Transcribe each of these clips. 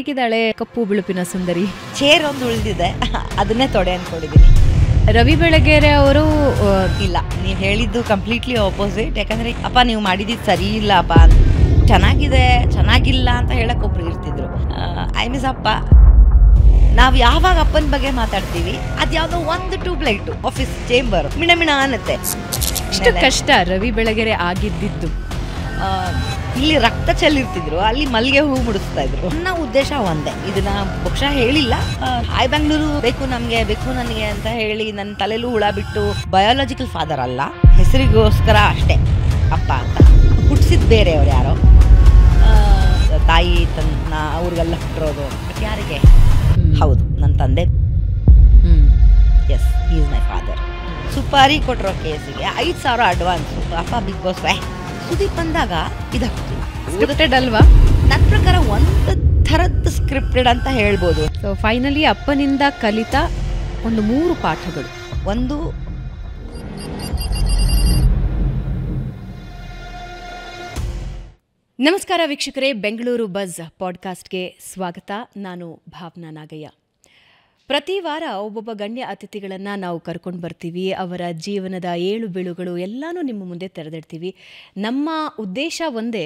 ಹೇಗಿದ್ದಾಳೆ ಕಪ್ಪು ಬಿಳುಪಿನ ಸುಂದರಿ? Chair ಒಂದು ಉಳಿದಿದೆ, ಅದನ್ನೇ ತೊಡೆ ಅನ್ಕೊಂಡಿದ್ದೀನಿ. ರವಿ ಬೆಳಗೆರೆ ಅವರು ಇಲ್ಲ, ನೀವು ಹೇಳಿದ್ದು ಕಂಪ್ಲೀಟ್ಲಿ ಆಪೋಸಿಟ್. ಯಾಕಂದರೆ ಅಪ್ಪ ನೀವು ಮಾಡಿದ್ದು ಸರಿ ಇಲ್ಲ ಅಪ್ಪ, ಚೆನ್ನಾಗಿದೆ ಚೆನ್ನಾಗಿಲ್ಲ ಅಂತ ಹೇಳಕ್ಕೆ ಒಬ್ರು ಇರ್ತಿದ್ರು. ಐ ಮಿಸ್ ಅಪ್ಪ. ನಾವು ಯಾವಾಗ ಅಪ್ಪನ ಬಗ್ಗೆ ಮಾತಾಡ್ತೀವಿ ಅದು ಯಾವುದೋ ಒಂದು ಟ್ಯೂಬ್ಲೈಟು ಆಫೀಸ್ ಚೇಂಬರ್ ಮಿಣ ಅನ್ನತ್ತೆ. ಇಷ್ಟು ಕಷ್ಟ ರವಿ ಬೆಳಗೆರೆ ಆಗಿದ್ದು. ಇಲ್ಲಿ ರಕ್ತ ಚೆಲ್ಲಿರ್ತಿದ್ರು, ಅಲ್ಲಿ ಮಲ್ಲಿಗೆ ಹೂ ಮುಡಿಸ್ತಾ ಇದ್ರು. ನನ್ನ ಉದ್ದೇಶ ಒಂದೇ, ಇದನ್ನ ಬಹುಶಃ ಹೇಳಿಲ್ಲ. ಹಾಯ್ ಬೆಂಗಳೂರು ಬೇಕು ನಮ್ಗೆ, ಬೇಕು ನನಗೆ ಅಂತ ಹೇಳಿ ನನ್ನ ತಲೆಲೂ ಹುಳ ಬಿಟ್ಟು, ಬಯಾಲಜಿಕಲ್ ಫಾದರ್ ಅಲ್ಲ, ಹೆಸರಿಗೋಸ್ಕರ ಅಷ್ಟೇ ಅಪ್ಪ ಅಂತ ಹುಟ್ಟಿಸಿದ್ ಬೇರೆಯವ್ರು ಯಾರೋ, ತಾಯಿ ತನ್ನ ಅವ್ರಿಗೆಲ್ಲ ಹುಟ್ಟಿರೋದು. ಬಟ್ ಯಾರಿಗೆ? ಹೌದು, ನನ್ನ ತಂದೆ. Yes, he is my father. ಸುಪಾರಿ ಕೊಟ್ಟಿರೋ ಕೇಸಿಗೆ 5,000 ಅಡ್ವಾನ್ಸ್. ಅಪ್ಪ ಬಿಗ್ ಬಾಸ್ ಸುದೀಪ್ ಬಂದಾಗ ಇದಾಗ್ತದೆ. ಸ್ಕ್ರಿಪ್ಟೆಡ್ ಅಲ್ವಾ? ನನ್ನ ಪ್ರಕಾರ ಒಂದು ಥರದ್ದು ಸ್ಕ್ರಿಪ್ಟೆಡ್ ಅಂತ ಹೇಳ್ಬೋದು. ಸೊ ಫೈನಲಿ ಅಪ್ಪನಿಂದ ಕಲಿತ ಒಂದು 3 ಪಾಠಗಳು. ಒಂದು, ನಮಸ್ಕಾರ ವೀಕ್ಷಕರೇ, ಬೆಂಗಳೂರು ಬಜ್ ಪಾಡ್ಕಾಸ್ಟ್ಗೆ ಸ್ವಾಗತ. ನಾನು ಭಾವನಾ ನಾಗಯ್ಯ. ಪ್ರತಿ ವಾರ ಒಬ್ಬೊಬ್ಬ ಗಣ್ಯ ಅತಿಥಿಗಳನ್ನು ನಾವು ಕರ್ಕೊಂಡು ಬರ್ತೀವಿ. ಅವರ ಜೀವನದ ಏಳು ಬೀಳುಗಳು ಎಲ್ಲನೂ ನಿಮ್ಮ ಮುಂದೆ ತೆರೆದಿಡ್ತೀವಿ. ನಮ್ಮ ಉದ್ದೇಶ ಒಂದೇ,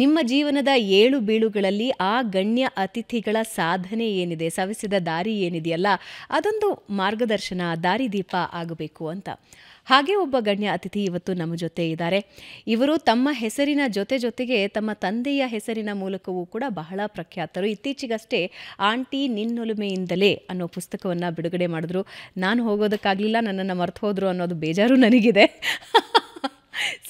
ನಿಮ್ಮ ಜೀವನದ ಏಳು ಬೀಳುಗಳಲ್ಲಿ ಆ ಗಣ್ಯ ಅತಿಥಿಗಳ ಸಾಧನೆ ಏನಿದೆ, ಸವಿಸಿದ ದಾರಿ ಏನಿದೆಯಲ್ಲ, ಅದೊಂದು ಮಾರ್ಗದರ್ಶನ, ದಾರಿದೀಪ ಆಗಬೇಕು ಅಂತ. ಹಾಗೆ ಒಬ್ಬ ಗಣ್ಯ ಅತಿಥಿ ಇವತ್ತು ನಮ್ಮ ಜೊತೆ ಇದ್ದಾರೆ. ಇವರು ತಮ್ಮ ಹೆಸರಿನ ಜೊತೆಗೆ ತಮ್ಮ ತಂದೆಯ ಹೆಸರಿನ ಮೂಲಕವೂ ಕೂಡ ಬಹಳ ಪ್ರಖ್ಯಾತರು. ಇತ್ತೀಚೆಗಷ್ಟೇ ಆಂಟಿ ನಿನ್ನೊಲುಮೆಯಿಂದಲೇ ಅನ್ನೋ ಪುಸ್ತಕವನ್ನು ಬಿಡುಗಡೆ ಮಾಡಿದ್ರು. ನಾನು ಹೋಗೋದಕ್ಕಾಗಲಿಲ್ಲ, ನನ್ನನ್ನು ಮರ್ತು ಹೋದ್ರು ಅನ್ನೋದು ಬೇಜಾರು ನನಗಿದೆ.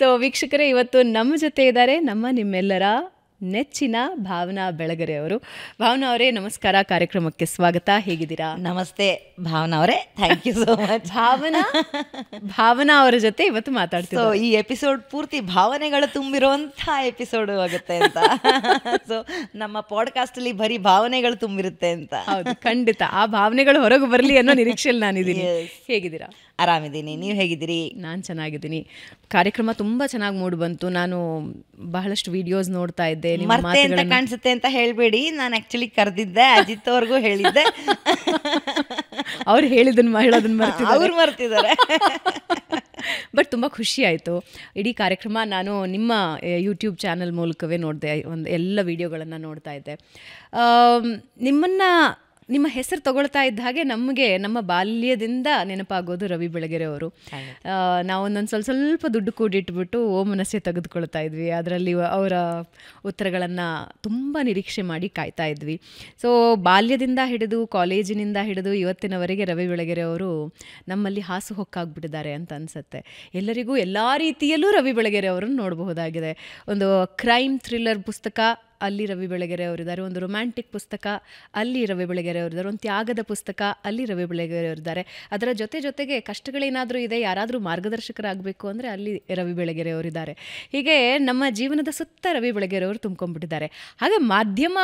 ಸೊ ವೀಕ್ಷಕರೇ, ಇವತ್ತು ನಮ್ಮ ಜೊತೆ ಇದ್ದಾರೆ ನಿಮ್ಮೆಲ್ಲರ ನೆಚ್ಚಿನ ಭಾವನಾ ಬೆಳಗೆರೆ ಅವರು. ಭಾವನಾ ಅವರೇ, ನಮಸ್ಕಾರ, ಕಾರ್ಯಕ್ರಮಕ್ಕೆ ಸ್ವಾಗತ. ಹೇಗಿದ್ದೀರಾ? ನಮಸ್ತೆ ಭಾವನಾ ಅವರೇ, thank you so much. Bhavana ಅವರ ಜೊತೆ ಇವತ್ತು ಮಾತಾಡ್ತೀವಿ. ಈ ಎಪಿಸೋಡ್ ಪೂರ್ತಿ ಭಾವನೆಗಳು ತುಂಬಿರುವಂಥ ಎಪಿಸೋಡ್ ಆಗುತ್ತೆ ಅಂತ. ಸೊ ನಮ್ಮ ಪಾಡ್ಕಾಸ್ಟ್ ಅಲ್ಲಿ ಬರೀ ಭಾವನೆಗಳು ತುಂಬಿರುತ್ತೆ ಅಂತ. ಹೌದು, ಖಂಡಿತ ಆ ಭಾವನೆಗಳು ಹೊರಗೆ ಬರಲಿ ಅನ್ನೋ ನಿರೀಕ್ಷೆಯಲ್ಲಿ ನಾನಿದ್ದೀನಿ. ಹೇಗಿದ್ದೀರಾ? ಆರಾಮಿದ್ದೀನಿ, ನೀವು ಹೇಗಿದ್ದೀರಿ? ನಾನು ಚೆನ್ನಾಗಿದ್ದೀನಿ. ಕಾರ್ಯಕ್ರಮ ತುಂಬಾ ಚೆನ್ನಾಗಿ ಮೂಡಿ ಬಂತು. ನಾನು ಬಹಳಷ್ಟು ವಿಡಿಯೋಸ್ ನೋಡ್ತಾ ಇದ್ದೆ. ಮರ್ತೆ ಅಂತ ಕಾಣಿಸುತ್ತೆ ಅಂತ ಹೇಳ್ಬೇಡಿ, ನಾನು ಆಕ್ಚುಲಿ ಕರೆದಿದ್ದೆ, ಅಜಿತ್ ಅವ್ರಿಗೂ ಹೇಳಿದ್ದೆ. ಅವ್ರು ಹೇಳೋದನ್ನ ಅವ್ರು ಮರ್ತಿದ್ದಾರೆ. ಬಟ್ ತುಂಬ ಖುಷಿ ಆಯಿತು. ಇಡೀ ಕಾರ್ಯಕ್ರಮ ನಾನು ನಿಮ್ಮ ಯೂಟ್ಯೂಬ್ ಚಾನಲ್ ಮೂಲಕವೇ ನೋಡಿದೆ. ಎಲ್ಲ ವಿಡಿಯೋಗಳನ್ನು ನೋಡ್ತಾ ಇದ್ದೆ. ನಿಮ್ಮ ಹೆಸರು ತಗೊಳ್ತಾ ಇದ್ದ ಹಾಗೆ ನಮಗೆ ನಮ್ಮ ಬಾಲ್ಯದಿಂದ ನೆನಪಾಗೋದು ರವಿ ಬೆಳಗೆರೆ ಅವರು. ನಾವೊಂದೊಂದು ಸ್ವಲ್ಪ ದುಡ್ಡು ಕೂಡಿಟ್ಬಿಟ್ಟು ಮನಸ್ಸೇ ತೆಗೆದುಕೊಳ್ತಾ ಇದ್ವಿ. ಅದರಲ್ಲಿ ಅವರ ಉತ್ತರಗಳನ್ನು ತುಂಬ ನಿರೀಕ್ಷೆ ಮಾಡಿ ಕಾಯ್ತಾ ಇದ್ವಿ. ಸೊ ಬಾಲ್ಯದಿಂದ ಹಿಡಿದು ಕಾಲೇಜಿನಿಂದ ಹಿಡಿದು ಇವತ್ತಿನವರೆಗೆ ರವಿ ಬೆಳಗೆರೆ ಅವರು ನಮ್ಮಲ್ಲಿ ಹಾಸುಹೊಕ್ಕಾಗ್ಬಿಟ್ಟಿದ್ದಾರೆ ಅಂತ ಅನಿಸುತ್ತೆ. ಎಲ್ಲರಿಗೂ ಎಲ್ಲ ರೀತಿಯಲ್ಲೂ ರವಿ ಬೆಳಗೆರೆ ಅವರನ್ನು ನೋಡಬಹುದಾಗಿದೆ. ಒಂದು ಕ್ರೈಮ್ ಥ್ರಿಲ್ಲರ್ ಪುಸ್ತಕ, ಅಲ್ಲಿ ರವಿ ಬೆಳಗೆರೆ ಅವರಿದ್ದಾರೆ. ಒಂದು ರೊಮ್ಯಾಂಟಿಕ್ ಪುಸ್ತಕ, ಅಲ್ಲಿ ರವಿ ಬೆಳಗೆರೆ ಅವರಿದ್ದಾರೆ. ಒಂದು ತ್ಯಾಗದ ಪುಸ್ತಕ, ಅಲ್ಲಿ ರವಿ ಬೆಳಗೆರೆ ಅವರಿದ್ದಾರೆ. ಅದರ ಜೊತೆಗೆ ಕಷ್ಟಗಳೇನಾದರೂ ಇದೆ, ಯಾರಾದರೂ ಮಾರ್ಗದರ್ಶಕರಾಗಬೇಕು ಅಂದರೆ ಅಲ್ಲಿ ರವಿ ಬೆಳಗೆರೆ ಅವರಿದ್ದಾರೆ. ಹೀಗೆ ನಮ್ಮ ಜೀವನದ ಸುತ್ತ ರವಿ ಬೆಳಗೆರೆ ಅವರು ತುಂಬ್ಕೊಂಡ್ಬಿಟ್ಟಿದ್ದಾರೆ. ಹಾಗೆ ಮಾಧ್ಯಮ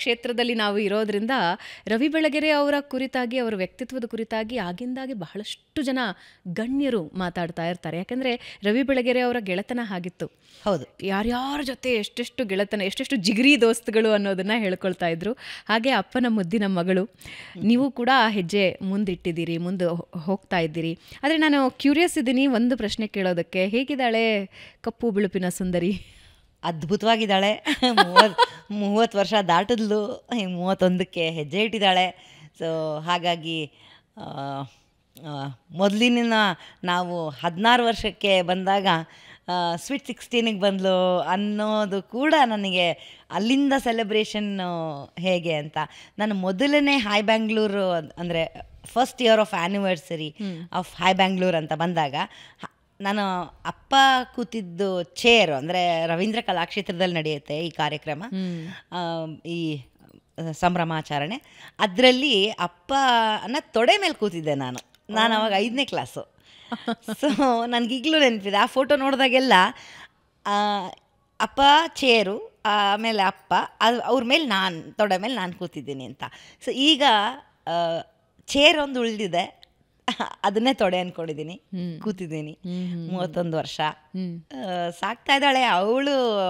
ಕ್ಷೇತ್ರದಲ್ಲಿ ನಾವು ಇರೋದ್ರಿಂದ ರವಿ ಬೆಳಗೆರೆ ಅವರ ಕುರಿತಾಗಿ, ಅವರ ವ್ಯಕ್ತಿತ್ವದ ಕುರಿತಾಗಿ ಆಗಿಂದಾಗೆ ಬಹಳಷ್ಟು ಜನ ಗಣ್ಯರು ಮಾತಾಡ್ತಾ ಇರ್ತಾರೆ. ಯಾಕಂದರೆ ರವಿ ಬೆಳಗೆರೆ ಅವರ ಗೆಳೆತನ ಹಾಗಿತ್ತು. ಹೌದು, ಯಾರ್ಯಾರ ಜೊತೆ ಎಷ್ಟೆಷ್ಟು ಗೆಳೆತನ, ಎಷ್ಟೆಷ್ಟು ಜಿಗ್ರಿ ದೋಸ್ತಗಳು ಅನ್ನೋದನ್ನು ಹೇಳ್ಕೊಳ್ತಾ ಇದ್ರು. ಹಾಗೆ ಅಪ್ಪನ ಮುದ್ದಿನ ಮಗಳು, ನೀವು ಕೂಡ ಹೆಜ್ಜೆ ಮುಂದಿಟ್ಟಿದ್ದೀರಿ, ಮುಂದೆ ಹೋಗ್ತಾ ಇದ್ದೀರಿ. ಆದರೆ ನಾನು ಕ್ಯೂರಿಯಸ್ ಇದ್ದೀನಿ ಒಂದು ಪ್ರಶ್ನೆ ಕೇಳೋದಕ್ಕೆ. ಹೇಗಿದ್ದಾಳೆ ಕಪ್ಪು ಬಿಳುಪಿನ ಸುಂದರಿ? ಅದ್ಭುತವಾಗಿದ್ದಾಳೆ. 30 ವರ್ಷ ದಾಟಿದ್ಲು, 31ಕ್ಕೆ ಹೆಜ್ಜೆ ಇಟ್ಟಿದ್ದಾಳೆ. ಸೊ ಹಾಗಾಗಿ ಮೊದಲಿನ ನಾವು 16 ವರ್ಷಕ್ಕೆ ಬಂದಾಗ ಸ್ವೀಟ್ 16ಗೆ ಬಂದಳು ಅನ್ನೋದು ಕೂಡ ನನಗೆ ಅಲ್ಲಿಂದ ಸೆಲೆಬ್ರೇಷನ್ನು ಹೇಗೆ ಅಂತ. ನಾನು ಮೊದಲನೇ ಹಾಯ್ ಬ್ಯಾಂಗ್ಳೂರು ಅಂದರೆ first year of anniversary of hi Bangalore ಅಂತ ಬಂದಾಗ, ನಾನು ಅಪ್ಪ ಕೂತಿದ್ದು ಚೇರು ಅಂದರೆ ರವೀಂದ್ರ ಕಲಾಕ್ಷೇತ್ರದಲ್ಲಿ ನಡೆಯುತ್ತೆ ಈ ಕಾರ್ಯಕ್ರಮ, ಈ ಸಂಭ್ರಮಾಚರಣೆ. ಅದರಲ್ಲಿ ಅಪ್ಪನ ತೊಡೆ ಮೇಲೆ ಕೂತಿದ್ದೆ ನಾನು ಅವಾಗ 5ನೇ ಕ್ಲಾಸು. ಸೊ ನನಗೀಗಲೂ ನೆನಪಿದೆ. ಆ ಫೋಟೋ ನೋಡಿದಾಗೆಲ್ಲ ಅಪ್ಪ ಚೇರು, ಆಮೇಲೆ ಅಪ್ಪ ಅವ್ರ ಮೇಲೆ ತೊಡೆ ಮೇಲೆ ನಾನು ಕೂತಿದ್ದೀನಿ ಅಂತ. ಸೊ ಈಗ ಚೇರ್ ಒಂದು ಉಳಿದಿದೆ, ಅದನ್ನೇ ತೊಡೆ ಅನ್ಕೊಂಡಿದ್ದೀನಿ. ಕೂತಿದ್ದೀನಿ 31 ವರ್ಷ. ಸಾಕ್ತಾ ಇದ್ದಾಳೆ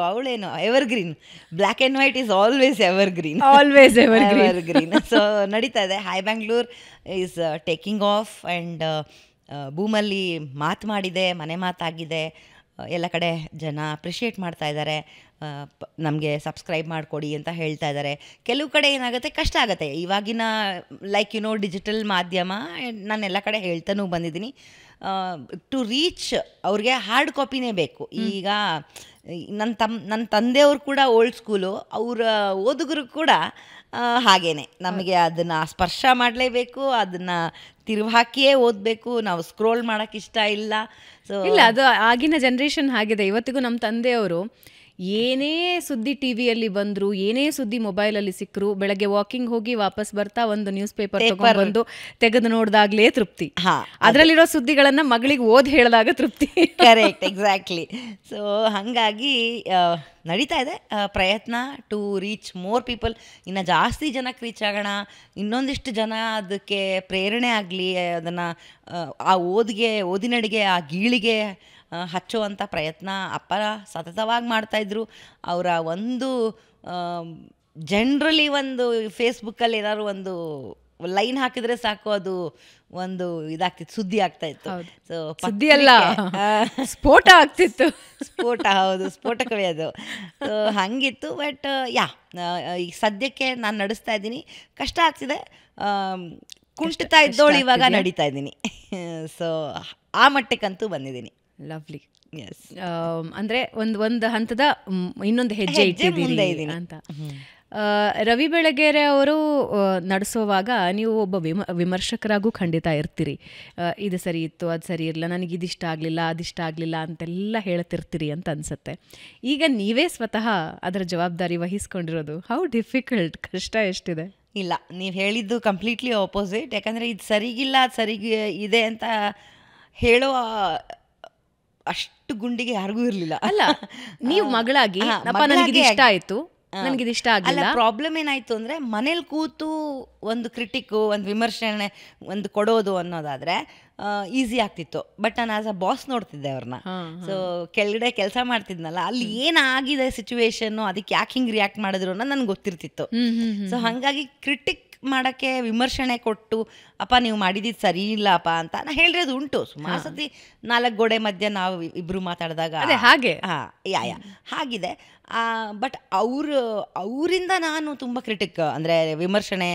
ಅವಳೇನು evergreen. Black and white is always evergreen. Always evergreen. So ನಡೀತಾ ಇದೆ. Hi Bangalore is taking off and ಬೂಮಲ್ಲಿ ಮಾತು ಮಾಡಿದೆ, ಮನೆ ಮಾತಾಗಿದೆ. ಎಲ್ಲ ಕಡೆ ಜನ ಅಪ್ರಿಷಿಯೇಟ್ ಮಾಡ್ತಾ ಇದ್ದಾರೆ. ನಮಗೆ ಸಬ್ಸ್ಕ್ರೈಬ್ ಮಾಡಿಕೊಡಿ ಅಂತ ಹೇಳ್ತಾ ಇದ್ದಾರೆ. ಕೆಲವು ಕಡೆ ಏನಾಗುತ್ತೆ, ಕಷ್ಟ ಆಗುತ್ತೆ ಇವಾಗಿನ ಲೈಕ್ ಡಿಜಿಟಲ್ ಮಾಧ್ಯಮ. ನಾನು ಎಲ್ಲ ಕಡೆ ಹೇಳ್ತಾನೂ ಬಂದಿದ್ದೀನಿ, ಟು ರೀಚ್ ಅವ್ರಿಗೆ ಹಾರ್ಡ್ ಕಾಪಿನೇ ಬೇಕು. ಈಗ ನನ್ನ ತಂದೆಯವ್ರು ಕೂಡ ಓಲ್ಡ್ ಸ್ಕೂಲು, ಅವರ ಓದುಗರು ಕೂಡ ಹಾಗೇನೆ. ನಮಗೆ ಅದನ್ನು ಸ್ಪರ್ಶ ಮಾಡಲೇಬೇಕು, ಅದನ್ನು ತಿರುವು ಹಾಕಿಯೇ ಓದಬೇಕು. ನಾವು ಸ್ಕ್ರೋಲ್ ಮಾಡೋಕ್ಕೆ ಇಷ್ಟ ಇಲ್ಲ. ಸೊ ಇಲ್ಲ, ಅದು ಆಗಿನ ಜನ್ರೇಷನ್ ಆಗಿದೆ. ಇವತ್ತಿಗೂ ನಮ್ಮ ತಂದೆಯವರು ಏನೇ ಸುದ್ದಿ ಟಿವಿಯಲ್ಲಿ ಬಂದ್ರು, ಏನೇ ಸುದ್ದಿ ಮೊಬೈಲಲ್ಲಿ ಸಿಕ್ಕರು, ಬೆಳಗ್ಗೆ ವಾಕಿಂಗ್ ಹೋಗಿ ವಾಪಸ್ ಬರ್ತಾ ಒಂದು ನ್ಯೂಸ್ ಪೇಪರ್ ತಗೊಂಡ್ಬಂದು ತೆಗೆದು ನೋಡಿದಾಗ್ಲೇ ತೃಪ್ತಿ. ಅದರಲ್ಲಿರೋ ಸುದ್ದಿಗಳನ್ನ ಮಗಳಿಗೆ ಓದ್ ಹೇಳಿದಾಗ ತೃಪ್ತಿ. Correct, exactly. ಸೊ ಹಾಗಾಗಿ ನಡೀತಾ ಇದೆ ಪ್ರಯತ್ನ ಟು ರೀಚ್ ಮೋರ್ ಪೀಪಲ್. ಇನ್ನು ಜಾಸ್ತಿ ಜನಕ್ಕೆ ರೀಚ್ ಆಗೋಣ, ಇನ್ನೊಂದಿಷ್ಟು ಜನ ಅದಕ್ಕೆ ಪ್ರೇರಣೆ ಆಗಲಿ, ಅದನ್ನು ಆ ಓದಿನಡಿಗೆ ಆ ಗೀಳಿಗೆ ಹಚ್ಚುವಂಥ ಪ್ರಯತ್ನ ಅಪ್ಪ ಸತತವಾಗಿ ಮಾಡ್ತಾಯಿದ್ರು. ಅವರ ಒಂದು ಜನರಲಿ ಒಂದು ಫೇಸ್ಬುಕ್ಕಲ್ಲಿ ಏನಾದ್ರು ಒಂದು ಲೈನ್ ಹಾಕಿದ್ರೆ ಸಾಕು, ಅದು ಒಂದು ಇದಾಗ್ತಿತ್ತು, ಸುದ್ದಿ ಆಗ್ತಾಯಿತ್ತು. ಸೊ ಸುದ್ದಿ ಅಲ್ಲ, ಸ್ಫೋಟ ಆಗ್ತಿತ್ತು. ಸ್ಫೋಟ, ಹೌದು, ಸ್ಫೋಟಕವೇ ಅದು. ಸೊ ಹಾಗಿತ್ತು. ಬಟ್ ಈಗ ಸದ್ಯಕ್ಕೆ ನಾನು ನಡೆಸ್ತಾ ಇದ್ದೀನಿ. ಕಷ್ಟ ಆಗ್ತಿದೆ, ಕುಂಟ್ತಾ ಇದ್ದೋಳು ಇವಾಗ ನಡೀತಾ ಇದ್ದೀನಿ. ಸೊ ಆ ಮಟ್ಟಕ್ಕಂತೂ ಬಂದಿದ್ದೀನಿ. ಲವ್ಲಿ. ಎಸ್, ಅಂದರೆ ಒಂದು ಹಂತದ ಇನ್ನೊಂದು ಹೆಜ್ಜೆ ಇಟ್ಟಿದ್ದೀನಿ ಅಂತ. ರವಿ ಬೆಳಗೆರೆ ಅವರು ನಡೆಸೋವಾಗ ನೀವು ಒಬ್ಬ ವಿಮರ್ಶಕರಾಗೂ ಖಂಡಿತ ಇರ್ತೀರಿ. ಇದು ಸರಿ ಇತ್ತು, ಅದು ಸರಿ ಇರಲಿಲ್ಲ, ನನಗೆ ಇದಿಷ್ಟ ಆಗಲಿಲ್ಲ, ಅದಿಷ್ಟ ಆಗಲಿಲ್ಲ ಅಂತೆಲ್ಲ ಹೇಳ್ತಿರ್ತೀರಿ ಅಂತ ಅನಿಸುತ್ತೆ. ಈಗ ನೀವೇ ಸ್ವತಃ ಅದರ ಜವಾಬ್ದಾರಿ ವಹಿಸ್ಕೊಂಡಿರೋದು ಹೌ ಡಿಫಿಕಲ್ಟ್, ಕಷ್ಟ ಎಷ್ಟಿದೆ? ಇಲ್ಲ, ನೀವು ಹೇಳಿದ್ದು ಕಂಪ್ಲೀಟ್ಲಿ ಆಪೋಸಿಟ್. ಯಾಕಂದರೆ ಇದು ಸರಿಗಿಲ್ಲ, ಅದು ಸರಿಗೆ ಇದೆ ಅಂತ ಹೇಳೋ ಅಷ್ಟು ಗುಂಡಿಗೆ ಯಾರಿಗೂ ಇರಲಿಲ್ಲ. ಅಲ್ಲ, ನೀವು ಮಗಳಾಗಿ ನನಗೆ ಇಷ್ಟ ಆಯಿತು, ನನಗಿದು ಇಷ್ಟ ಆಗಲ್ಲ. ಪ್ರಾಬ್ಲಮ್ ಏನಾಯಿತು ಅಂದರೆ, ಮನೇಲಿ ಕೂತು ಒಂದು ಕ್ರಿಟಿಕ್ಕು, ಒಂದು ವಿಮರ್ಶನೆ ಒಂದು ಕೊಡೋದು ಅನ್ನೋದಾದರೆ ಈಸಿ ಆಗ್ತಿತ್ತು. ಬಟ್ ನಾನು ಆಸ್ ಅ ಬಾಸ್ ನೋಡ್ತಿದ್ದೆ ಅವ್ರನ್ನ. ಸೊ ಕೆಳಗಡೆ ಕೆಲಸ ಮಾಡ್ತಿದ್ನಲ್ಲ, ಅಲ್ಲಿ ಏನಾಗಿದೆ ಸಿಚುವೇಶನ್ನು, ಅದಕ್ಕೆ ಯಾಕೆ ಹಿಂಗೆ ರಿಯಾಕ್ಟ್ ಮಾಡಿದ್ರು ಅನ್ನೋದು ನನಗೆ ಗೊತ್ತಿರ್ತಿತ್ತು. ಸೊ ಹಾಗಾಗಿ ಕ್ರಿಟಿಕ್ ಮಾಡೋಕ್ಕೆ, ವಿಮರ್ಶನೆ ಕೊಟ್ಟು ಅಪ್ಪ ನೀವು ಮಾಡಿದ್ದು ಸರಿ ಇಲ್ಲಪ್ಪ ಅಂತ ನಾನು ಹೇಳಿರೋದು ಉಂಟು. ಸುಮಾರು ಸತಿ 4 ಗೋಡೆ ಮಧ್ಯೆ ನಾವು ಇಬ್ಬರು ಮಾತಾಡಿದಾಗ ಹಾಗೆ ಹಾಗಿದೆ. ಬಟ್ ಅವರಿಂದ ನಾನು ತುಂಬ ಕ್ರಿಟಿಕ್, ಅಂದರೆ ವಿಮರ್ಶನೆ,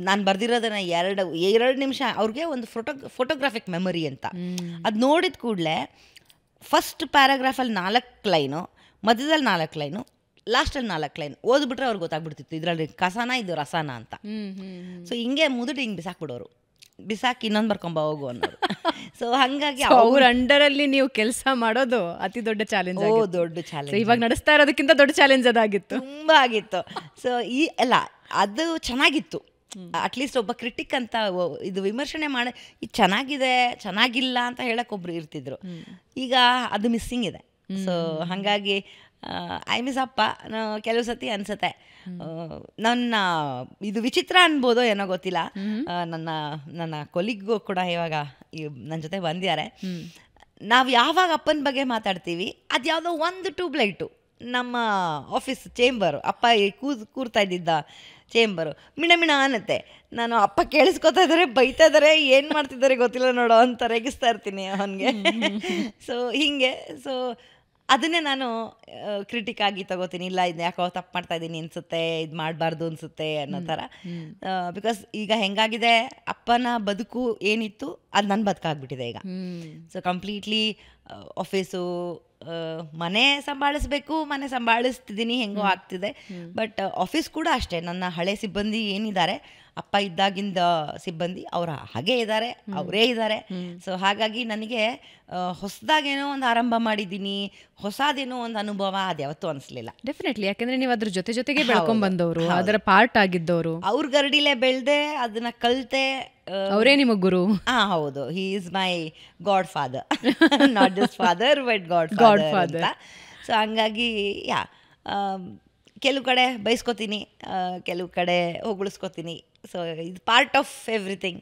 ನಾನು ಬರೆದಿರೋದನ್ನು 2 ನಿಮಿಷ ಅವ್ರಿಗೆ ಒಂದು ಫೋಟೋಗ್ರಾಫಿಕ್ ಮೆಮೊರಿ ಅಂತ. ಅದು ನೋಡಿದ ಕೂಡಲೇ ಫಸ್ಟ್ ಪ್ಯಾರಾಗ್ರಾಫಲ್ಲಿ 4 ಲೈನು, ಮಧ್ಯದಲ್ಲಿ 4 ಲೈನು, ಲಾಸ್ಟಲ್ಲಿ 4 ಲೈನ್ ಓದ್ಬಿಟ್ರೆ ಅವ್ರಿಗೆ ಗೊತ್ತಾಗ್ಬಿಡ್ತಿತ್ತು ಇದರಲ್ಲಿ ಕಸಾನ ಇದು ರಸಾನ ಅಂತ. ಸೊ ಹಿಂಗೆ ಮುದುಡಿ ಹಿಂಗೆ ಬಿಸಾಕ್ಬಿಡೋರು, ಬಿಸಾಕಿ ಇನ್ನೊಂದು ಬರ್ಕೊಂಬ ಹೋಗು ಅನ್ನೋರು. ಸೊ ಹಾಗಾಗಿ ಅವ್ರ ಅಂಡರಲ್ಲಿ ನೀವು ಕೆಲಸ ಮಾಡೋದು ಅತಿ ದೊಡ್ಡ ಚಾಲೆಂಜ್. ದೊಡ್ಡ ಚಾಲೆಂಜ್. ಇವಾಗ ನಡೆಸ್ತಾ ಇರೋದಕ್ಕಿಂತ ದೊಡ್ಡ ಚಾಲೆಂಜ್ ಅದಾಗಿತ್ತು, ತುಂಬ ಆಗಿತ್ತು. ಸೊ ಅದು ಚೆನ್ನಾಗಿತ್ತು. ಅಟ್ಲೀಸ್ಟ್ ಒಬ್ಬ ಕ್ರಿಟಿಕ್ ಅಂತ ಇದು ವಿಮರ್ಶನೆ ಮಾಡಿ ಇದು ಚೆನ್ನಾಗಿದೆ ಚೆನ್ನಾಗಿಲ್ಲ ಅಂತ ಹೇಳಕ್ಕೊಬ್ರು ಇರ್ತಿದ್ರು. ಈಗ ಅದು ಮಿಸ್ಸಿಂಗ್ ಇದೆ. ಸೊ ಹಾಗಾಗಿ ಐ ಮಿಸ್ ಅಪ್ಪ. ಕೆಲವು ಸತಿ ಅನ್ಸುತ್ತೆ ನನ್ನ ಇದು ವಿಚಿತ್ರ ಅನ್ಬೋದೋ ಏನೋ ಗೊತ್ತಿಲ್ಲ. ನನ್ನ ಕೊಲಿಗೂ ಕೂಡ ಇವಾಗ ನನ್ನ ಜೊತೆ ಬಂದಿದ್ದಾರೆ. ನಾವು ಯಾವಾಗ ಅಪ್ಪನ ಬಗ್ಗೆ ಮಾತಾಡ್ತೀವಿ, ಅದು ಯಾವುದೋ 1-2 ಲೈಟು ನಮ್ಮ ಆಫೀಸ್ ಚೇಂಬರು, ಅಪ್ಪ ಕೂರ್ತಾ ಇದ್ದಿದ್ದ ಚೇಂಬರು ಮಿಣ ಅನ್ನತ್ತೆ. ನಾನು ಅಪ್ಪ ಕೇಳಿಸ್ಕೊತಾ ಇದ್ದಾರೆ, ಬೈತಾ ಇದ್ದಾರೆ, ಏನು ಮಾಡ್ತಿದ್ದಾರೆ ಗೊತ್ತಿಲ್ಲ ನೋಡೋ ಅಂತ ರೇಗಿಸ್ತಾ ಇರ್ತೀನಿ ಅವನಿಗೆ. ಸೊ ಹೀಗೆ. ಸೊ ಅದನ್ನೇ ನಾನು ಕ್ರಿಟಿಕ್ ಆಗಿ ತಗೋತೀನಿ. ಇಲ್ಲ, ಇದು ಯಾಕೋ ತಪ್ಪು ಮಾಡ್ತಾ ಇದ್ದೀನಿ ಅನಿಸುತ್ತೆ, ಇದು ಮಾಡಬಾರ್ದು ಅನಿಸುತ್ತೆ ಅನ್ನೋ ಥರ. ಬಿಕಾಸ್ ಈಗ ಹೆಂಗಾಗಿದೆ, ಅಪ್ಪನ ಬದುಕು ಏನಿತ್ತು ಅದು ನನ್ನ ಬದುಕಾಗ್ಬಿಟ್ಟಿದೆ ಈಗ. ಸೊ ಕಂಪ್ಲೀಟ್ಲಿ ಆಫೀಸು, ಮನೆ ಸಂಭಾಳಿಸ್ಬೇಕು, ಮನೆ ಸಂಭಾಳಿಸ್ತಿದ್ದೀನಿ, ಹೆಂಗೋ ಆಗ್ತಿದೆ. ಬಟ್ ಆಫೀಸ್ ಕೂಡ ಅಷ್ಟೇ. ನನ್ನ ಹಳೆ ಸಿಬ್ಬಂದಿ ಏನಿದ್ದಾರೆ, ಅಪ್ಪ ಇದ್ದಾಗಿಂದ ಸಿಬ್ಬಂದಿ ಅವರ ಹಾಗೇ ಇದ್ದಾರೆ, ಅವರೇ ಇದ್ದಾರೆ. ಸೊ ಹಾಗಾಗಿ ನನಗೆ ಹೊಸದಾಗೇನೋ ಒಂದು ಆರಂಭ ಮಾಡಿದ್ದೀನಿ, ಹೊಸದೇನೋ ಒಂದು ಅನುಭವ ಅದು ಯಾವತ್ತೂ ಅನಿಸ್ಲಿಲ್ಲ. ಡೆಫಿನೆಟ್ಲಿ, ಯಾಕಂದ್ರೆ ನೀವು ಅದ್ರ ಜೊತೆಗೆ ಬೆಳ್ಕೊಂಡ್ ಬಂದವರು, ಅದರ ಪಾರ್ಟ್ ಆಗಿದ್ದವರು. ಅವ್ರ ಗರಡಿಲೇ ಬೆಳೆದೆ, ಅದನ್ನ ಕಲಿತೆ. ಅವರೇ ನಿಮಗೆ ಗುರು. ಹೌದು, ಹಿ is my god father, not just father but god father. So ಹಂಗಾಗಿ ಕೆಲವು ಕಡೆ ಬೈಸ್ಕೊತೀನಿ, ಕೆಲವು ಕಡೆ ಹೊಗಳಿಸ್ಕೊತೀನಿ. ಸೊ ಇದು ಪಾರ್ಟ್ ಆಫ್ ಎವ್ರಿಥಿಂಗ್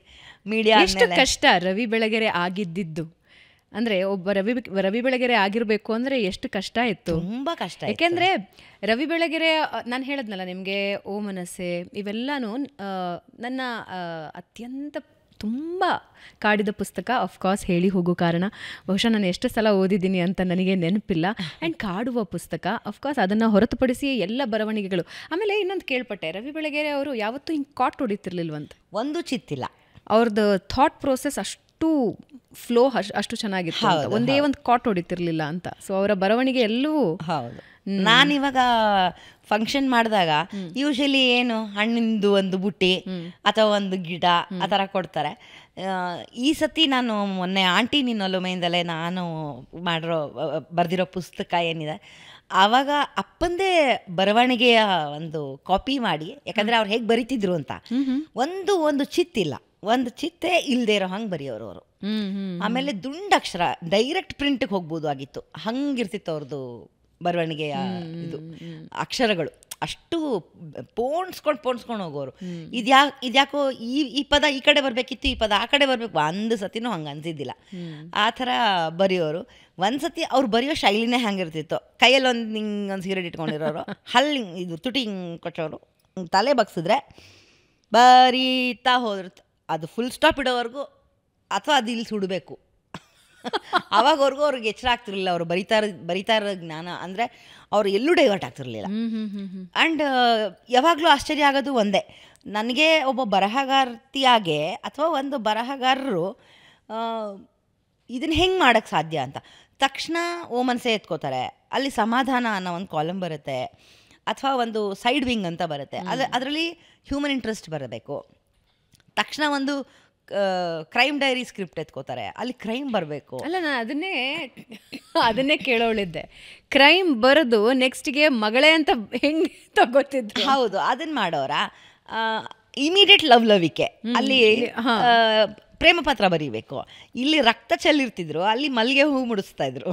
ಮೀಡಿಯಾ. ಎಷ್ಟು ಕಷ್ಟ ರವಿ ಬೆಳಗೆರೆ ಆಗಿದ್ದಿದ್ದು, ಅಂದರೆ ಒಬ್ಬ ರವಿ ಬೆಳಗೆರೆ ಆಗಿರಬೇಕು ಅಂದರೆ ಎಷ್ಟು ಕಷ್ಟ ಇತ್ತು, ತುಂಬ ಕಷ್ಟ. ಯಾಕೆಂದರೆ ರವಿ ಬೆಳಗೆರೆ ನಾನು ಹೇಳಿದ್ನಲ್ಲ ನಿಮಗೆ, ಓ ಮನಸ್ಸೆ ಇವೆಲ್ಲನೂ ನನ್ನ ಅತ್ಯಂತ ತುಂಬ ಕಾಡಿದ ಪುಸ್ತಕ. ಅಫ್ಕೋರ್ಸ್ ಹೇಳಿ ಹೋಗೋ ಕಾರಣ ಬಹುಶಃ ನಾನು ಎಷ್ಟು ಸಲ ಓದಿದ್ದೀನಿ ಅಂತ ನನಗೆ ನೆನಪಿಲ್ಲ. ಆ್ಯಂಡ್ ಕಾಡುವ ಪುಸ್ತಕ ಅಫ್ಕೋರ್ಸ್, ಅದನ್ನು ಹೊರತುಪಡಿಸಿ ಎಲ್ಲ ಬರವಣಿಗೆಗಳು. ಆಮೇಲೆ ಇನ್ನೊಂದು ಕೇಳ್ಪಟ್ಟೆ, ರವಿ ಬೆಳಗೆರೆ ಅವರು ಯಾವತ್ತೂ ಹಿಂಗೆ ಕಾಟ್ ಹೊಡಿತಿರ್ಲಿಲ್ವಂತೆ, ಒಂದು ಚಿತ್ತಿಲ್ಲ. ಅವ್ರದ್ದು ಥಾಟ್ ಪ್ರೋಸೆಸ್ ಅಷ್ಟು ಫ್ಲೋ ಅಷ್ಟು ಚೆನ್ನಾಗಿತ್ತು, ಒಂದೇ ಒಂದು ಕಾಟ್ ಹೊಡಿತಿರ್ಲಿಲ್ಲ ಅಂತ. ಸೊ ಅವರ ಬರವಣಿಗೆ ಎಲ್ಲೂ ಹೌದು. ನಾನಿವಾಗ ಫಂಕ್ಷನ್ ಮಾಡಿದಾಗ ಯೂಶಲಿ ಏನು ಹಣ್ಣಿಂದು ಒಂದು ಬುಟ್ಟಿ ಅಥವಾ ಒಂದು ಗಿಡ ಆ ಥರ ಕೊಡ್ತಾರೆ. ಈ ಸತಿ ನಾನು ಮೊನ್ನೆ ಆಂಟಿ ನಿನ್ನೊಲುಮೆಯಿಂದಲೇ ನಾನು ಬರೆದಿರೋ ಪುಸ್ತಕ ಏನಿದೆ, ಆವಾಗ ಅಪ್ಪಂದೇ ಬರವಣಿಗೆಯ ಒಂದು ಕಾಪಿ ಮಾಡಿ, ಯಾಕಂದರೆ ಅವ್ರು ಹೇಗೆ ಬರಿತಿದ್ರು ಅಂತ ಒಂದು ಚಿತ್ತಿಲ್ಲ, ಒಂದು ಚಿತ್ತೇ ಇಲ್ಲದೆ ಇರೋ ಹಂಗೆ ಬರೆಯೋರು ಅವರು. ಆಮೇಲೆ ದುಂಡಕ್ಷರ ಡೈರೆಕ್ಟ್ ಪ್ರಿಂಟ್ಗೆ ಹೋಗ್ಬೋದು ಆಗಿತ್ತು, ಹಂಗಿರ್ತಿತ್ತು ಅವ್ರದ್ದು ಬರವಣಿಗೆಯ ಇದು ಅಕ್ಷರಗಳು. ಅಷ್ಟು ಪೋಣಿಸ್ಕೊಂಡು ಹೋಗೋರು. ಇದ್ಯಾಕೋ ಈ ಪದ ಈ ಕಡೆ ಬರಬೇಕಿತ್ತು, ಈ ಪದ ಆ ಕಡೆ ಬರಬೇಕು, ಒಂದು ಸತಿನೂ ಹಂಗೆ ಅನ್ಸಿದ್ದಿಲ್ಲ. ಆ ಥರ ಬರೆಯೋರು. ಒಂದು ಸತಿ ಅವ್ರು ಬರೆಯೋ ಶೈಲಿನೇ ಹಂಗಿರ್ತಿತ್ತು. ಕೈಯಲ್ಲಿ ಒಂದು ಸಿಗರೇಟ್ ಇಟ್ಕೊಂಡಿರೋರು, ಇದು ತುಟಿ ಹಿಂಗೆ ಕೊಚ್ಚೋರು, ತಲೆ ಬಗ್ಸಿದ್ರೆ ಬರೀತಾ ಹೋದ್ರು. ಅದು ಫುಲ್ ಸ್ಟಾಪ್ ಇಡೋವರೆಗೂ ಅಥವಾ ಅದು ಇಲ್ಲಿ ಸುಡಬೇಕು, ಅವಾಗವರೆಗೂ ಅವ್ರಿಗೆ ಎಚ್ಚರ ಆಗ್ತಿರ್ಲಿಲ್ಲ. ಅವರು ಬರಿತಾ ಇರೋ ಜ್ಞಾನ ಅಂದರೆ ಅವ್ರು ಎಲ್ಲೂ ಡೈವರ್ಟ್ ಆಗ್ತಿರ್ಲಿಲ್ಲ. ಆ್ಯಂಡ್ ಯಾವಾಗಲೂ ಆಶ್ಚರ್ಯ ಆಗೋದು ಒಂದೇ, ನನಗೆ ಒಬ್ಬ ಬರಹಗಾರ್ತಿಯಾಗೆ ಅಥವಾ ಒಂದು ಬರಹಗಾರರು ಇದನ್ನು ಹೆಂಗೆ ಮಾಡೋಕ್ಕೆ ಸಾಧ್ಯ ಅಂತ. ತಕ್ಷಣ ಓ ಮನಸ್ಸೇ ಎತ್ಕೋತಾರೆ, ಅಲ್ಲಿ ಸಮಾಧಾನ ಅನ್ನೋ ಒಂದು ಕಾಲಮ್ ಬರುತ್ತೆ, ಅಥವಾ ಒಂದು ಸೈಡ್ ವಿಂಗ್ ಅಂತ ಬರುತ್ತೆ, ಅದರಲ್ಲಿ ಹ್ಯೂಮನ್ ಇಂಟ್ರೆಸ್ಟ್ ಬರಬೇಕು. ತಕ್ಷಣ ಒಂದು ಕ್ರೈಮ್ ಡೈರಿ ಸ್ಕ್ರಿಪ್ಟ್ ಎತ್ಕೋತಾರೆ, ಅಲ್ಲಿ ಕ್ರೈಮ್ ಬರಬೇಕು. ಅಲ್ಲ, ನಾನು ಅದನ್ನೇ ಕೇಳೋಳಿದ್ದೆ, ಕ್ರೈಮ್ ಬರೆದು ನೆಕ್ಸ್ಟ್ಗೆ ಮಗಳೇ ಅಂತ ಹೆಂಗೆ ತಗೋತಿದ್ರು. ಹೌದು, ಅದನ್ನು ಮಾಡೋರ ಇಮಿಡಿಯೇಟ್ ಲವಿಕೆ, ಅಲ್ಲಿ ಪ್ರೇಮ ಪತ್ರ ಬರೀಬೇಕು, ಇಲ್ಲಿ ರಕ್ತ ಚೆಲ್ಲಿರ್ತಿದ್ರು, ಅಲ್ಲಿ ಮಲ್ಲಿಗೆ ಹೂ ಮುಡಿಸ್ತಾ ಇದ್ರು.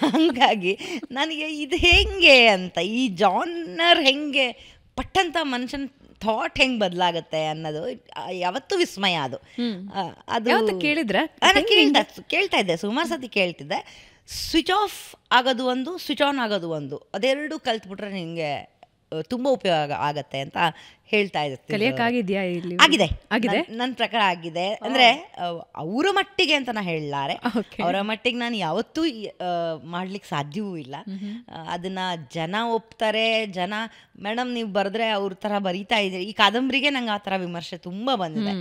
ಹಾಗಾಗಿ ನನಗೆ ಇದು ಹೆಂಗೆ ಅಂತ, ಈ ಜಾನರ್ ಹೆಂಗೆ ಪಟ್ಟಂತ ಮನುಷ್ಯನ ಥಾಟ್ ಹೆಂಗೆ ಬದಲಾಗುತ್ತೆ ಅನ್ನೋದು ಯಾವತ್ತೂ ವಿಸ್ಮಯ. ಅದು ಕೇಳ್ತಾ ಇದ್ದೆ, ಸುಮಾರು ಸತಿ ಕೇಳ್ತಿದ್ದೆ. ಸ್ವಿಚ್ ಆಫ್ ಆಗೋದು ಒಂದು, ಸ್ವಿಚ್ ಆನ್ ಆಗೋದು ಒಂದು, ಅದೆರಡು ಕಲ್ತ್ಬಿಟ್ರೆ ನಿಮಗೆ ತುಂಬ ಉಪಯೋಗ ಆಗತ್ತೆ ಅಂತ ಹೇಳ್ತಾ ಇರ್ತೀನಿ. ಆಗಿದೆ, ನನ್ನ ಪ್ರಕಾರ ಆಗಿದೆ. ಅಂದರೆ ಅವರ ಮಟ್ಟಿಗೆ ಅಂತ ನಾನು ಹೇಳಲಾರೆ, ಅವರ ಮಟ್ಟಿಗೆ ನಾನು ಯಾವತ್ತೂ ಮಾಡ್ಲಿಕ್ಕೆ ಸಾಧ್ಯವೂ ಇಲ್ಲ. ಅದನ್ನು ಜನ ಒಪ್ತಾರೆ, ಜನ ಮೇಡಮ್ ನೀವು ಬರೆದ್ರೆ ಅವ್ರ ಥರ ಬರೀತಾ ಇದ್ದೀರಿ. ಈ ಕಾದಂಬರಿಗೆ ನಂಗೆ ಆ ಥರ ವಿಮರ್ಶೆ ತುಂಬ ಬಂದಿದೆ.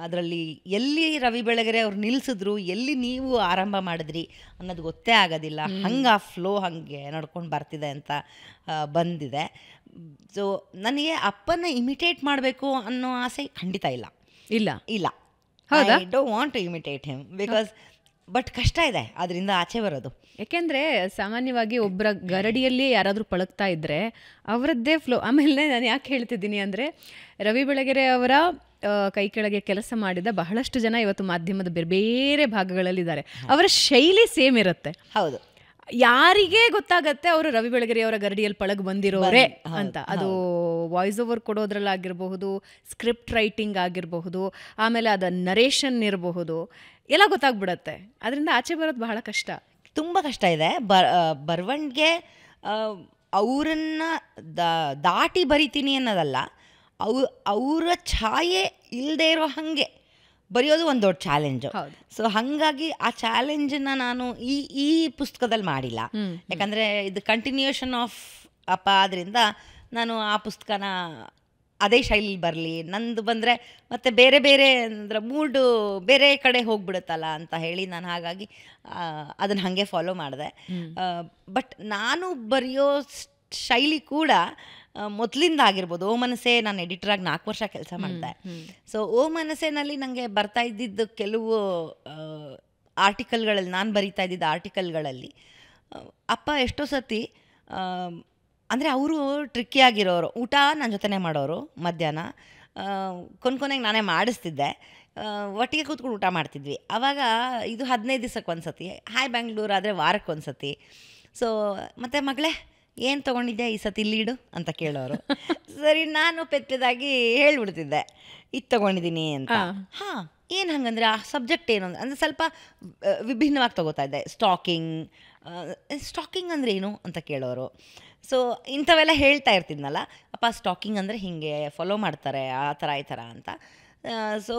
ಅದರಲ್ಲಿ ಎಲ್ಲಿ ರವಿ ಬೆಳಗೆರೆ ಅವ್ರು ನಿಲ್ಲಿಸಿದ್ರು, ಎಲ್ಲಿ ನೀವು ಆರಂಭ ಮಾಡಿದ್ರಿ ಅನ್ನೋದು ಗೊತ್ತೇ ಆಗೋದಿಲ್ಲ. ಹಂಗೆ ಆ ಫ್ಲೋ ಹಾಗೆ ನಡ್ಕೊಂಡು ಬರ್ತಿದೆ ಅಂತ ಬಂದಿದೆ. ಸೊ ನನಗೆ ಅಪ್ಪನ ಇಮಿಟೇಟ್ ಮಾಡಬೇಕು ಅನ್ನೋ ಆಸೆ ಖಂಡಿತ ಇಲ್ಲ. I don't want to imitate him because but ಕಷ್ಟ ಇದೆ ಅದರಿಂದ ಆಚೆ ಬರೋದು. ಯಾಕೆಂದರೆ ಸಾಮಾನ್ಯವಾಗಿ ಒಬ್ಬರ ಗರಡಿಯಲ್ಲಿ ಯಾರಾದರೂ ಪಳಗ್ತಾ ಇದ್ದರೆ ಅವರದ್ದೇ ಫ್ಲೋ. ಆಮೇಲೆ ನಾನು ಯಾಕೆ ಹೇಳ್ತಿದ್ದೀನಿ ಅಂದರೆ, ರವಿ ಬೆಳಗೆರೆ ಅವರ ಕೈ ಕೆಳಗೆ ಕೆಲಸ ಮಾಡಿದ ಬಹಳಷ್ಟು ಜನ ಇವತ್ತು ಮಾಧ್ಯಮದ ಬೇರೆ ಬೇರೆ ಭಾಗಗಳಲ್ಲಿದ್ದಾರೆ. ಅವರ ಶೈಲಿ ಸೇಮ್ ಇರುತ್ತೆ. ಹೌದು, ಯಾರಿಗೇ ಗೊತ್ತಾಗತ್ತೆ ಅವರು ರವಿ ಬೆಳಗೆರೆ ಅವರ ಗರಡಿಯಲ್ಲಿ ಪಳಗ್ ಬಂದಿರೋರೇ ಅಂತ. ಅದು ವಾಯ್ಸ್ ಓವರ್ ಕೊಡೋದ್ರಲ್ಲಾಗಿರಬಹುದು, ಸ್ಕ್ರಿಪ್ಟ್ ರೈಟಿಂಗ್ ಆಗಿರಬಹುದು, ಆಮೇಲೆ ಅದು ನರೇಷನ್ ಇರಬಹುದು, ಎಲ್ಲ ಗೊತ್ತಾಗ್ಬಿಡತ್ತೆ. ಅದರಿಂದ ಆಚೆ ಬರೋದು ಬಹಳ ಕಷ್ಟ, ತುಂಬ ಕಷ್ಟ ಇದೆ. ಬರವಣಿಗೆ ಅವರನ್ನು ದಾಟಿ ಬರಿತೀನಿ ಅನ್ನೋದಲ್ಲ, ಅವರ ಛಾಯೆ ಇಲ್ಲದೆ ಇರೋ ಹಾಗೆ ಬರೆಯೋದು ಒಂದು ದೊಡ್ಡ ಚಾಲೆಂಜು. ಸೊ ಹಾಗಾಗಿ ಆ ಚಾಲೆಂಜನ್ನು ನಾನು ಈ ಪುಸ್ತಕದಲ್ಲಿ ಮಾಡಿಲ್ಲ. ಯಾಕಂದರೆ ಇದು ಕಂಟಿನ್ಯೂಷನ್ ಆಫ್ ಅಪ್ಪ ಆದ್ದರಿಂದ ನಾನು ಆ ಪುಸ್ತಕನ ಅದೇ ಶೈಲಿ ಬರಲಿ, ನಂದು ಬಂದರೆ ಮತ್ತು ಬೇರೆ ಬೇರೆ ಅಂದರೆ ಮೂಡು ಬೇರೆ ಕಡೆ ಹೋಗ್ಬಿಡುತ್ತಲ್ಲ ಅಂತ ಹೇಳಿ ನಾನು ಹಾಗಾಗಿ ಅದನ್ನು ಹಾಗೆ ಫಾಲೋ ಮಾಡಿದೆ. ಬಟ್ ನಾನು ಬರೆಯೋ ಶೈಲಿ ಕೂಡ ಮೊದಲಿಂದ ಆಗಿರ್ಬೋದು. ಓ ಮನಸ್ಸೇ ನಾನು ಎಡಿಟರಾಗಿ 4 ವರ್ಷ ಕೆಲಸ ಮಾಡಿದೆ. ಸೊ ಓ ಮನಸ್ಸೇನಲ್ಲಿ ನನಗೆ ಬರ್ತಾ ಇದ್ದಿದ್ದು ಕೆಲವು ಆರ್ಟಿಕಲ್ಗಳಲ್ಲಿ, ನಾನು ಬರಿತಾ ಇದ್ದಿದ್ದು ಆರ್ಟಿಕಲ್ಗಳಲ್ಲಿ ಅಪ್ಪ ಎಷ್ಟೋ ಸತಿ ಅಂದರೆ ಅವರು ಟ್ರಿಕ್ಕಿ ಆಗಿರೋರು. ಊಟ ನನ್ನ ಜೊತೆನೇ ಮಾಡೋರು, ಮಧ್ಯಾಹ್ನ ಕೊನೆಗೆ ನಾನೇ ಮಾಡಿಸ್ತಿದ್ದೆ, ಒಟ್ಟಿಗೆ ಕೂತ್ಕೊಂಡು ಊಟ ಮಾಡ್ತಿದ್ವಿ. ಆವಾಗ ಇದು 15 ದಿವಸಕ್ಕೆ ಒಂದು ಸತಿ, ಹಾಯ್ ಬ್ಯಾಂಗ್ಳೂರ್ ಆದರೆ ವಾರಕ್ಕೆ ಒಂದು ಸತಿ. ಸೊ ಮತ್ತು ಮಗಳೇ ಏನು ತೊಗೊಂಡಿದ್ದೆ ಈ ಸತಿ ಲೀಡು ಅಂತ ಕೇಳೋರು. ಸರಿ, ನಾನು ಪೆದ್ದದಾಗಿ ಹೇಳ್ಬಿಡ್ತಿದ್ದೆ ಇದು ತೊಗೊಂಡಿದ್ದೀನಿ ಅಂತ. ಹಾಂ, ಏನು ಹಂಗಂದ್ರೆ ಆ ಸಬ್ಜೆಕ್ಟ್ ಏನು ಅಂದರೆ ಸ್ವಲ್ಪ ವಿಭಿನ್ನವಾಗಿ ತೊಗೋತಾ ಇದ್ದೆ. ಸ್ಟಾಕಿಂಗ್ ಅಂದರೆ ಏನು ಅಂತ ಕೇಳೋರು. ಸೊ ಇಂಥವೆಲ್ಲ ಹೇಳ್ತಾ ಇರ್ತಿದ್ನಲ್ಲ, ಅಪ್ಪ ಸ್ಟಾಕಿಂಗ್ ಅಂದರೆ ಹೀಗೆ ಫಾಲೋ ಮಾಡ್ತಾರೆ ಆ ಥರ ಈ ಥರ ಅಂತ. ಸೊ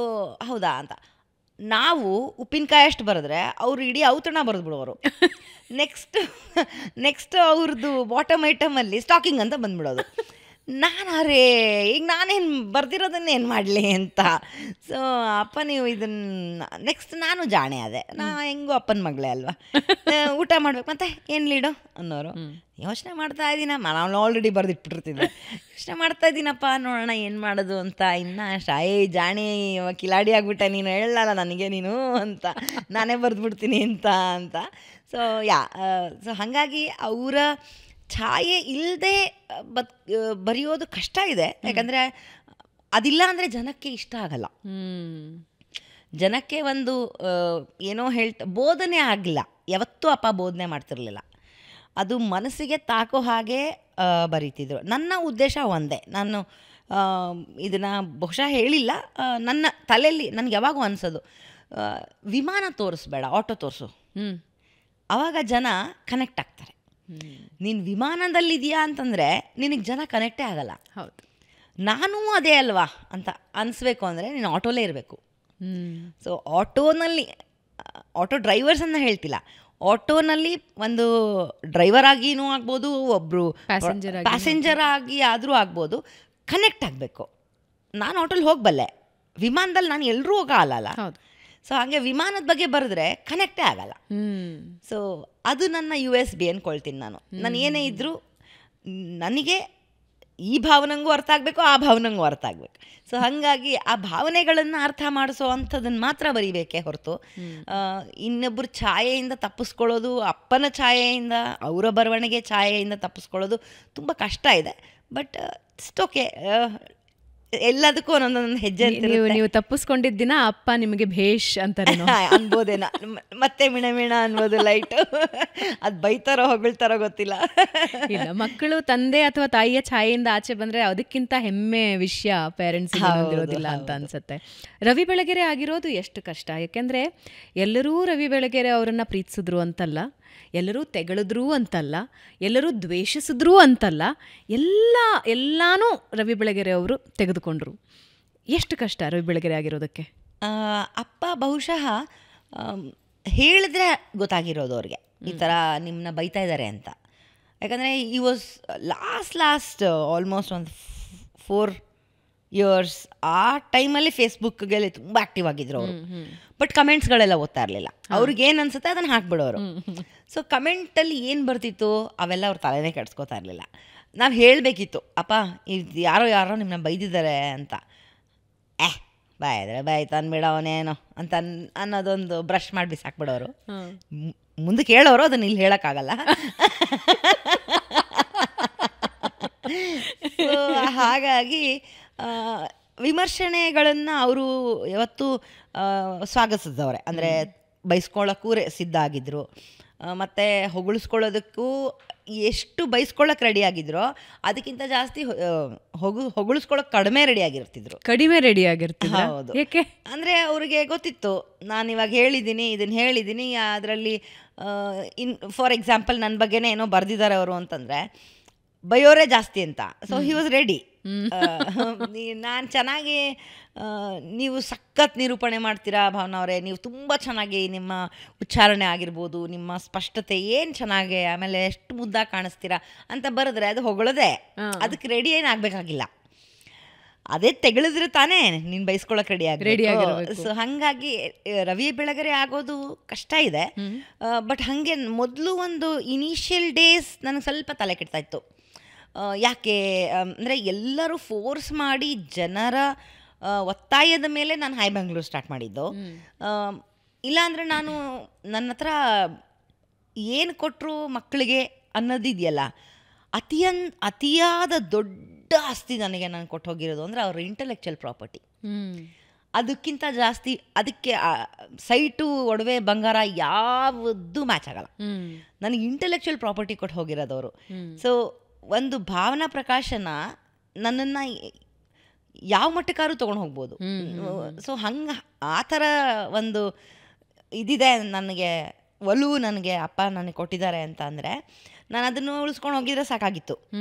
ಹೌದಾ ಅಂತ. ನಾವು ಉಪ್ಪಿನಕಾಯಿ ಅಷ್ಟು ಬರೆದ್ರೆ ಅವರು ಇಡೀ ಔತಣ ಬರೆದ್ಬಿಡೋರು. ನೆಕ್ಸ್ಟ್ ಅವ್ರದ್ದು ಬಾಟಮ್ ಐಟಮಲ್ಲಿ ಸ್ಟಾಕಿಂಗ್ ಅಂತ ಬಂದ್ಬಿಡೋದು. ಅರೇ ಈಗ ನಾನೇನು ಬರ್ದಿರೋದನ್ನ ಏನು ಮಾಡಲಿ ಅಂತ. ಸೊ ಅಪ್ಪ ನೀವು ಇದನ್ನು ನೆಕ್ಸ್ಟ್ ನಾನು ಜಾಣೆ ಅದೇ, ಹೆಂಗೋ ಅಪ್ಪನ ಮಗಳೇ ಅಲ್ವಾ, ಊಟ ಮಾಡ್ಬೇಕು ಮತ್ತೆ ಏನು ಲೀಡು ಅನ್ನೋರು. ಯೋಚನೆ ಮಾಡ್ತಾ ಇದ್ದೀನ, ನಾನು ಆಲ್ರೆಡಿ ಬರೆದಿಟ್ಬಿಟ್ಟಿರ್ತಿದ್ದೆ. ಯೋಚನೆ ಮಾಡ್ತಾ ಇದ್ದೀನಪ್ಪ, ನೋಡೋಣ ಏನು ಮಾಡೋದು ಅಂತ. ಇನ್ನು ಜಾಣಿ ಕಿಲಾಡಿ ಆಗ್ಬಿಟ್ಟೆ ನೀನು, ಹೇಳಲ್ಲ ನನಗೆ ನೀನು ಅಂತ, ನಾನೇ ಬರೆದ್ಬಿಡ್ತೀನಿ ಅಂತ. ಸೊ ಸೊ ಹಾಗಾಗಿ ಅವರ ಛಾಯೆ ಇಲ್ಲದೆ ಬರೆಯೋದು ಕಷ್ಟ ಇದೆ. ಯಾಕಂದರೆ ಅದಿಲ್ಲ ಅಂದರೆ ಜನಕ್ಕೆ ಇಷ್ಟ ಆಗಲ್ಲ. ಜನಕ್ಕೆ ಒಂದು ಏನೋ ಬೋಧನೆ ಆಗಲಿಲ್ಲ. ಯಾವತ್ತೂ ಅಪ್ಪ ಬೋಧನೆ ಮಾಡ್ತಿರ್ಲಿಲ್ಲ. ಅದು ಮನಸ್ಸಿಗೆ ತಾಕೋ ಹಾಗೆ ಬರೀತಿದ್ರು. ನನ್ನ ಉದ್ದೇಶ ಒಂದೇ. ನಾನು ಇದನ್ನು ಬಹುಶಃ ಹೇಳಿಲ್ಲ, ನನ್ನ ತಲೆಯಲ್ಲಿ ನನಗೆ ಯಾವಾಗೂ ಅನಿಸೋದು, ವಿಮಾನ ತೋರಿಸ್ಬೇಡ, ಆಟೋ ತೋರಿಸು, ಆವಾಗ ಜನ ಕನೆಕ್ಟ್ ಆಗ್ತಾರೆ. ನೀನು ವಿಮಾನದಲ್ಲಿದೆಯಾ ಅಂತಂದರೆ ನಿನಗೆ ಜನ ಕನೆಕ್ಟೇ ಆಗಲ್ಲ. ಹೌದು, ನಾನೂ ಅದೇ ಅಲ್ವಾ ಅಂತ ಅನಿಸ್ಬೇಕು ಅಂದರೆ ನೀನು ಆಟೋಲೇ ಇರಬೇಕು. ಸೊ ಆಟೋನಲ್ಲಿ ಆಟೋ ಡ್ರೈವರ್ಸನ್ನು ಹೇಳ್ತಿಲ್ಲ, ಆಟೋನಲ್ಲಿ ಒಂದು ಡ್ರೈವರ್ ಆಗಿನೂ ಆಗ್ಬೋದು, ಒಬ್ಬರು ಪ್ಯಾಸೆಂಜರ್ ಆಗಿ ಆದರೂ ಆಗ್ಬೋದು, ಕನೆಕ್ಟ್ ಆಗಬೇಕು. ನಾನು ಆಟೋಲ್ಲಿ ಹೋಗಬಲ್ಲೆ, ವಿಮಾನದಲ್ಲಿ ನಾನು ಎಲ್ಲರೂ ಹೋಗಲ್ಲ. ಸೊ ಹಾಗೆ ವಿಮಾನದ ಬಗ್ಗೆ ಬರೆದ್ರೆ ಕನೆಕ್ಟೇ ಆಗಲ್ಲ. ಸೊ ಅದು ನನ್ನ USB ಅಂದ್ಕೊಳ್ತೀನಿ ನಾನು ಏನೇ ಇದ್ದರೂ ನನಗೆ ಈ ಭಾವನೆಗೂ ಅರ್ಥ ಆಗಬೇಕು, ಆ ಭಾವನೆಗೂ ಅರ್ಥ ಆಗಬೇಕು. ಸೊ ಹಾಗಾಗಿ ಆ ಭಾವನೆಗಳನ್ನು ಅರ್ಥ ಮಾಡಿಸೋ ಅಂಥದ್ದನ್ನು ಮಾತ್ರ ಬರಿಬೇಕೇ ಹೊರತು ಇನ್ನೊಬ್ಬರ ಛಾಯೆಯಿಂದ ತಪ್ಪಿಸ್ಕೊಳ್ಳೋದು, ಅಪ್ಪನ ಛಾಯೆಯಿಂದ, ಅವರ ಬರವಣಿಗೆ ಛಾಯೆಯಿಂದ ತಪ್ಪಿಸ್ಕೊಳ್ಳೋದು ತುಂಬ ಕಷ್ಟ ಇದೆ. ಬಟ್ ಇಟ್ಸ್ ಓಕೆ, ಎಲ್ಲದಕ್ಕೂ ಒಂದೊಂದೊಂದು ಹೆಜ್ಜೆ. ನೀವು ತಪ್ಪಿಸ್ಕೊಂಡಿದ್ದ ದಿನ ಅಪ್ಪ ನಿಮಗೆ ಭೇಷ್ ಅಂತಾರೆ ಅನ್ಬೋದೇನ, ಮತ್ತೆ ಮಿಣ ಅನ್ಬೋದು ಲೈಟ್. ಅದು ಬೈತಾರೋ ಹೊಗಳ್ತಾರೋ ಗೊತ್ತಿಲ್ಲ. ಇಲ್ಲ, ಮಕ್ಕಳು ತಂದೆ ಅಥವಾ ತಾಯಿಯ ಛಾಯೆಯಿಂದ ಆಚೆ ಬಂದರೆ ಅದಕ್ಕಿಂತ ಹೆಮ್ಮೆ ವಿಷಯ ಪೇರೆಂಟ್ಸ್ ಇರೋದಿಲ್ಲ ಅಂತ ಅನ್ಸುತ್ತೆ. ರವಿ ಬೆಳಗೆರೆ ಆಗಿರೋದು ಎಷ್ಟು ಕಷ್ಟ. ಯಾಕೆಂದರೆ ಎಲ್ಲರೂ ರವಿ ಬೆಳಗೆರೆ ಅವರನ್ನು ಪ್ರೀತಿಸಿದ್ರು ಅಂತಲ್ಲ, ಎಲ್ಲರೂ ತೆಗಳಿದ್ರು ಅಂತಲ್ಲ, ಎಲ್ಲರೂ ದ್ವೇಷಿಸಿದ್ರು ಅಂತಲ್ಲ, ಎಲ್ಲಾನು ರವಿ ಬೆಳಗೆರೆ ಅವರು ತೆಗೆದುಕೊಂಡ್ರು. ಎಷ್ಟು ಕಷ್ಟ ರವಿ ಬೆಳಗೆರೆ ಆಗಿರೋದಕ್ಕೆ. ಅಪ್ಪ ಬಹುಶಃ ಹೇಳಿದ್ರೆ ಗೊತ್ತಾಗಿರೋದು ಅವ್ರಿಗೆ, ಈ ಥರ ನಿಮ್ಮನ್ನ ಬೈತಾ ಇದ್ದಾರೆ ಅಂತ. ಯಾಕಂದರೆ ಈ ವಾಸ್ ಲಾಸ್ಟ್ ಆಲ್ಮೋಸ್ಟ್ ಒಂದು 4 years ಆ ಟೈಮಲ್ಲಿ ಫೇಸ್ಬುಕ್ಗೆಲ್ಲ ತುಂಬ ಆ್ಯಕ್ಟಿವ್ ಆಗಿದ್ರು ಅವರು. ಬಟ್ ಕಮೆಂಟ್ಸ್ಗಳೆಲ್ಲ ಓದ್ತಾ ಇರಲಿಲ್ಲ. ಅವ್ರಿಗೇನು ಅನ್ಸುತ್ತೆ ಅದನ್ನು ಹಾಕ್ಬಿಡೋರು. ಸೊ ಕಮೆಂಟಲ್ಲಿ ಏನು ಬರ್ತಿತ್ತು ಅವೆಲ್ಲ ಅವ್ರ ತಲೆನೇ ಕೆಡ್ಸ್ಕೊತಾ ಇರಲಿಲ್ಲ. ನಾವು ಹೇಳಬೇಕಿತ್ತು, ಅಪ್ಪ ಇದು ಯಾರೋ ನಿಮ್ಮನ್ನ ಬೈದಿದ್ದಾರೆ ಅಂತ. ಬಾಯ್ತಾ ಅನ್ಬೇಡ ಅವನೇನೋ ಅಂತ ಅನ್ನೋದೊಂದು ಬ್ರಷ್ ಮಾಡಿ ಬಿಸಾಕ್ಬಿಡೋರು. ಮುಂದಕ್ಕೆ ಹೇಳೋರು ಅದನ್ನ ಇಲ್ಲಿ ಹೇಳೋಕ್ಕಾಗಲ್ಲ. ಸೊ ಹಾಗಾಗಿ ವಿಮರ್ಶನೆಗಳನ್ನು ಅವರು ಯಾವತ್ತೂ ಸ್ವಾಗತಿಸಿದವ್ರೆ. ಅಂದರೆ ಬೈಸ್ಕೊಳ್ಳೋಕ್ಕೂ ಸಿದ್ಧ ಆಗಿದ್ದರು, ಮತ್ತು ಹೊಗಳಿಸ್ಕೊಳ್ಳೋದಕ್ಕೂ ಎಷ್ಟು ಬೈಸ್ಕೊಳ್ಳೋಕೆ ರೆಡಿ ಆಗಿದ್ರೋ ಅದಕ್ಕಿಂತ ಜಾಸ್ತಿ ಹೊಗಳಿಸ್ಕೊಳ್ಳೋಕೆ ಕಡಿಮೆ ರೆಡಿ ಆಗಿರ್ತಿದ್ರು. ಹೌದು, ಏಕೆ ಅಂದರೆ ಅವ್ರಿಗೆ ಗೊತ್ತಿತ್ತು ನಾನು ಇವಾಗ ಇದನ್ನು ಹೇಳಿದ್ದೀನಿ ಅದರಲ್ಲಿ ಫಾರ್ ಎಕ್ಸಾಂಪಲ್ ನನ್ನ ಬಗ್ಗೆನೇ ಏನೋ ಬರೆದಿದ್ದಾರೆ ಅವರು ಅಂತಂದರೆ ಬಯೋರೇ ಜಾಸ್ತಿ ಅಂತ. So he was ready. ನಾನು ಚೆನ್ನಾಗಿ, ನೀವು ಸಖತ್ ನಿರೂಪಣೆ ಮಾಡ್ತೀರಾ ಭಾವನಾ ಅವರೇ, ನೀವು ತುಂಬ ಚೆನ್ನಾಗಿ ನಿಮ್ಮ ಉಚ್ಚಾರಣೆ ಆಗಿರ್ಬೋದು, ನಿಮ್ಮ ಸ್ಪಷ್ಟತೆ ಏನು ಚೆನ್ನಾಗಿ, ಆಮೇಲೆ ಎಷ್ಟು ಮುದ್ದಾಗಿ ಕಾಣಿಸ್ತೀರಾ ಅಂತ ಬರೆದ್ರೆ ಅದು ಹೊಗಳೋದೆ, ಅದಕ್ಕೆ ರೆಡಿ ಏನಾಗಬೇಕಾಗಿಲ್ಲ. ಅದೇ ತೆಗಳಿದ್ರೆ ತಾನೇ ನೀನು ಬೈಸ್ಕೊಳ್ಳೋಕೆ ರೆಡಿ ಆಗಿರೋ. ಸೊ ಹಾಗಾಗಿ ರವಿ ಬೆಳಗೆರೆ ಆಗೋದು ಕಷ್ಟ ಇದೆ. ಬಟ್ ಹಾಗೆ ಮೊದಲು ಒಂದು ಇನಿಷಿಯಲ್ ಡೇಸ್ ನನಗೆ ಸ್ವಲ್ಪ ತಲೆ ಕೆಡ್ತಾ ಇತ್ತು. ಯಾಕೆ ಅಂದರೆ ಎಲ್ಲರೂ ಫೋರ್ಸ್ ಮಾಡಿ ಜನರ ಒತ್ತಾಯದ ಮೇಲೆ ನಾನು ಹೈ ಬೆಂಗಳೂರು ಸ್ಟಾರ್ಟ್ ಮಾಡಿದ್ದು. ಇಲ್ಲಾಂದರೆ ನಾನು ನನ್ನ ಹತ್ರ ಏನು ಕೊಟ್ಟರು ಮಕ್ಕಳಿಗೆ ಅನ್ನೋದಿದೆಯಲ್ಲ, ಅತಿಯಾದ ದೊಡ್ಡ ಆಸ್ತಿ ನಾನು ಕೊಟ್ಟು ಹೋಗಿರೋದು ಅಂದರೆ ಅವ್ರ ಇಂಟೆಲೆಕ್ಚುಯಲ್ ಪ್ರಾಪರ್ಟಿ. ಅದಕ್ಕಿಂತ ಜಾಸ್ತಿ ಅದಕ್ಕೆ ಸೈಟು ಒಡವೆ ಬಂಗಾರ ಯಾವುದು ಮ್ಯಾಚ್ ಆಗಲ್ಲ. ನನಗೆ ಇಂಟೆಲೆಕ್ಚುಯಲ್ ಪ್ರಾಪರ್ಟಿ ಕೊಟ್ಟು ಹೋಗಿರೋದವರು. ಸೊ ಒಂದು ಭಾವನಾ ಪ್ರಕಾಶನ ನನ್ನನ್ನು ಯಾವ ಮಟ್ಟಕ್ಕಾದ್ರೂ ತೊಗೊಂಡು ಹೋಗ್ಬೋದು. ಸೊ ಹಂಗೆ ಆ ಥರ ಒಂದು ಇದಿದೆ ನನಗೆ, ಒಲವು ನನಗೆ ಅಪ್ಪ ನನಗೆ ಕೊಟ್ಟಿದ್ದಾರೆ ಅಂತ ಅಂದರೆ ನಾನು ಅದನ್ನು ಉಳಿಸ್ಕೊಂಡು ಹೋಗಿದ್ರೆ ಸಾಕಾಗಿತ್ತು.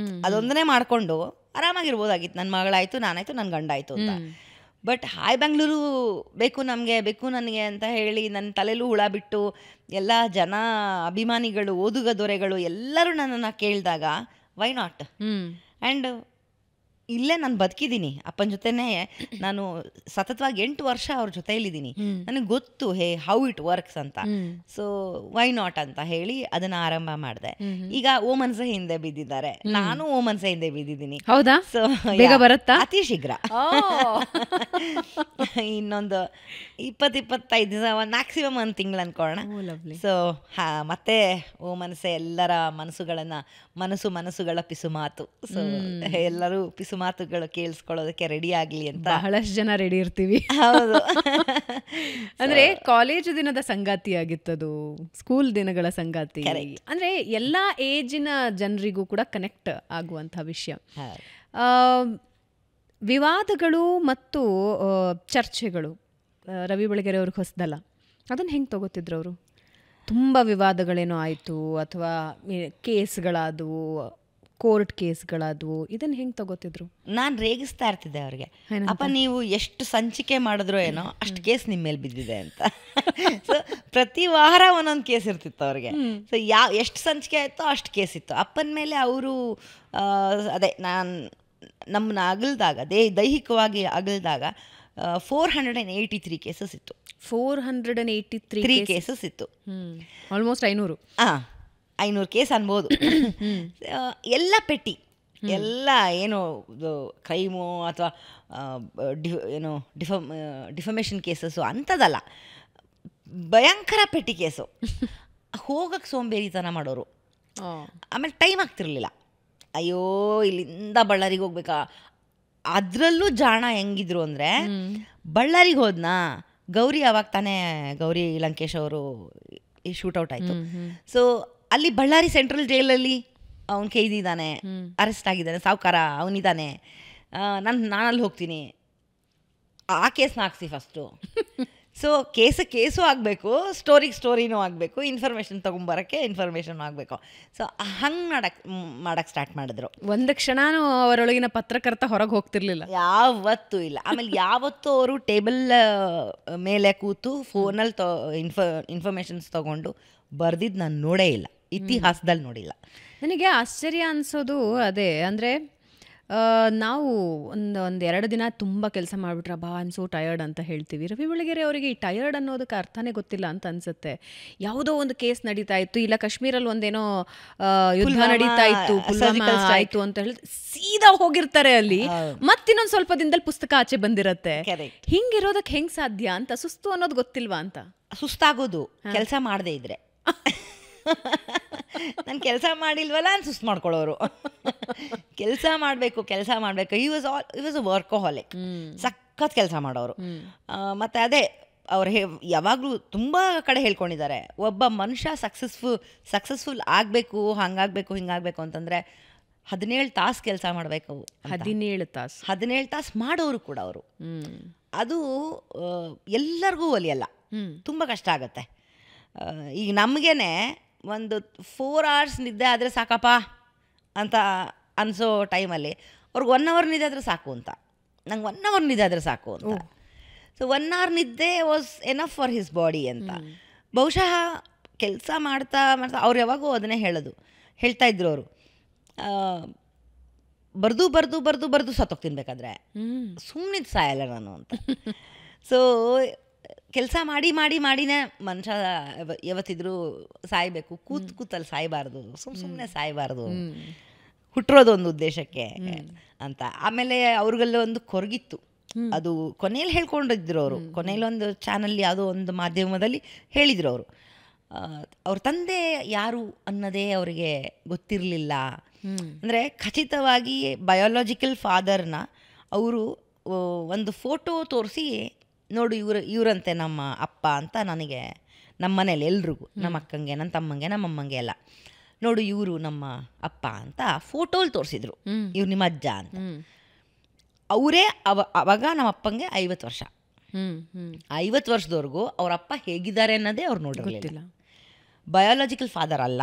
ಅದೊಂದನ್ನೇ ಮಾಡಿಕೊಂಡು ಆರಾಮಾಗಿರ್ಬೋದಾಗಿತ್ತು. ನನ್ನ ಮಗಳಾಯಿತು, ನಾನಾಯಿತು, ನನ್ನ ಗಂಡ ಆಯಿತು ಅಂತ. ಬಟ್ ಹಾಯ್ ಬೆಂಗಳೂರು ಬೇಕು ನಮಗೆ, ಬೇಕು ನನಗೆ ಅಂತ ಹೇಳಿ ನನ್ನ ತಲೆಯಲ್ಲೂ ಹುಳ ಬಿಟ್ಟು ಎಲ್ಲ ಜನ, ಅಭಿಮಾನಿಗಳು, ಓದುಗ ದೊರೆಗಳು ಎಲ್ಲರೂ ನನ್ನನ್ನು ಕೇಳಿದಾಗ ವೈ ನಾಟ್? ಆ್ಯಂಡ್ ಇಲ್ಲೇ ನಾನು ಬದುಕಿದ್ದೀನಿ ಅಪ್ಪನ ಜೊತೆನೇ. ನಾನು ಸತತವಾಗಿ 8 ವರ್ಷ ಅವ್ರ ಜೊತೆಯಲ್ಲಿದ್ದೀನಿ. ನನಗೆ ಗೊತ್ತು ಹೌ ಇಟ್ ವರ್ಕ್ಸ್ ಅಂತ. ಸೊ ವೈ ನಾಟ್ ಅಂತ ಹೇಳಿ ಅದನ್ನ ಆರಂಭ ಮಾಡಿದೆ. ಈಗ ಓಮನ್ಸ ಹಿಂದೆ ಬಿದ್ದಿದ್ದಾರೆ, ನಾನು ಓಮನ್ಸ ಹಿಂದೆ ಬಿದ್ದಿದ್ದೀನಿ. ಹೌದಾ? ಸೊ ಬೇಗ ಬರುತ್ತಾ? ಅತಿ ಶೀಘ್ರ. ಇನ್ನೊಂದು 20-25 ದಿವಸ, ಮ್ಯಾಕ್ಸಿಮಮ್ 1 ತಿಂಗಳು ಅನ್ಕೊಳ್ಳೋಣ. ಸೊ ಮತ್ತೆ ಓಮನ್ಸೆ ಎಲ್ಲರ ಮನಸ್ಸುಗಳ ಪಿಸುಮಾತು. ಸೊ ಎಲ್ಲರೂ ಪಿಸುಮಾತುಗಳು ಕೇಳಿಸ್ಕೊಳ್ಳೋದಕ್ಕೆ ರೆಡಿ ಆಗ್ಲಿ ಅಂತ ಬಹಳಷ್ಟು ಜನ ರೆಡಿ ಇರ್ತೀವಿ. ಹೌದು. ಅಂದ್ರೆ ಕಾಲೇಜು ದಿನದ ಸಂಗಾತಿ ಆಗಿತ್ತದು, ಸ್ಕೂಲ್ ದಿನಗಳ ಸಂಗಾತಿ. ಅಂದ್ರೆ ಎಲ್ಲಾ ಏಜಿನ ಜನರಿಗೂ ಕೂಡ ಕನೆಕ್ಟ್ ಆಗುವಂತಹ ವಿಷಯ. ವಿವಾದಗಳು ಮತ್ತು ಚರ್ಚೆಗಳು ರವಿ ಬೆಳಗೆರೆ ಅವ್ರಿಗೆ ಹೊಸದಲ್ಲ. ಅದನ್ನು ಹೆಂಗೆ ತಗೋತಿದ್ರು ಅವರು? ತುಂಬ ವಿವಾದಗಳೇನೋ ಆಯಿತು, ಅಥವಾ ಕೇಸ್ಗಳಾದವು, ಕೋರ್ಟ್ ಕೇಸ್ಗಳಾದವು, ಇದನ್ನು ಹೆಂಗೆ ತಗೋತಿದ್ರು? ನಾನು ರೇಗಿಸ್ತಾ ಇರ್ತಿದ್ದೆ ಅವ್ರಿಗೆ, ಅಪ್ಪ ನೀವು ಎಷ್ಟು ಸಂಚಿಕೆ ಮಾಡಿದ್ರೋ ಏನೋ ಅಷ್ಟು ಕೇಸ್ ನಿಮ್ಮ ಮೇಲೆ ಬಿದ್ದಿದೆ ಅಂತ. ಸೊ ಪ್ರತಿ ವಾರ ಒಂದೊಂದು ಕೇಸ್ ಇರ್ತಿತ್ತು ಅವ್ರಿಗೆ. ಸೊ ಎಷ್ಟು ಸಂಚಿಕೆ ಆಯಿತೋ ಅಷ್ಟು ಕೇಸ್ ಇತ್ತು ಅಪ್ಪನ ಮೇಲೆ. ಅವರು ಅದೇ ನಮ್ಮನ್ನ ಅಗಲ್ದಾಗ, ದೈಹಿಕವಾಗಿ ಅಗಲ್ದಾಗ 483 ಕೇಸಸ್ ಇತ್ತು. 483 ಕೇಸಸ್ ಇತ್ತು. ಆಲ್ಮೋಸ್ಟ್ 500 ಕೇಸ್ ಅನ್ಬೋದು. ಎಲ್ಲ ಪೆಟ್ಟಿ, ಎಲ್ಲ ಏನು ಕ್ರೈಮು ಅಥವಾ ಏನು ಡಿಫಮೇಷನ್ ಕೇಸಸ್ಸು ಅಂಥದ್ದಲ್ಲ, ಭಯಂಕರ ಪೆಟ್ಟಿ ಕೇಸು. ಹೋಗಕ್ಕೆ ಸೋಂಬೇರಿತನ ಮಾಡೋರು. ಆಮೇಲೆ ಟೈಮ್ ಆಗ್ತಿರ್ಲಿಲ್ಲ. ಅಯ್ಯೋ ಇಲ್ಲಿಂದ ಬಳ್ಳಾರಿಗೆ ಹೋಗ್ಬೇಕಾ. ಅದರಲ್ಲೂ ಜಾಣ ಹೆಂಗಿದ್ರು ಅಂದರೆ, ಬಳ್ಳಾರಿಗೆ ಹೋದ್ನಾ, ಗೌರಿ ಅವಾಗ ತಾನೇ ಗೌರಿ ಲಂಕೇಶ್ ಅವರು ಶೂಟೌಟ್ ಆಯಿತು. ಸೊ ಅಲ್ಲಿ ಬಳ್ಳಾರಿ ಸೆಂಟ್ರಲ್ ಜೈಲಲ್ಲಿ ಅವನು ಕೈದಿದ್ದಾನೆ, ಅರೆಸ್ಟ್ ಆಗಿದ್ದಾನೆ, ಸಾವುಕಾರ ಅವನಿದ್ದಾನೆ. ನಾನಲ್ಲಿ ಹೋಗ್ತೀನಿ, ಆ ಕೇಸ್ನ ಹಾಕ್ಸಿ ಫಸ್ಟು. ಸೊ ಕೇಸು ಆಗಬೇಕು, ಸ್ಟೋರಿನೂ ಆಗಬೇಕು, ಇನ್ಫಾರ್ಮೇಷನ್ ತೊಗೊಂಬರೋಕ್ಕೆ ಇನ್ಫಾರ್ಮೇಷನ್ ಆಗಬೇಕು. ಸೊ ಹಂಗೆ ಮಾಡಕ್ಕೆ ಸ್ಟಾರ್ಟ್ ಮಾಡಿದ್ರು. ಒಂದು ಕ್ಷಣನೂ ಅವರೊಳಗಿನ ಪತ್ರಕರ್ತ ಹೊರಗೆ ಹೋಗ್ತಿರ್ಲಿಲ್ಲ, ಯಾವತ್ತೂ ಇಲ್ಲ. ಆಮೇಲೆ ಯಾವತ್ತೂ ಅವರು ಟೇಬಲ್ ಮೇಲೆ ಕೂತು ಫೋನಲ್ಲಿ ಇನ್ಫಾರ್ಮೇಷನ್ಸ್ ತೊಗೊಂಡು ಬರ್ದಿದ್ದು ನಾನು ನೋಡೇ ಇಲ್ಲ, ಇತಿಹಾಸದಲ್ಲಿ ನೋಡಿಲ್ಲ. ನನಗೆ ಆಶ್ಚರ್ಯ ಅನಿಸೋದು ಅದೇ. ಅಂದರೆ ನಾವು ಒಂದು 2 ದಿನ ತುಂಬ ಕೆಲಸ ಮಾಡಿಬಿಟ್ರೆ ಬಾ ಐ ಆಮ್ ಸೋ ಟಯರ್ಡ್ ಅಂತ ಹೇಳ್ತೀವಿ. ರವಿ ಬೆಳಗೆರೆ ಅವರಿಗೆ ಈ ಟಯರ್ಡ್ ಅನ್ನೋದಕ್ಕೆ ಅರ್ಥನೇ ಗೊತ್ತಿಲ್ಲ ಅಂತ ಅನ್ಸುತ್ತೆ. ಯಾವುದೋ ಒಂದು ಕೇಸ್ ನಡೀತಾ ಇತ್ತು, ಇಲ್ಲ ಕಾಶ್ಮೀರಲ್ಲಿ ಒಂದೇನೋ ಯುದ್ಧ ನಡೀತಾ ಇತ್ತು, ಆಯಿತು ಅಂತ ಹೇಳಿ ಸೀದಾ ಹೋಗಿರ್ತಾರೆ ಅಲ್ಲಿ. ಮತ್ತಿನ್ನೊಂದು ಸ್ವಲ್ಪ ದಿನದಲ್ಲಿ ಪುಸ್ತಕ ಆಚೆ ಬಂದಿರತ್ತೆ. ಹಿಂಗಿರೋದಕ್ಕೆ ಹೆಂಗೆ ಸಾಧ್ಯ ಅಂತ, ಸುಸ್ತು ಅನ್ನೋದು ಗೊತ್ತಿಲ್ವಾ ಅಂತ. ಸುಸ್ತಾಗೋದು ಕೆಲಸ ಮಾಡದೇ ಇದ್ರೆ. ನಾನು ಕೆಲಸ ಮಾಡಿಲ್ವಲ್ಲ ಅಂತ ಸುಸ್ತು ಮಾಡ್ಕೊಳ್ಳೋರು. ಕೆಲಸ ಮಾಡಬೇಕು. ಈ ವಾಸ್ ಅ ವರ್ಕೋಹಾಲಿಕ್. ಸಖತ್ ಕೆಲಸ ಮಾಡೋರು. ಮತ್ತು ಅದೇ ಅವ್ರು ಯಾವಾಗಲೂ ತುಂಬ ಕಡೆ ಹೇಳ್ಕೊಂಡಿದ್ದಾರೆ, ಒಬ್ಬ ಮನುಷ್ಯ ಸಕ್ಸಸ್ಫುಲ್ ಆಗಬೇಕು, ಹಿಂಗಾಗಬೇಕು ಅಂತಂದರೆ 17 ತಾಸು ಕೆಲಸ ಮಾಡಬೇಕು. 17 ತಾಸು ಮಾಡೋರು ಕೂಡ ಅವರು. ಅದು ಎಲ್ಲರಿಗೂ ಒಲಿಯಲ್ಲ, ತುಂಬ ಕಷ್ಟ ಆಗುತ್ತೆ. ಈಗ ನಮಗೇನೆ ಒಂದು 4 hours ನಿದ್ದೆ ಆದರೆ ಸಾಕಪ್ಪ ಅಂತ ಅನಿಸೋ ಟೈಮಲ್ಲಿ ಅವ್ರಿಗೆ 1 hour ನಿದ್ದೆ ಆದರೆ ಸಾಕು ಅಂತ, ನಂಗೆ 1 hour ನಿದ್ದೆ ಆದರೆ ಸಾಕು ಅಂತ. ಸೊ 1 hour ನಿದ್ದೆ was enough for his body ಅಂತ. ಬಹುಶಃ ಕೆಲಸ ಮಾಡ್ತಾ ಅವ್ರು ಯಾವಾಗೂ ಅದನ್ನೇ ಹೇಳ್ತಾ ಇದ್ರು ಅವರು, ಬರ್ದು ಸತ್ತೋಗ್ತೀನಿ ಬೇಕಾದ್ರೆ, ಸುಮ್ಮನಿದ್ದು ಸಾಯಲ್ಲ ನಾನು ಅಂತ. ಸೊ ಕೆಲಸ ಮಾಡಿನೇ ಮನುಷ್ಯ ಯಾವತ್ತಿದ್ರೂ ಸಾಯಬೇಕು. ಕೂತಲ್ಲಿ ಸಾಯಬಾರ್ದು, ಸುಮ್ಮನೆ ಸಾಯಬಾರ್ದು, ಹುಟ್ಟಿರೋದು ಒಂದು ಉದ್ದೇಶಕ್ಕೆ ಅಂತ. ಆಮೇಲೆ ಅವ್ರಿಗೆಲ್ಲ ಒಂದು ಕೊರಗಿತ್ತು, ಅದು ಕೊನೆಯಲ್ಲಿ ಹೇಳ್ಕೊಂಡಿದ್ರು ಅವರು. ಕೊನೆಯಲ್ಲಿ ಒಂದು ಚಾನಲ್ ಯಾವುದೋ ಒಂದು ಮಾಧ್ಯಮದಲ್ಲಿ ಹೇಳಿದರು ಅವರು, ಅವ್ರ ತಂದೆ ಯಾರು ಅನ್ನೋದೇ ಅವರಿಗೆ ಗೊತ್ತಿರಲಿಲ್ಲ. ಅಂದರೆ ಖಚಿತವಾಗಿ ಬಯೋಲಾಜಿಕಲ್ ಫಾದರ್ನ ಅವರು ಒಂದು ಫೋಟೋ ತೋರಿಸಿ ನೋಡು ಇವರಂತೆ ನಮ್ಮ ಅಪ್ಪ ಅಂತ ನನಗೆ ನಮ್ಮ ಮನೇಲಿ ಎಲ್ರಿಗೂ, ನಮ್ಮ ಅಕ್ಕಂಗೆ, ನನ್ನ ತಮ್ಮಂಗೆ, ನಮ್ಮಮ್ಮಂಗೆ ಎಲ್ಲ, ನೋಡು ಇವರು ನಮ್ಮ ಅಪ್ಪ ಅಂತ ಫೋಟೋಲ್ ತೋರಿಸಿದ್ರು, ಇವ್ರು ನಿಮ್ಮ ಅಜ್ಜ ಅಂತ. ಅವರೇ ಅವಾಗ ನಮ್ಮ ಅಪ್ಪಂಗೆ 50 ವರ್ಷ. 50 ವರ್ಷದವರೆಗೂ ಅವ್ರ ಅಪ್ಪ ಹೇಗಿದ್ದಾರೆ ಅನ್ನೋದೇ ಅವ್ರು ನೋಡಿರಲಿಲ್ಲ. ಬಯಾಲಜಿಕಲ್ ಫಾದರ್ ಅಲ್ಲ,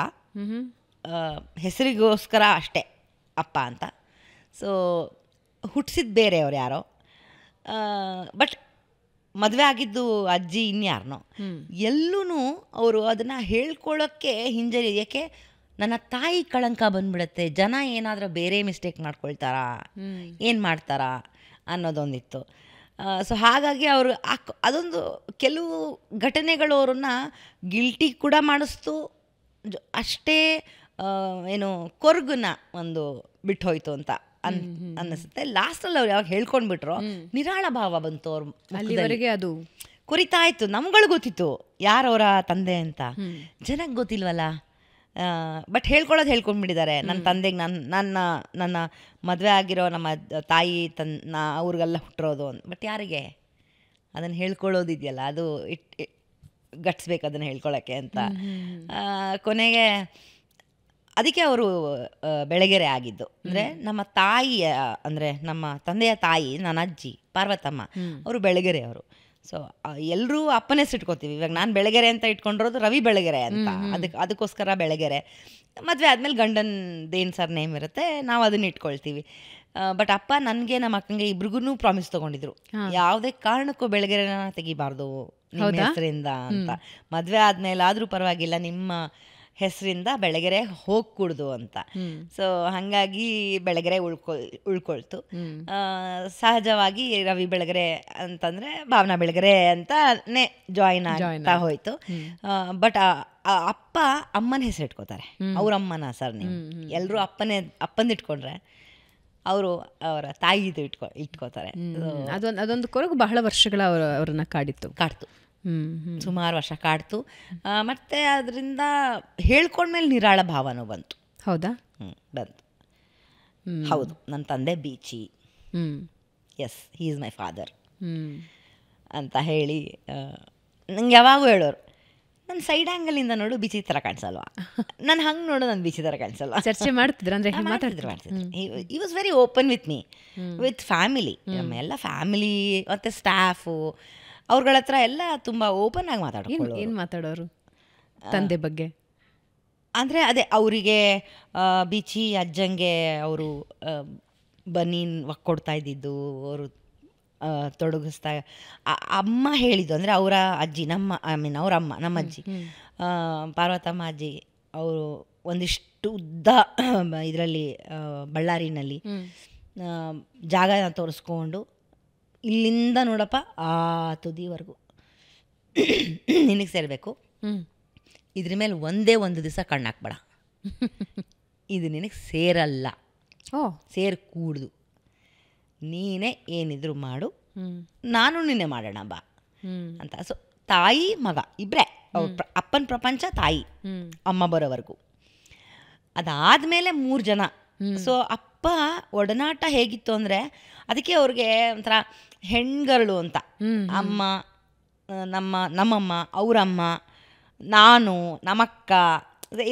ಹೆಸರಿಗೋಸ್ಕರ ಅಷ್ಟೇ ಅಪ್ಪ ಅಂತ. ಸೊ ಹುಟ್ಟಿಸಿದ್ದು ಬೇರೆ ಅವ್ರು ಯಾರೋ, ಬಟ್ ಮದುವೆ ಆಗಿದ್ದು ಅಜ್ಜಿ ಇನ್ಯಾರನೋ. ಎಲ್ಲೂ ಅವರು ಅದನ್ನು ಹೇಳ್ಕೊಳ್ಳೋಕ್ಕೆ ಹಿಂಜರಿ. ಯಾಕೆ ನನ್ನ ತಾಯಿ ಕಳಂಕ ಬಂದ್ಬಿಡುತ್ತೆ, ಜನ ಏನಾದರೂ ಬೇರೆ ಮಿಸ್ಟೇಕ್ ಮಾಡ್ಕೊಳ್ತಾರಾ, ಏನು ಮಾಡ್ತಾರಾ ಅನ್ನೋದೊಂದಿತ್ತು. ಸೊ ಹಾಗಾಗಿ ಅವರು ಅದೊಂದು ಕೆಲವು ಘಟನೆಗಳು ಅವ್ರನ್ನ ಗಿಲ್ಟಿ ಕೂಡ ಮಾಡಿಸ್ತು, ಅಷ್ಟೇ ಏನು ಕೊರ್ಗುನ ಒಂದು ಬಿಟ್ಟು ಹೋಯ್ತು ಅಂತ ಅನ್ನಿಸುತ್ತೆ. ಲಾಸ್ಟಲ್ಲಿ ಅವ್ರು ಯಾವಾಗ ಹೇಳ್ಕೊಂಡ್ಬಿಟ್ರೋ ನಿರಾಳ ಭಾವ ಬಂತು ಅವ್ರ ಅಲ್ಲಿವರೆಗೆ, ಅದು ಕೊರಿತಾ ಇತ್ತು. ನಮ್ಗಳು ಗೊತ್ತಿತ್ತು ಯಾರವರ ತಂದೆ ಅಂತ, ಜನಕ್ಕೆ ಗೊತ್ತಿಲ್ವಲ್ಲ. ಬಟ್ ಹೇಳ್ಕೊಂಡ್ಬಿಟ್ಟಿದ್ದಾರೆ. ನನ್ನ ತಂದೆಗೆ ನನ್ನ ಮದುವೆ ಆಗಿರೋ ನಮ್ಮ ತಾಯಿ ಅವ್ರಿಗೆಲ್ಲ ಹುಟ್ಟಿರೋದು ಅಂತ. ಬಟ್ ಯಾರಿಗೆ ಅದನ್ನು ಹೇಳ್ಕೊಳ್ಳೋದಿದೆಯಲ್ಲ, ಅದು ಗಟ್ಸ್ಬೇಕು ಅದನ್ನು ಹೇಳ್ಕೊಳ್ಳೋಕ್ಕೆ ಅಂತ. ಕೊನೆಗೆ ಅದಕ್ಕೆ ಅವರು ಬೆಳಗೆರೆ ಆಗಿದ್ದು. ಅಂದರೆ ನಮ್ಮ ತಾಯಿ, ಅಂದರೆ ನಮ್ಮ ತಂದೆಯ ತಾಯಿ, ನನ್ನ ಅಜ್ಜಿ ಪಾರ್ವತಮ್ಮ, ಅವರು ಬೆಳಗೆರೆ ಅವರು. ಸೊ ಎಲ್ಲರೂ ಅಪ್ಪನ ಹೆಸರು ಇಟ್ಕೋತೀವಿ. ಇವಾಗ ನಾನು ಬೆಳಗೆರೆ ಅಂತ ಇಟ್ಕೊಂಡಿರೋದು ರವಿ ಬೆಳಗೆರೆ ಅಂತ, ಅದಕ್ಕೋಸ್ಕರ ಬೆಳಗೆರೆ. ಮದುವೆ ಆದಮೇಲೆ ಗಂಡನದೇನು ಸರ್ ನೇಮ್ ಇರುತ್ತೆ, ನಾವು ಅದನ್ನ ಇಟ್ಕೊಳ್ತೀವಿ. ಬಟ್ ಅಪ್ಪ ನನಗೆ ನಮ್ಮ ಅಕ್ಕಂಗೆ ಇಬ್ರಿಗೂ ಪ್ರಾಮಿಸ್ ತೊಗೊಂಡಿದ್ರು, ಯಾವುದೇ ಕಾರಣಕ್ಕೂ ಬೆಳಗೆರೆನ ತೆಗಿಬಾರ್ದು ನಿಮ್ಮ ಹೆಸರಿಂದ ಅಂತ. ಮದುವೆ ಆದಮೇಲೆ ಆದರೂ ಪರವಾಗಿಲ್ಲ, ನಿಮ್ಮ ಹೆಸರಿಂದ ಬೆಳಗೆರೆ ಹೋಗ್ಕೂಡ್ದು ಅಂತ. ಸೊ ಹಾಗಾಗಿ ಬೆಳಗೆರೆ ಉಳ್ಕೊಳ್ತು. ಸಹಜವಾಗಿ ರವಿ ಬೆಳಗೆರೆ ಅಂತಂದರೆ ಭಾವನಾ ಬೆಳಗೆರೆ ಅಂತಾನೆ ಜಾಯಿನ್ ಆಗ್ತಾ ಹೋಯ್ತು. ಬಟ್ ಅಪ್ಪ ಅಮ್ಮನ ಹೆಸರು ಇಟ್ಕೋತಾರೆ, ಅವ್ರ ಅಮ್ಮನ ಸರ್ ನೀವು. ಎಲ್ಲರೂ ಅಪ್ಪಂದು ಇಟ್ಕೊಂಡ್ರೆ ಅವರು ಅವರ ತಾಯಿದು ಇಟ್ಕೋತಾರೆ. ಅದೊಂದು ಕೊರಗು ಬಹಳ ವರ್ಷಗಳ ಅವ್ರನ್ನ ಕಾಡ್ತು. ಸುಮಾರು ವರ್ಷ ಕಾಡ್ತು. ಮತ್ತೆ ಅದರಿಂದ ಹೇಳ್ಕೊಂಡ್ಮೇಲೆ ನಿರಾಳ ಭಾವನೂ ಬಂತು. ಹೌದಾ? ಬಂತು. ಹೌದು, ನನ್ನ ತಂದೆ Beechi, yes he is my father ಅಂತ ಹೇಳಿ ನಂಗೆ ಯಾವಾಗೂ ಹೇಳೋರು, ನನ್ನ ಸೈಡ್ ಆ್ಯಂಗಲಿಂದ ನೋಡು ಬೀಚಿ ಥರ ಕಾಣಿಸಲ್ವಾ, ನಾನು ಹಂಗೆ ನೋಡು ನನ್ನ ಬೀಚಿ ಥರ ಕಾಣಿಸಲ್ವಾ. ಚರ್ಚೆ ಮಾಡ್ತಿದ್ರು, ಅಂದರೆ ಮಾಡ್ತಿದ್ರು. ಈ was very open with me, with family. ನಮ್ಮೆಲ್ಲ ಫ್ಯಾಮಿಲಿ ಮತ್ತು ಸ್ಟಾಫು ಅವ್ರಗಳ ಹತ್ರ ಎಲ್ಲ ತುಂಬ ಓಪನ್ ಆಗಿ ಮಾತಾಡೋದು. ಏನು ಮಾತಾಡೋರು ತಂದೆ ಬಗ್ಗೆ? ಅಂದರೆ ಅದೇ ಅವರಿಗೆ ಬೀಚಿ ಅಜ್ಜಂಗೆ ಅವರು ಬನೀನ್ ಕೊಡ್ತಾ ಇದ್ದಿದ್ದು, ಅವರು ತೊಡಗಿಸ್ತಾ. ಅಮ್ಮ ಹೇಳಿದ್ದು ಅಂದರೆ ಅವರ ಅಜ್ಜಿ, ಅವ್ರ ಅಮ್ಮ, ನಮ್ಮ ಅಜ್ಜಿ ಪಾರ್ವತಮ್ಮ ಅಜ್ಜಿ, ಅವರು ಒಂದಿಷ್ಟು ಉದ್ದ ಇದರಲ್ಲಿ ಬಳ್ಳಾರಿನಲ್ಲಿ ಜಾಗನ ತೋರಿಸ್ಕೊಂಡು, ಇಲ್ಲಿಂದ ನೋಡಪ್ಪ ಆ ತುದಿವರೆಗೂ ನಿನಗೆ ಸೇರಬೇಕು, ಇದ್ರ ಮೇಲೆ ಒಂದೇ ಒಂದು ದಿವಸ ಕಣ್ಣಾಕ್ಬೇಡ, ಇದು ನಿನಗೆ ಸೇರಲ್ಲ, ಸೇರ್ಕೂಡ್ದು, ನೀನೇ ಏನಿದ್ರು ಮಾಡು, ನಾನು ನಿನ್ನೆ ಮಾಡೋಣ ಬಾ ಅಂತ. ಸೊ ತಾಯಿ ಮಗ ಇಬ್ಬರೇ, ಅಪ್ಪನ ಪ್ರಪಂಚ ತಾಯಿ ಅಮ್ಮ ಬರೋವರೆಗೂ. ಅದಾದಮೇಲೆ 3 ಜನ. ಸೊ ಅಪ್ಪ ಒಡನಾಟ ಹೇಗಿತ್ತು ಅಂದರೆ, ಅದಕ್ಕೆ ಅವ್ರಿಗೆ ಒಂಥರ ಹೆಣ್ಗರಳು ಅಂತ. ಅಮ್ಮ, ನಮ್ಮಮ್ಮ, ಅವರಮ್ಮ, ನಾನು, ನಮ್ಮಕ್ಕ,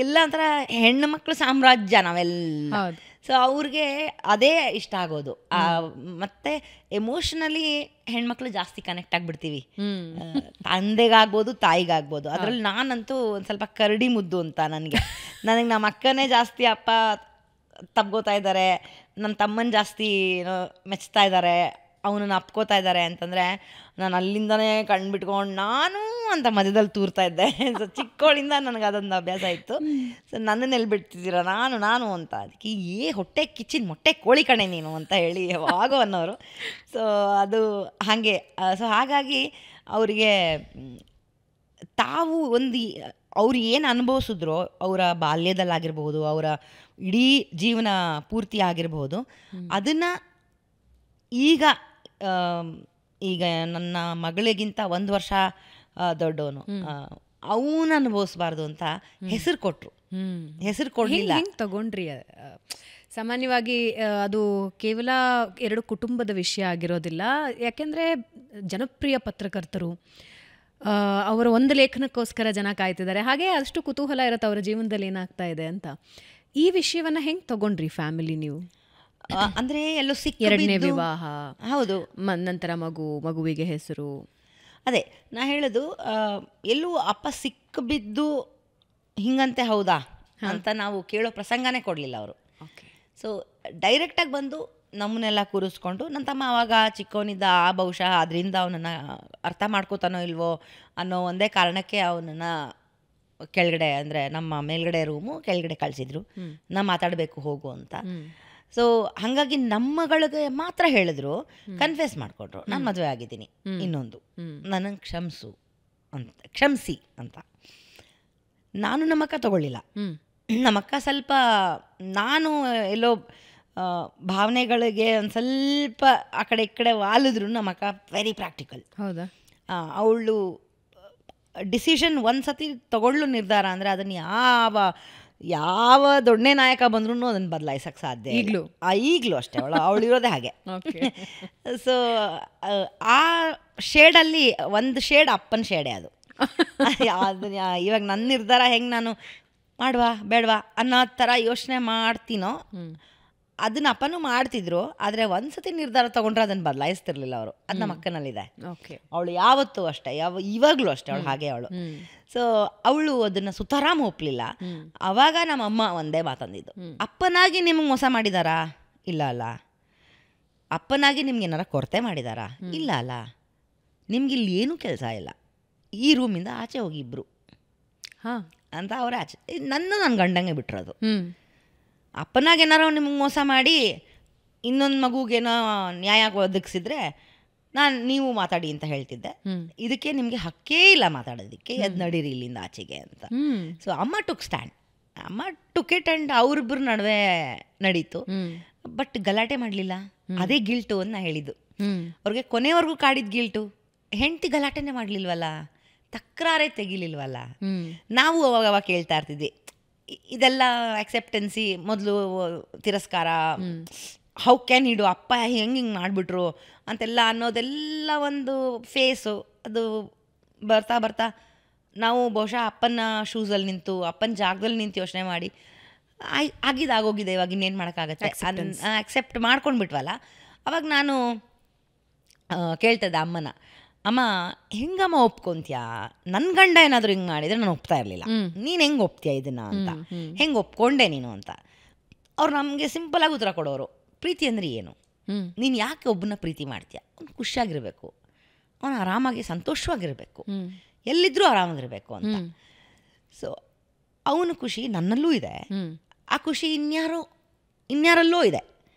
ಎಲ್ಲ ಒಂಥರ ಹೆಣ್ಣು ಮಕ್ಕಳು ಸಾಮ್ರಾಜ್ಯ ನಾವೆಲ್ಲ. ಸೊ ಅವ್ರಿಗೆ ಅದೇ ಇಷ್ಟ ಆಗೋದು. ಮತ್ತು ಎಮೋಷ್ನಲಿ ಹೆಣ್ಮಕ್ಳು ಜಾಸ್ತಿ ಕನೆಕ್ಟ್ ಆಗಿಬಿಡ್ತೀವಿ, ತಂದೆಗಾಗ್ಬೋದು ತಾಯಿಗಾಗ್ಬೋದು. ಅದರಲ್ಲಿ ನಾನಂತೂ ಒಂದು ಸ್ವಲ್ಪ ಕರಡಿ ಮುದ್ದು ಅಂತ. ನನಗೆ ನಮ್ಮ ಅಕ್ಕನೇ ಜಾಸ್ತಿ ಅಪ್ಪ ತಬ್ಗೋತಾ ಇದ್ದಾರೆ, ನನ್ನ ತಮ್ಮನ ಜಾಸ್ತಿ ಮೆಚ್ತಾ ಇದ್ದಾರೆ, ಅವನನ್ನು ಅಪ್ಕೋತಾ ಇದ್ದಾರೆ ಅಂತಂದರೆ ನಾನು ಅಲ್ಲಿಂದನೇ ಕಣ್ಬಿಟ್ಕೊಂಡು ನಾನು ಅಂತ ಮಧ್ಯದಲ್ಲಿ ತೂರ್ತಾ ಇದ್ದೆ. ಸೊ ಚಿಕ್ಕವಳಿಂದ ನನಗೆ ಅದೊಂದು ಅಭ್ಯಾಸ ಇತ್ತು. ಸೊ ನನ್ನನ್ನು ಎಲ್ಲಿ ಬಿಡ್ತಿದ್ದೀರ ನಾನು ಅಂತ. ಅದಕ್ಕೆ ಹೊಟ್ಟೆ ಕಿಚ್ಚಿನ ಮೊಟ್ಟೆ ಕೋಳಿ ಕಣೆ ನೀನು ಅಂತ ಹೇಳಿ ಯಾವಾಗೋ ಅನ್ನೋರು. ಸೊ ಅದು ಹಾಗೆ. ಸೊ ಹಾಗಾಗಿ ಅವರಿಗೆ ತಾವು ಅವ್ರು ಏನು ಅನುಭವಿಸಿದ್ರೋ, ಅವರ ಬಾಲ್ಯದಲ್ಲಾಗಿರ್ಬೋದು, ಅವರ ಇಡೀ ಜೀವನ ಪೂರ್ತಿ ಆಗಿರ್ಬೋದು, ಅದನ್ನು ಈಗ ನನ್ನ ಮಗಳಿಗಿಂತ 1 ವರ್ಷ ದೊಡ್ಡವನು, ಅವನು ಅನುಭವಿಸ್ಬಾರ್ದು ಅಂತ ಹೆಸರು ಕೊಟ್ಟರು. ಹೆಸರು ಕೊಡಲಿಲ್ಲ. ತಗೊಂಡ್ರಿ ಸಾಮಾನ್ಯವಾಗಿ ಅದು ಕೇವಲ ಎರಡು ಕುಟುಂಬದ ವಿಷಯ ಆಗಿರೋದಿಲ್ಲ. ಯಾಕೆಂದರೆ ಜನಪ್ರಿಯ ಪತ್ರಕರ್ತರು, ಅವರ ಒಂದು ಲೇಖನಕ್ಕೋಸ್ಕರ ಜನ ಕಾಯ್ತಿದ್ದಾರೆ. ಹಾಗೆ ಅಷ್ಟು ಕುತೂಹಲ ಇರುತ್ತೆ ಅವರ ಜೀವನದಲ್ಲಿ ಏನಾಗ್ತಾ ಇದೆ ಅಂತ. ಈ ವಿಷಯವನ್ನು ಹೆಂಗೆ ತಗೊಂಡ್ರಿ ಫ್ಯಾಮಿಲಿ ನೀವು? ಅಂದರೆ ಎಲ್ಲೋ ಎರಡನೇ ವಿವಾಹ, ಹೌದು, ನಂತರ ಮಗುವಿಗೆ ಹೆಸರು. ಅದೇ ನಾ ಹೇಳೋದು, ಎಲ್ಲೂ ಅಪ್ಪ ಸಿಕ್ಕಿಬಿದ್ದು ಹಿಂಗಂತೆ ಹೌದಾ ಅಂತ ನಾವು ಕೇಳೋ ಪ್ರಸಂಗನೇ ಕೊಡಲಿಲ್ಲ ಅವರು. ಸೊ ಡೈರೆಕ್ಟಾಗಿ ಬಂದು ನಮ್ಮನ್ನೆಲ್ಲ ಕೂರಿಸ್ಕೊಂಡು, ನನ್ನ ತಮ್ಮ ಆವಾಗ ಚಿಕ್ಕವನಿದ್ದ, ಬಹುಶಃ ಅದರಿಂದ ಅವನನ್ನು ಅರ್ಥ ಮಾಡ್ಕೋತಾನೋ ಇಲ್ವೋ ಅನ್ನೋ ಒಂದೇ ಕಾರಣಕ್ಕೆ ಅವನನ್ನು ಕೆಳಗಡೆ, ಅಂದರೆ ನಮ್ಮ ಮೇಲ್ಗಡೆ ರೂಮು ಕೆಳಗಡೆ ಕಳಿಸಿದ್ರು, ನಾ ಮಾತಾಡಬೇಕು ಹೋಗು ಅಂತ. ಸೊ ಹಾಗಾಗಿ ನಮ್ಮಗಳಿಗೆ ಮಾತ್ರ ಹೇಳಿದ್ರು, ಕನ್ಫ್ಯೂಸ್ ಮಾಡಿಕೊಂಡ್ರು, ನಾನು ಮದುವೆ ಆಗಿದ್ದೀನಿ, ಇನ್ನೊಂದು ನನಗೆ ಕ್ಷಮಿಸಿ ಅಂತ. ನಾನು ನಮ್ಮಕ್ಕ ತಗೊಳ್ಳಿಲ್ಲ. ನಮ್ಮಕ್ಕ ಸ್ವಲ್ಪ, ನಾನು ಎಲ್ಲೋ ಭಾವನೆಗಳಿಗೆ ಒಂದು ಸ್ವಲ್ಪ ಆ ಕಡೆ ಈ ಕಡೆ ವಾಲಿದ್ರು, ನಮ್ಮಕ್ಕ ವೆರಿ ಪ್ರಾಕ್ಟಿಕಲ್. ಹೌದಾ? ಅವಳು ಡಿಸಿಷನ್ ಒಂದು ಸತಿ ತಗೊಳ್ಳು ನಿರ್ಧಾರ ಅಂದರೆ ಅದನ್ನು ಯಾವ ದೊಡ್ಡನೇ ನಾಯಕ ಬಂದ್ರೂ ಅದನ್ನು ಬದಲಾಯಿಸೋಕ್ಕೆ ಸಾಧ್ಯ. ಈಗಲೂ ಅಷ್ಟೇ, ಅವಳು ಇರೋದೇ ಹಾಗೆ. ಸೊ ಆ ಶೇಡಲ್ಲಿ ಒಂದು ಶೇಡ್ ಅಪ್ಪನ ಶೇಡೇ ಅದು. ಇವಾಗ ನನ್ನ ನಿರ್ಧಾರ ಹೆಂಗೆ ನಾನು ಮಾಡುವಾ ಬೇಡವಾ ಅನ್ನೋ ಥರ ಯೋಚನೆ ಮಾಡ್ತೀನೋ ಅದನ್ನ ಅಪ್ಪನೂ ಮಾಡ್ತಿದ್ರು. ಆದರೆ ಒಂದ್ಸತಿ ನಿರ್ಧಾರ ತೊಗೊಂಡ್ರೆ ಅದನ್ನು ಬದಲಾಯಿಸ್ತಿರ್ಲಿಲ್ಲ ಅವರು. ಅದು ನಮ್ಮ ಅಕ್ಕನಲ್ಲಿದೆ. ಅವಳು ಯಾವತ್ತೂ ಅಷ್ಟೇ, ಇವಾಗಲೂ ಅಷ್ಟೇ, ಅವಳು ಹಾಗೆ ಅವಳು. ಸೊ ಅವಳು ಅದನ್ನು ಸುತರಾಮ್ ಒಪ್ಪಲಿಲ್ಲ. ಅವಾಗ ನಮ್ಮಮ್ಮ ಒಂದೇ ಮಾತಂದಿದ್ದು, ಅಪ್ಪನಾಗಿ ನಿಮಗೆ ಮೋಸ ಮಾಡಿದಾರಾ? ಇಲ್ಲ ಅಲ್ಲ. ಅಪ್ಪನಾಗಿ ನಿಮ್ಗೆ ಏನಾರ ಕೊರತೆ ಮಾಡಿದಾರಾ? ಇಲ್ಲ ಅಲ್ಲ. ನಿಮ್ಗಿಲ್ಲಿ ಏನೂ ಕೆಲಸ ಇಲ್ಲ, ಈ ರೂಮಿಂದ ಆಚೆ ಹೋಗಿ ಇಬ್ಬರು ಅಂತ ಅವರೇ ಆಚೆ. ನನ್ನ ಗಂಡಂಗೆ ಬಿಟ್ಟಿರೋದು. ಅಪ್ಪನಾಗೇನಾರೋ ನಿಮಗೆ ಮೋಸ ಮಾಡಿ ಇನ್ನೊಂದು ಮಗುಗೇನೋ ನ್ಯಾಯ ಒದಗಿಸಿದ್ರೆ ನೀವು ಮಾತಾಡಿ ಅಂತ ಹೇಳ್ತಿದ್ದೆ. ಇದಕ್ಕೆ ನಿಮಗೆ ಹಕ್ಕೇ ಇಲ್ಲ ಮಾತಾಡೋದಕ್ಕೆ, ಎದ್ ನಡೀರಿ ಇಲ್ಲಿಂದ ಆಚೆಗೆ ಅಂತ. ಸೊ ಅಮ್ಮ ಟುಕ್ ಸ್ಟ್ಯಾಂಡ್, ಅಮ್ಮ ಟುಕ್ ಇಟ್ ಆ್ಯಂಡ್ ಅವ್ರಿಬ್ಬರ ನಡುವೆ ನಡೀತು. ಬಟ್ ಗಲಾಟೆ ಮಾಡಲಿಲ್ಲ. ಅದೇ ಗಿಲ್ಟು ಅಂತ ನಾ ಹೇಳಿದ್ದು. ಅವ್ರಿಗೆ ಕೊನೆವರೆಗೂ ಕಾಡಿದ ಗಿಲ್ಟು. ಹೆಂಡತಿ ಗಲಾಟೆನೇ ಮಾಡಲಿಲ್ವಲ್ಲ, ತಕರಾರೇ ತೆಗಿಲಿಲ್ವಲ್ಲ. ನಾವು ಅವಾಗ ಕೇಳ್ತಾ ಇರ್ತಿದ್ವಿ, ಇದೆಲ್ಲ ಅಕ್ಸೆಪ್ಟೆನ್ಸಿ, ಮೊದಲು ತಿರಸ್ಕಾರ, ಹೌ ಕ್ಯಾನ್ ಇಡು, ಅಪ್ಪ ಹೆಂಗೆ ಮಾಡಿಬಿಟ್ರು ಅಂತೆಲ್ಲ ಅನ್ನೋದೆಲ್ಲ ಒಂದು ಫೇಸು. ಅದು ಬರ್ತಾ ಬರ್ತಾ ನಾವು ಬಹುಶಃ ಅಪ್ಪನ ಶೂಸಲ್ಲಿ ನಿಂತು, ಅಪ್ಪನ ಜಾಗದಲ್ಲಿ ನಿಂತು ಯೋಚನೆ ಮಾಡಿ ಆಗೋಗಿದೆ. ಇವಾಗ ಇನ್ನೇನು ಮಾಡೋಕ್ಕಾಗತ್ತೆ, ಅಕ್ಸೆಪ್ಟ್ ಮಾಡ್ಕೊಂಡು ಬಿಟ್ವಲ್ಲ. ಅವಾಗ ನಾನು ಕೇಳ್ತದೆ ಅಮ್ಮನ, ಅಮ್ಮ ಹೆಂಗಮ್ಮ ಒಪ್ಕೊಂತೀಯಾ? ನನ್ನ ಗಂಡ ಏನಾದರೂ ಹಿಂಗೆ ಮಾಡಿದರೆ ನಾನು ಒಪ್ತಾ ಇರಲಿಲ್ಲ, ನೀನು ಹೆಂಗೆ ಒಪ್ತೀಯ ಇದನ್ನು ಅಂತ, ಹೆಂಗೆ ಒಪ್ಕೊಂಡೆ ನೀನು ಅಂತ. ಅವ್ರು ನಮಗೆ ಸಿಂಪಲಾಗಿ ಉತ್ತರ ಕೊಡೋರು, ಪ್ರೀತಿ ಅಂದರೆ ಏನು, ನೀನು ಯಾಕೆ ಒಬ್ಬನ ಪ್ರೀತಿ ಮಾಡ್ತೀಯ? ಅವ್ನು ಖುಷಿಯಾಗಿರಬೇಕು, ಅವನು ಆರಾಮಾಗಿ ಸಂತೋಷವಾಗಿರಬೇಕು, ಎಲ್ಲಿದ್ದರೂ ಆರಾಮಾಗಿರಬೇಕು ಅಂತ. ಸೊ ಅವನ ಖುಷಿ ನನ್ನಲ್ಲೂ ಇದೆ, ಆ ಖುಷಿ ಇನ್ಯಾರಲ್ಲೂ ಇದೆ.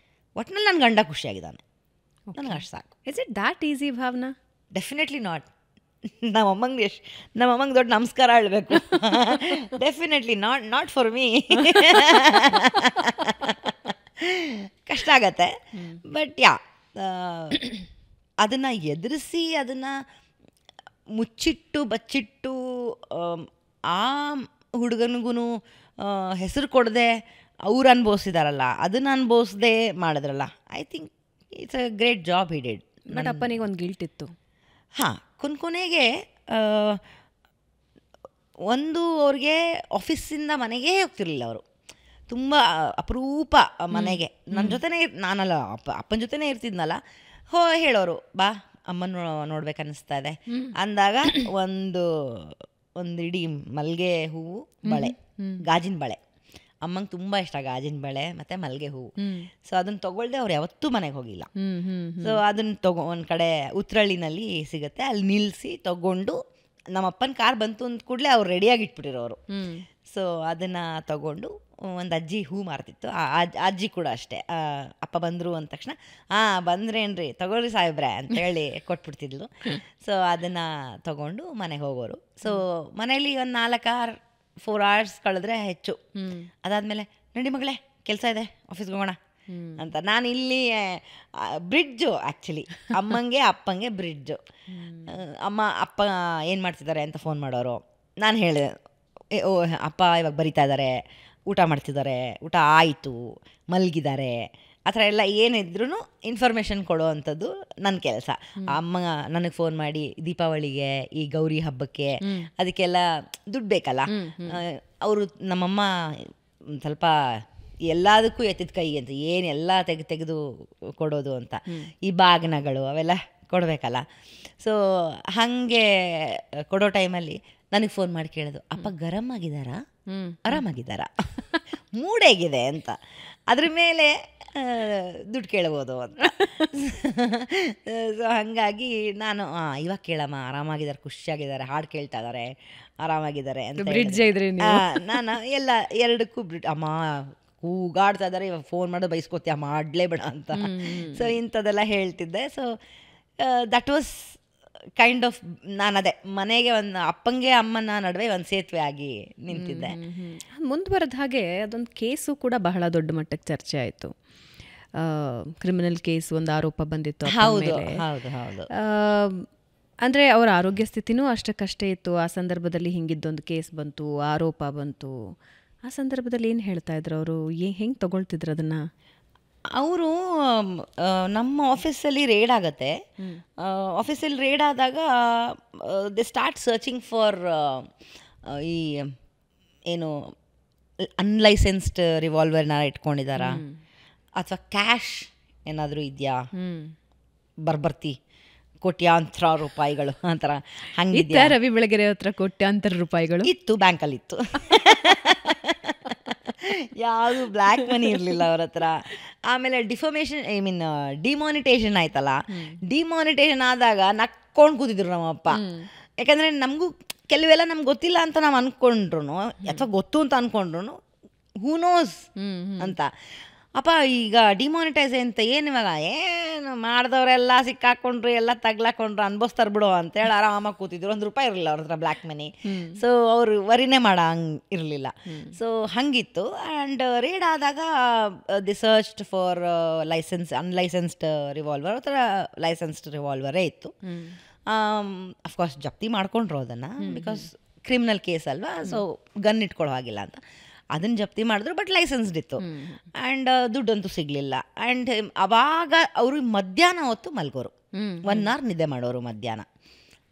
ಒಟ್ಟಿನಲ್ಲಿ ನನ್ನ ಗಂಡ ಖುಷಿಯಾಗಿದ್ದಾನೆ, ನನಗೆ ಅಷ್ಟು ಸಾಕು. Is it that easy Bhavana? Definitely not. ನಮ್ಮಮ್ಮಂಗೆ ದೊಡ್ಡ ನಮಸ್ಕಾರ ಹೇಳಬೇಕು. Definitely not for me. ಕಷ್ಟ ಆಗತ್ತೆ. ಬಟ್ ಅದನ್ನು ಎದುರಿಸಿ, ಅದನ್ನು ಮುಚ್ಚಿಟ್ಟು ಬಚ್ಚಿಟ್ಟು ಆ ಹುಡುಗನಿಗೂ ಹೆಸರು ಕೊಡದೆ ಅವ್ರು ಅನುಭವಿಸಿದಾರಲ್ಲ, ಅದನ್ನು ಅನುಭವಿಸದೆ ಮಾಡಿದ್ರಲ್ಲ, I think it's a great job he did. But ಅಪ್ಪನಿಗೆ ಒಂದು ಗಿಲ್ಟ್ ಇತ್ತು. ಹಾಂ, ಕೊನೆಗೆ ಒಂದು ಅವ್ರಿಗೆ ಆಫೀಸಿಂದ ಮನೆಗೇ ಹೋಗ್ತಿರ್ಲಿಲ್ಲ ಅವರು. ತುಂಬ ಅಪರೂಪ ಮನೆಗೆ ನನ್ನ ಜೊತೆನೇ, ನಾನಲ್ಲ ಅಪ್ಪನ ಜೊತೆನೇ ಇರ್ತಿದ್ನಲ್ಲ, ಹೇಳೋರು, ಬಾ ಅಮ್ಮನ ನೋಡ್ಬೇಕನ್ನಿಸ್ತಾ ಇದೆ ಅಂದಾಗ ಒಂದು ಇಡೀ ಮಲ್ಲಿಗೆ ಹೂವು, ಬಳೆ, ಗಾಜಿನ ಬಳೆ, ಅಮ್ಮಂಗೆ ತುಂಬ ಇಷ್ಟ ಗಾಜಿನ ಬಳೆ ಮತ್ತು ಮಲ್ಲಿಗೆ ಹೂವು. ಸೊ ಅದನ್ನು ತೊಗೊಳ್ದೆ ಅವ್ರು ಯಾವತ್ತೂ ಮನೆಗೆ ಹೋಗಿಲ್ಲ. ಸೊ ಅದನ್ನು ಒಂದು ಕಡೆ ಉತ್ರಳ್ಳಿನಲ್ಲಿ ಸಿಗುತ್ತೆ, ಅಲ್ಲಿ ನಿಲ್ಲಿಸಿ ತೊಗೊಂಡು, ನಮ್ಮಪ್ಪನ ಕಾರ್ ಬಂತು ಅಂದ ಕೂಡಲೇ ಅವ್ರು ರೆಡಿಯಾಗಿ ಇಟ್ಬಿಟ್ಟಿರೋರು. ಸೊ ಅದನ್ನು ತೊಗೊಂಡು ಒಂದು ಅಜ್ಜಿ ಹೂ ಮಾರ್ತಿತ್ತು, ಆ ಅಜ್ಜಿ ಕೂಡ ಅಷ್ಟೇ, ಅಪ್ಪ ಬಂದರು ಅಂದ ತಕ್ಷಣ ಬಂದ್ರೇನ್ರಿ ತೊಗೊಳ್ರಿ ಸಾಹೇಬ್ರೆ ಅಂತೇಳಿ ಕೊಟ್ಬಿಡ್ತಿದ್ಲು. ಸೊ ಅದನ್ನು ತೊಗೊಂಡು ಮನೆಗೆ ಹೋಗೋರು. ಸೊ ಮನೇಲಿ ಒಂದು 4 hours ಕಳೆದ್ರೆ ಹೆಚ್ಚು. ಅದಾದಮೇಲೆ ನಡಿ ಮಗಳೇ ಕೆಲಸ ಇದೆ, ಆಫೀಸ್ಗೆ ಹೋಗೋಣ ಅಂತ. ನಾನು ಇಲ್ಲಿ ಬ್ರಿಡ್ಜು, ಆ್ಯಕ್ಚುಲಿ ಅಮ್ಮಂಗೆ ಅಪ್ಪಂಗೆ ಬ್ರಿಡ್ಜು. ಅಪ್ಪ ಏನು ಮಾಡ್ತಿದ್ದಾರೆ ಅಂತ ಫೋನ್ ಮಾಡೋರು. ನಾನು ಹೇಳಿದೆ, ಓ ಅಪ್ಪ ಇವಾಗ ಬರಿತಾ ಇದ್ದಾರೆ ಊಟ ಮಾಡ್ತಿದ್ದಾರೆ, ಊಟ ಆಯಿತು, ಮಲಗಿದ್ದಾರೆ, ಆ ಥರ ಎಲ್ಲ ಏನಿದ್ರೂ ಇನ್ಫಾರ್ಮೇಷನ್ ಕೊಡೋ ಅಂಥದ್ದು ನನ್ನ ಕೆಲಸ. ಅಮ್ಮ ನನಗೆ ಫೋನ್ ಮಾಡಿ ದೀಪಾವಳಿಗೆ, ಈ ಗೌರಿ ಹಬ್ಬಕ್ಕೆ, ಅದಕ್ಕೆಲ್ಲ ದುಡ್ಡು ಬೇಕಲ್ಲ. ಅವರು ನಮ್ಮಮ್ಮ ಸ್ವಲ್ಪ ಎಲ್ಲದಕ್ಕೂ ಎತ್ತಿದ ಕೈ ಅಂತ, ಏನೆಲ್ಲ ತೆಗೆದು ಕೊಡೋದು ಅಂತ, ಈ ಬಾಗಿನಗಳು ಅವೆಲ್ಲ ಕೊಡಬೇಕಲ್ಲ. ಸೊ ಹಾಗೆ ಕೊಡೋ ಟೈಮಲ್ಲಿ ನನಗೆ ಫೋನ್ ಮಾಡಿ ಕೇಳೋದು, ಅಪ್ಪ ಗರಂ ಆಗಿದ್ದಾರಾ, ಆರಾಮಾಗಿದ್ದಾರಾ, ಮೂಡ್ ಹೇಗಿದೆ ಅಂತ. ಅದ್ರ ಮೇಲೆ ದುಡ್ಡು ಕೇಳ್ಬೋದು ಅಂತ. ಸೊ ಹಾಗಾಗಿ ನಾನು ಇವಾಗ ಕೇಳಮ್ಮ, ಆರಾಮಾಗಿದ್ದಾರೆ, ಖುಷಿಯಾಗಿದ್ದಾರೆ, ಹಾಡು ಕೇಳ್ತಾ ಇದ್ದಾರೆ, ಆರಾಮಾಗಿದ್ದಾರೆ ಅಂತ ನಾನು ಎಲ್ಲ ಎರಡಕ್ಕೂ ಅಮ್ಮ ಕೂಗಾಡ್ತಾ ಇದ್ದಾರೆ, ಇವಾಗ ಫೋನ್ ಮಾಡೋದು ಬೈಸ್ಕೋತೀಯ, ಮಾಡಲೇಬೇಡ ಅಂತ. ಸೊ ಇಂಥದ್ದೆಲ್ಲ ಹೇಳ್ತಿದ್ದೆ. So that was kind of, ನಾನು ಅದೇ ಮನೆಗೆ ಒಂದು ಅಪ್ಪಂಗೆ ಅಮ್ಮನ ನಡುವೆ ಒಂದು ಸೇತುವೆ ಆಗಿ ನಿಂತಿದ್ದೆ. ಮುಂದುವರೆದ ಹಾಗೆ ಅದೊಂದು ಕೇಸು ಕೂಡ ಬಹಳ ದೊಡ್ಡ ಮಟ್ಟಕ್ಕೆ ಚರ್ಚೆ ಆಯಿತು. ಕ್ರಿಮಿನಲ್ ಕೇಸ್, ಒಂದು ಆರೋಪ ಬಂದಿತ್ತು. ಹೌದು ಹೌದು ಹೌದು. ಅಂದರೆ ಅವರ ಆರೋಗ್ಯ ಸ್ಥಿತಿನೂ ಅಷ್ಟಕ್ಕಷ್ಟೇ ಇತ್ತು. ಆ ಸಂದರ್ಭದಲ್ಲಿ ಹಿಂಗಿದ್ದೊಂದು ಕೇಸ್ ಬಂತು, ಆರೋಪ ಬಂತು. ಆ ಸಂದರ್ಭದಲ್ಲಿ ಏನು ಹೇಳ್ತಾ ಇದ್ರು ಅವರು, ಹೆಂಗೆ ತಗೊಳ್ತಿದ್ರು ಅದನ್ನು? ಅವರು ನಮ್ಮ ಆಫೀಸಲ್ಲಿ ರೇಡ್ ಆಗುತ್ತೆ. ಆಫೀಸಲ್ಲಿ ರೇಡ್ ಆದಾಗ ದೆ ಸ್ಟಾರ್ಟ್ ಸರ್ಚಿಂಗ್ ಫಾರ್ ಈ ಏನು ಅನ್ಲೈಸೆನ್ಸ್ಡ್ ರಿವಾಲ್ವರ್ನ ಇಟ್ಕೊಂಡಿದ್ದಾರಾ, ಅಥವಾ ಕ್ಯಾಶ್ ಏನಾದರೂ ಇದೆಯಾ, ಬರ್ಬರ್ತಿ ಕೋಟ್ಯಾಂತರ ರೂಪಾಯಿಗಳು ಆ ಥರ ಹಂಗಿದ್ಯಾ. ರವಿ ಬೆಳಗೆರೆ ಹತ್ರ ಕೋಟ್ಯಾಂತರ ರೂಪಾಯಿಗಳು ಇತ್ತು, ಬ್ಯಾಂಕಲ್ಲಿತ್ತು. ಯಾವುದು ಬ್ಲ್ಯಾಕ್ ಮನಿ ಇರಲಿಲ್ಲ ಅವ್ರ ಹತ್ರ. ಆಮೇಲೆ ಡಿಮಾನಿಟೇಷನ್ ಆಯ್ತಲ್ಲ, ಡಿಮಾನಿಟೇಷನ್ ಆದಾಗ ನಕ್ಕೊಂಡು ಕೂತಿದ್ರು ನಮ್ಮಪ್ಪ. ಯಾಕಂದರೆ ನಮಗೂ ಕೆಲವೆಲ್ಲ ನಮ್ಗೆ ಗೊತ್ತಿಲ್ಲ ಅಂತ ನಾವು ಅಂದ್ಕೊಂಡ್ರು, ಅಥವಾ ಗೊತ್ತು ಅಂತ ಅಂದ್ಕೊಂಡ್ರು, ಹೂ ನೋಸ್ ಅಂತ. ಅಪ್ಪ ಈಗ ಡಿಮಾನಿಟೈಸ್ ಅಂತ ಏನು, ಇವಾಗ ಏನು ಮಾಡಿದವರೆಲ್ಲ ಸಿಕ್ಕಾಕೊಂಡ್ರು, ಎಲ್ಲ ತಗ್ಲಾಕೊಂಡ್ರು, ಅನ್ಭವಿಸ್ತಾರೆ ಬಿಡು ಅಂತೇಳಿ ಆರಾಮಾಗಿ ಕೂತಿದ್ರು. ₹1 ಇರಲಿಲ್ಲ ಅವ್ರ ಹತ್ರ ಬ್ಲ್ಯಾಕ್ ಮನಿ. ಸೊ ಅವರು ವರಿನೇ ಮಾಡೋ ಹಂಗೆ ಇರಲಿಲ್ಲ. ಸೊ ಹಾಗಿತ್ತು. ಆ್ಯಂಡ್ ರೇಡ್ ಆದಾಗ ದಿ ಸರ್ಚ್ಡ್ ಫಾರ್ ಅನ್ಲೈಸೆನ್ಸ್ಡ್ ರಿವಾಲ್ವರ್. ಆ ಥರ ಲೈಸೆನ್ಸ್ಡ್ ರಿವಾಲ್ವರೇ ಇತ್ತು. ಅಫ್ಕೋರ್ಸ್ ಜಪ್ತಿ ಮಾಡ್ಕೊಂಡ್ರು ಅದನ್ನು, ಬಿಕಾಸ್ ಕ್ರಿಮಿನಲ್ ಕೇಸ್ ಅಲ್ವಾ, ಸೊ ಗನ್ ಇಟ್ಕೊಳ್ಳೋ ಹಾಗಿಲ್ಲ ಅಂತ ಅದನ್ನು ಜಪ್ತಿ ಮಾಡಿದ್ರು. ಬಟ್ ಲೈಸೆನ್ಸ್ಡ್ ಇತ್ತು. ಆ್ಯಂಡ್ ದುಡ್ಡಂತೂ ಸಿಗಲಿಲ್ಲ. ಆ್ಯಂಡ್ ಅವಾಗ ಅವರು ಮಧ್ಯಾಹ್ನ ಹೊತ್ತು ಮಲ್ಗೋರು, 1 hour ನಿದ್ದೆ ಮಾಡೋರು. ಮಧ್ಯಾಹ್ನ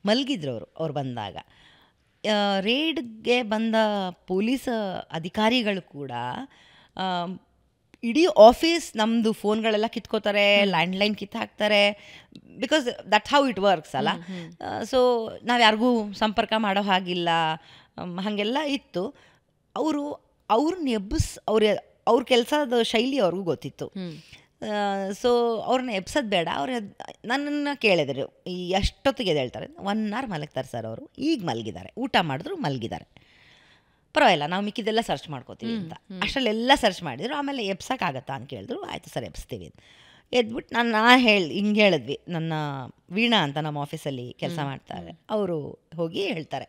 ಮಲಗಿದ್ರು ಅವ್ರು ಬಂದಾಗ. ರೇಡ್ಗೆ ಬಂದ ಪೊಲೀಸ್ ಅಧಿಕಾರಿಗಳು ಕೂಡ ಇಡೀ ಆಫೀಸ್ ನಮ್ಮದು ಫೋನ್ಗಳೆಲ್ಲ ಕಿತ್ಕೋತಾರೆ, ಲ್ಯಾಂಡ್ಲೈನ್ ಕಿತ್ತಾಕ್ತಾರೆ. Because that how it works ಅಲ್ಲ. ಸೊ ನಾವು ಯಾರಿಗೂ ಸಂಪರ್ಕ ಮಾಡೋ ಹಾಗಿಲ್ಲ, ಹಾಗೆಲ್ಲ ಇತ್ತು. ಅವ್ರನ್ನ ಅವ್ರ ಕೆಲಸದ ಶೈಲಿ ಅವ್ರಿಗೂ ಗೊತ್ತಿತ್ತು. ಸೊ ಅವ್ರನ್ನ ಎಬ್ಸೋದು ಬೇಡ. ನನ್ನನ್ನು ಕೇಳಿದ್ರು, ಎಷ್ಟೊತ್ತಿಗೆ ಹೇಳ್ತಾರೆ, 1 hour ಮಲಗ್ತಾರೆ ಸರ್ ಅವರು, ಈಗ ಮಲಗಿದ್ದಾರೆ, ಊಟ ಮಾಡಿದ್ರು ಮಲಗಿದ್ದಾರೆ, ಪರವಾಗಿಲ್ಲ ನಾವು ಮಿಕ್ಕಿದೆಲ್ಲ ಸರ್ಚ್ ಮಾಡ್ಕೋತೀವಿ ಅಂತ. ಅಷ್ಟರಲ್ಲೆಲ್ಲ ಸರ್ಚ್ ಮಾಡಿದ್ರು. ಆಮೇಲೆ ಎಬ್ಸೋಕ್ಕಾಗತ್ತಾ ಅಂತ ಕೇಳಿದ್ರು. ಆಯಿತು ಸರ್ ಎಬ್ಸ್ತೀವಿ ಅಂತ ಎದ್ಬಿಟ್ಟು ಹಿಂಗೆ ಹೇಳಿದ್ವಿ. ನನ್ನ ವೀಣಾ ಅಂತ ನಮ್ಮ ಆಫೀಸಲ್ಲಿ ಕೆಲಸ ಮಾಡ್ತಾರೆ, ಅವರು ಹೋಗಿ ಹೇಳ್ತಾರೆ,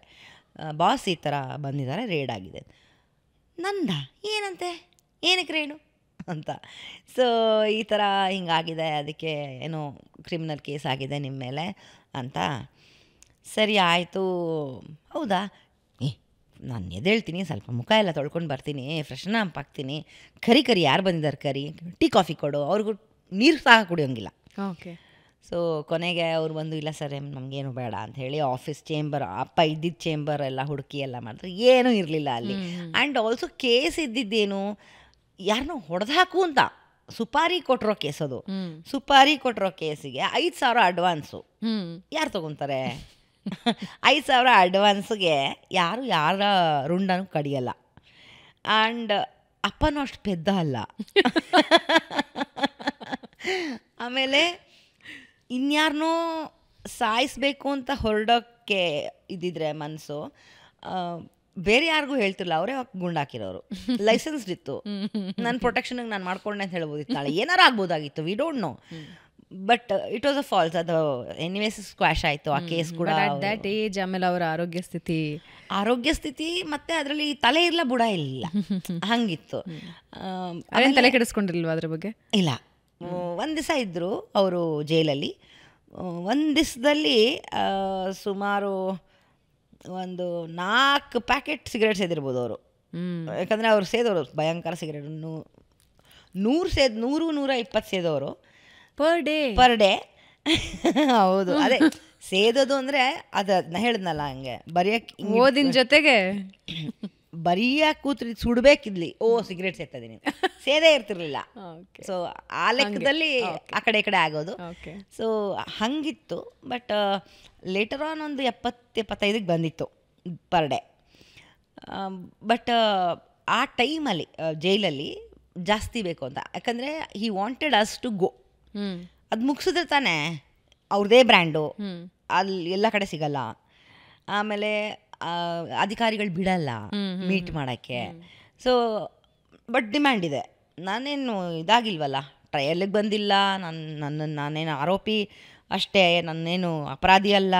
ಬಾಸ್ ಈ ಥರ ಬಂದಿದ್ದಾರೆ, ರೇಡ್ ಆಗಿದೆ. ನಂದ ಏನಂತೆ, ಏನಕ್ಕೆ ರೇಡು ಅಂತ. ಸೊ ಈ ಥರ ಹಿಂಗಾಗಿದೆ, ಅದಕ್ಕೆ ಏನೋ ಕ್ರಿಮಿನಲ್ ಕೇಸ್ ಆಗಿದೆ ನಿಮ್ಮ ಮೇಲೆ ಅಂತ. ಸರಿ ಆಯಿತು, ಹೌದಾ, ನಾನು ಎದ್ದೇಳ್ತೀನಿ, ಸ್ವಲ್ಪ ಮುಖ ಎಲ್ಲ ತೊಳ್ಕೊಂಡು ಬರ್ತೀನಿ, ಫ್ರೆಶ್ನ ಅಪ್ ಆಗ್ತೀನಿ, ಕರಿ ಯಾರು ಬಂದಿದ್ದಾರೆ, ಟೀ ಕಾಫಿ ಕೊಡು. ಅವ್ರಿಗೂ ನೀರು ಸಹ ಕುಡಿಯೋಂಗಿಲ್ಲ. ಓಕೆ. ಸೊ ಕೊನೆಗೆ ಅವ್ರು ಬಂದು, ಇಲ್ಲ ಸರ್ ನಮಗೇನು ಬೇಡ ಅಂತ ಹೇಳಿ ಆಫೀಸ್ ಚೇಂಬರ್, ಅಪ್ಪ ಇದ್ದಿದ್ದ ಚೇಂಬರ್ ಎಲ್ಲ ಹುಡುಕಿ ಎಲ್ಲ ಮಾಡಿದ್ರೆ ಏನೂ ಇರಲಿಲ್ಲ ಅಲ್ಲಿ. ಆ್ಯಂಡ್ ಆಲ್ಸೋ ಕೇಸ್ ಇದ್ದಿದ್ದೇನು, ಯಾರನ್ನೋ ಹೊಡೆದಾಕು ಅಂತ ಸುಪಾರಿ ಕೊಟ್ಟಿರೋ ಕೇಸ್ ಅದು. ಸುಪಾರಿ ಕೊಟ್ಟಿರೋ ಕೇಸಿಗೆ 5,000 ಅಡ್ವಾನ್ಸು. ಯಾರು ತೊಗೊತಾರೆ? 5,000 ಅಡ್ವಾನ್ಸ್ಗೆ ಯಾರ ರುಂಡನೂ ಕಡಿಯಲ್ಲ. ಆ್ಯಂಡ್ ಅಪ್ಪನೂ ಅಷ್ಟು ಪೆದ್ದ ಅಲ್ಲ. ಆಮೇಲೆ ಇನ್ಯಾರನ್ನೋ ಸಾಯಿಸ್ಬೇಕು ಅಂತ ಹೊರಡೋಕ್ಕೆ ಇದ್ದಿದ್ರೆ ಮನಸ್ಸು, ಬೇರೆ ಯಾರಿಗೂ ಹೇಳ್ತಿರಲ್ಲ, ಅವರೇ ಗುಂಡಾಕಿರೋರು. ಲೈಸೆನ್ಸ್ಡ್ ಇತ್ತು, ನನ್ನ ಪ್ರೊಟೆಕ್ಷನ್ಗೆ ನಾನು ಮಾಡ್ಕೊಂಡೆ ಅಂತ ಹೇಳ್ಬೋದಿತ್ತು, ನಾಳೆ ಏನಾರು ಆಗ್ಬೋದಾಗಿತ್ತು, we don't know. But it was a false. ಅದು ಎನಿವೇಸ್ ಸ್ಕ್ವಾಶ್ ಆಯಿತು ಆ ಕೇಸ್ ಕೂಡ. ದಟ್ ಏಜ್ ಆಮೇಲೆ ಅವರ ಆರೋಗ್ಯ ಸ್ಥಿತಿ ಮತ್ತೆ ಅದರಲ್ಲಿ ತಲೆ ಇರಲ್ಲ, ಬುಡ ಇಲ್ಲ, ಹಂಗಿತ್ತು. ತಲೆ ಕೆಡಿಸ್ಕೊಂಡಿಲ್ವ ಅದ್ರ ಬಗ್ಗೆ? ಇಲ್ಲ, 1 ದಿವಸ ಇದ್ದರು ಅವರು ಜೈಲಲ್ಲಿ. 1 ದಿವಸದಲ್ಲಿ ಸುಮಾರು 4 ಪ್ಯಾಕೆಟ್ ಸಿಗರೇಟ್ಸ್ ಎದಿರ್ಬೋದು ಅವರು. ಯಾಕಂದರೆ ಅವ್ರು ಸೇದೋರು ಭಯಂಕರ ಸಿಗರೇಟ್ 100-120 ಸೇದೋರು ಪರ್ ಡೇ. ಹೌದು, ಅದೇ ಸೇದೋದು ಅಂದರೆ ಅದು ನಾ ಹೇಳಿದ್ನಲ್ಲ ಹಂಗೆ ಬರೆಯಕ್ಕೆ ಓದಿನ ಜೊತೆಗೆ ಬರಿಯಾಗಿ ಕೂತ್ರಿ ಸುಡ್ಬೇಕಿದ್ಲಿ ಸಿಗರೇಟ್ ಸೇರ್ತಿದ್ದೀನಿ, ಸೇದೇ ಇರ್ತಿರ್ಲಿಲ್ಲ. ಸೊ ಆ ಲೆಕ್ಕದಲ್ಲಿ ಆ ಕಡೆ ಈ ಕಡೆ ಆಗೋದು. ಸೊ ಹಂಗಿತ್ತು. ಬಟ್ ಲೇಟರ್ ಆನ್ ಒಂದು 70-75 ಬಂದಿತ್ತು ಪರ್ ಡೇ. ಬಟ್ ಆ ಟೈಮಲ್ಲಿ ಜೈಲಲ್ಲಿ ಜಾಸ್ತಿ ಬೇಕು ಅಂತ, ಯಾಕಂದರೆ he wanted us to go. ಅದು ಮುಗಿಸಿದ್ರೆ ತಾನೇ ಅವ್ರದ್ದೇ ಬ್ರ್ಯಾಂಡು, ಅಲ್ಲಿ ಎಲ್ಲ ಕಡೆ ಸಿಗಲ್ಲ. ಆಮೇಲೆ ಅಧಿಕಾರಿಗಳು ಬಿಡಲ್ಲ ಮೀಟ್ ಮಾಡೋಕ್ಕೆ. ಸೊ ಬಟ್ ಡಿಮ್ಯಾಂಡ್ ಇದೆ. ನಾನೇನು ಇದಾಗಿಲ್ವಲ್ಲ, ಟ್ರಯಲ್ಗೆ ಬಂದಿಲ್ಲ, ನಾನೇನು ಆರೋಪಿ ಅಷ್ಟೇ, ನಾನೇನು ಅಪರಾಧಿ ಅಲ್ಲ,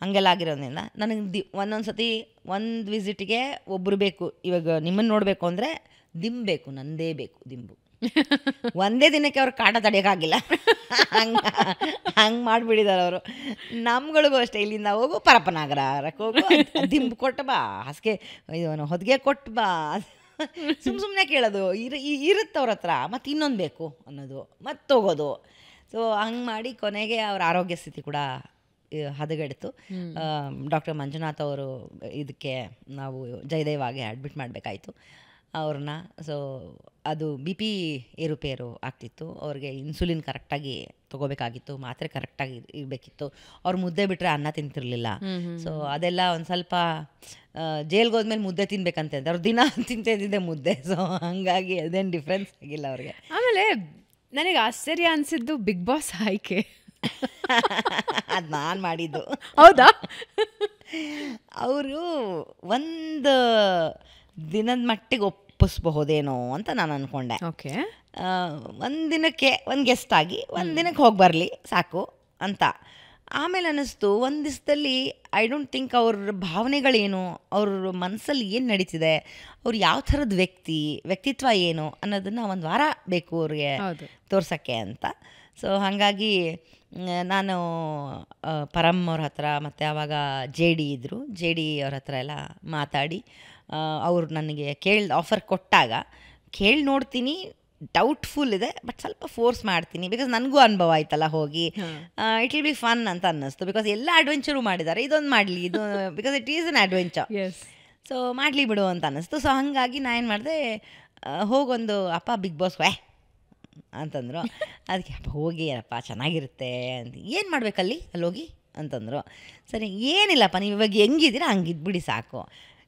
ಹಂಗೆಲ್ಲ ಆಗಿರೋದ್ರಿಂದ ನನಗೆ ಒಂದೊಂದು ಸತಿ ಒಂದು ವಿಸಿಟಿಗೆ ಒಬ್ಬರು ಬೇಕು. ಇವಾಗ ನಿಮ್ಮನ್ನು ನೋಡಬೇಕು ಅಂದರೆ ದಿಂಬೇಕು, ನಂದೇ ಬೇಕು ದಿಂಬು. ಒಂದೇ ದಿನಕ್ಕೆ ಅವ್ರು ಕಾಟ ತಡೆಯೋಕ್ಕಾಗಿಲ್ಲ, ಹಂಗೆ ಮಾಡಿಬಿಟ್ಟಿದ್ದಾರೆ ಅವರು. ನಮ್ಗಳಿಗೂ ಅಷ್ಟೇ, ಇಲ್ಲಿಂದ ಹೋಗು ಪರಪ್ಪನಾಗರಕ್ಕೆ ಹೋಗು, ದಿಂಬು ಕೊಟ್ಟು ಬಾ, ಹಾಸಿಗೆ ಇದು ಹೊದಿಗೆ ಕೊಟ್ಟು ಬಾ, ಸುಮ್ಮನೆ ಕೇಳೋದು ಇರುತ್ತೆ ಅವ್ರ ಹತ್ರ. ಮತ್ತು ಇನ್ನೊಂದು ಬೇಕು ಅನ್ನೋದು, ಮತ್ತೆ ಹೋಗೋದು. ಸೊ ಹಂಗೆ ಮಾಡಿ ಕೊನೆಗೆ ಅವ್ರ ಆರೋಗ್ಯ ಸ್ಥಿತಿ ಕೂಡ ಹದಗೆಡ್ತು. ಡಾಕ್ಟರ್ ಮಂಜುನಾಥ್ ಅವರು ಇದಕ್ಕೆ ನಾವು ಜಯದೇವಾಗಿ ಅಡ್ಮಿಟ್ ಮಾಡಬೇಕಾಯಿತು ಅವ್ರನ್ನ. ಸೊ ಅದು BP ಏರುಪೇರು ಆಗ್ತಿತ್ತು. ಅವ್ರಿಗೆ ಇನ್ಸುಲಿನ್ ಕರೆಕ್ಟಾಗಿ ತೊಗೋಬೇಕಾಗಿತ್ತು, ಮಾತ್ರೆ ಕರೆಕ್ಟಾಗಿ ಇರಬೇಕಿತ್ತು. ಅವ್ರು ಮುದ್ದೆ ಬಿಟ್ಟರೆ ಅನ್ನ ತಿಂತಿರಲಿಲ್ಲ. ಸೊ ಅದೆಲ್ಲ ಒಂದು ಸ್ವಲ್ಪ ಜೈಲ್ಗೆ ಹೋದ್ಮೇಲೆ ಮುದ್ದೆ ತಿನ್ಬೇಕಂತ ಅವ್ರು ದಿನ ತಿಂತಿದ್ದೆ ಮುದ್ದೆ. ಸೊ ಹಂಗಾಗಿ ಅದೇನು ಡಿಫ್ರೆನ್ಸ್ ಆಗಿಲ್ಲ ಅವ್ರಿಗೆ. ಆಮೇಲೆ ನನಗೆ ಆಶ್ಚರ್ಯ ಅನಿಸಿದ್ದು ಬಿಗ್ ಬಾಸ್ ಆಯ್ಕೆ. ಅದು ನಾನು ಮಾಡಿದ್ದು. ಹೌದಾ? ಅವರು ಒಂದು ದಿನದ ಮಟ್ಟಿಗೆ ಒಪ್ಪಿಸ್ಬಹುದೇನೋ ಅಂತ ನಾನು ಅಂದ್ಕೊಂಡೆ. ಓಕೆ, ಒಂದು ದಿನಕ್ಕೆ ಒಂದು ಗೆಸ್ಟ್ ಆಗಿ ಒಂದು ದಿನಕ್ಕೆ ಹೋಗಿ ಬರಲಿ ಸಾಕು ಅಂತ. ಆಮೇಲೆ ಅನ್ನಿಸ್ತು ಒಂದು ದಿವಸದಲ್ಲಿ ಐ ಡೋಂಟ್ ಥಿಂಕ್ ಅವ್ರ ಭಾವನೆಗಳೇನು, ಅವ್ರ ಮನಸ್ಸಲ್ಲಿ ಏನು ನಡೀತಿದೆ, ಅವ್ರು ಯಾವ ಥರದ ವ್ಯಕ್ತಿತ್ವ ಏನು ಅನ್ನೋದನ್ನು ಒಂದು ವಾರ ಬೇಕು ಅವ್ರಿಗೆ ತೋರ್ಸೋಕ್ಕೆ ಅಂತ. ಸೊ ಹಾಗಾಗಿ ನಾನು ಪರಮ್ ಅವ್ರ ಹತ್ರ ಮತ್ತು ಆವಾಗ JD ಇದ್ದರು, JD ಅವ್ರ ಹತ್ರ ಎಲ್ಲ ಮಾತಾಡಿ ಅವ್ರು ನನಗೆ ಆಫರ್ ಕೊಟ್ಟಾಗ ನೋಡ್ತೀನಿ, ಡೌಟ್ಫುಲ್ ಇದೆ, ಬಟ್ ಸ್ವಲ್ಪ ಫೋರ್ಸ್ ಮಾಡ್ತೀನಿ. ಬಿಕಾಸ್ ನನಗೂ ಅನುಭವ ಆಯ್ತಲ್ಲ ಹೋಗಿ, ಇಟ್ ವಿಲ್ ಬಿ ಫನ್ ಅಂತ ಅನ್ನಿಸ್ತು. ಬಿಕಾಸ್ ಎಲ್ಲ ಅಡ್ವೆಂಚರು ಮಾಡಿದ್ದಾರೆ, ಇದೊಂದು ಮಾಡಲಿ, ಇದು because it is an adventure. So ಮಾಡಲಿ ಬಿಡು ಅಂತ ಅನ್ನಿಸ್ತು. ಸೊ ಹಾಗಾಗಿ ನಾನು ಏನು ಮಾಡಿದೆ, ಹೋಗೊಂದು ಅಪ್ಪ ಬಿಗ್ ಬಾಸ್ ಅಂತಂದರು. ಅದಕ್ಕೆ ಅಪ್ಪ ಹೋಗಿ ಅಪ್ಪ ಚೆನ್ನಾಗಿರುತ್ತೆ ಅಂತ. ಏನು ಮಾಡಬೇಕಲ್ಲಿ ಹೋಗಿ ಅಂತಂದರು. ಸರಿ, ಏನಿಲ್ಲಪ್ಪ, ನೀವು ಇವಾಗ ಹೆಂಗಿದ್ದೀರಾ ಹಂಗಿದ್ಬಿಡಿ ಸಾಕು,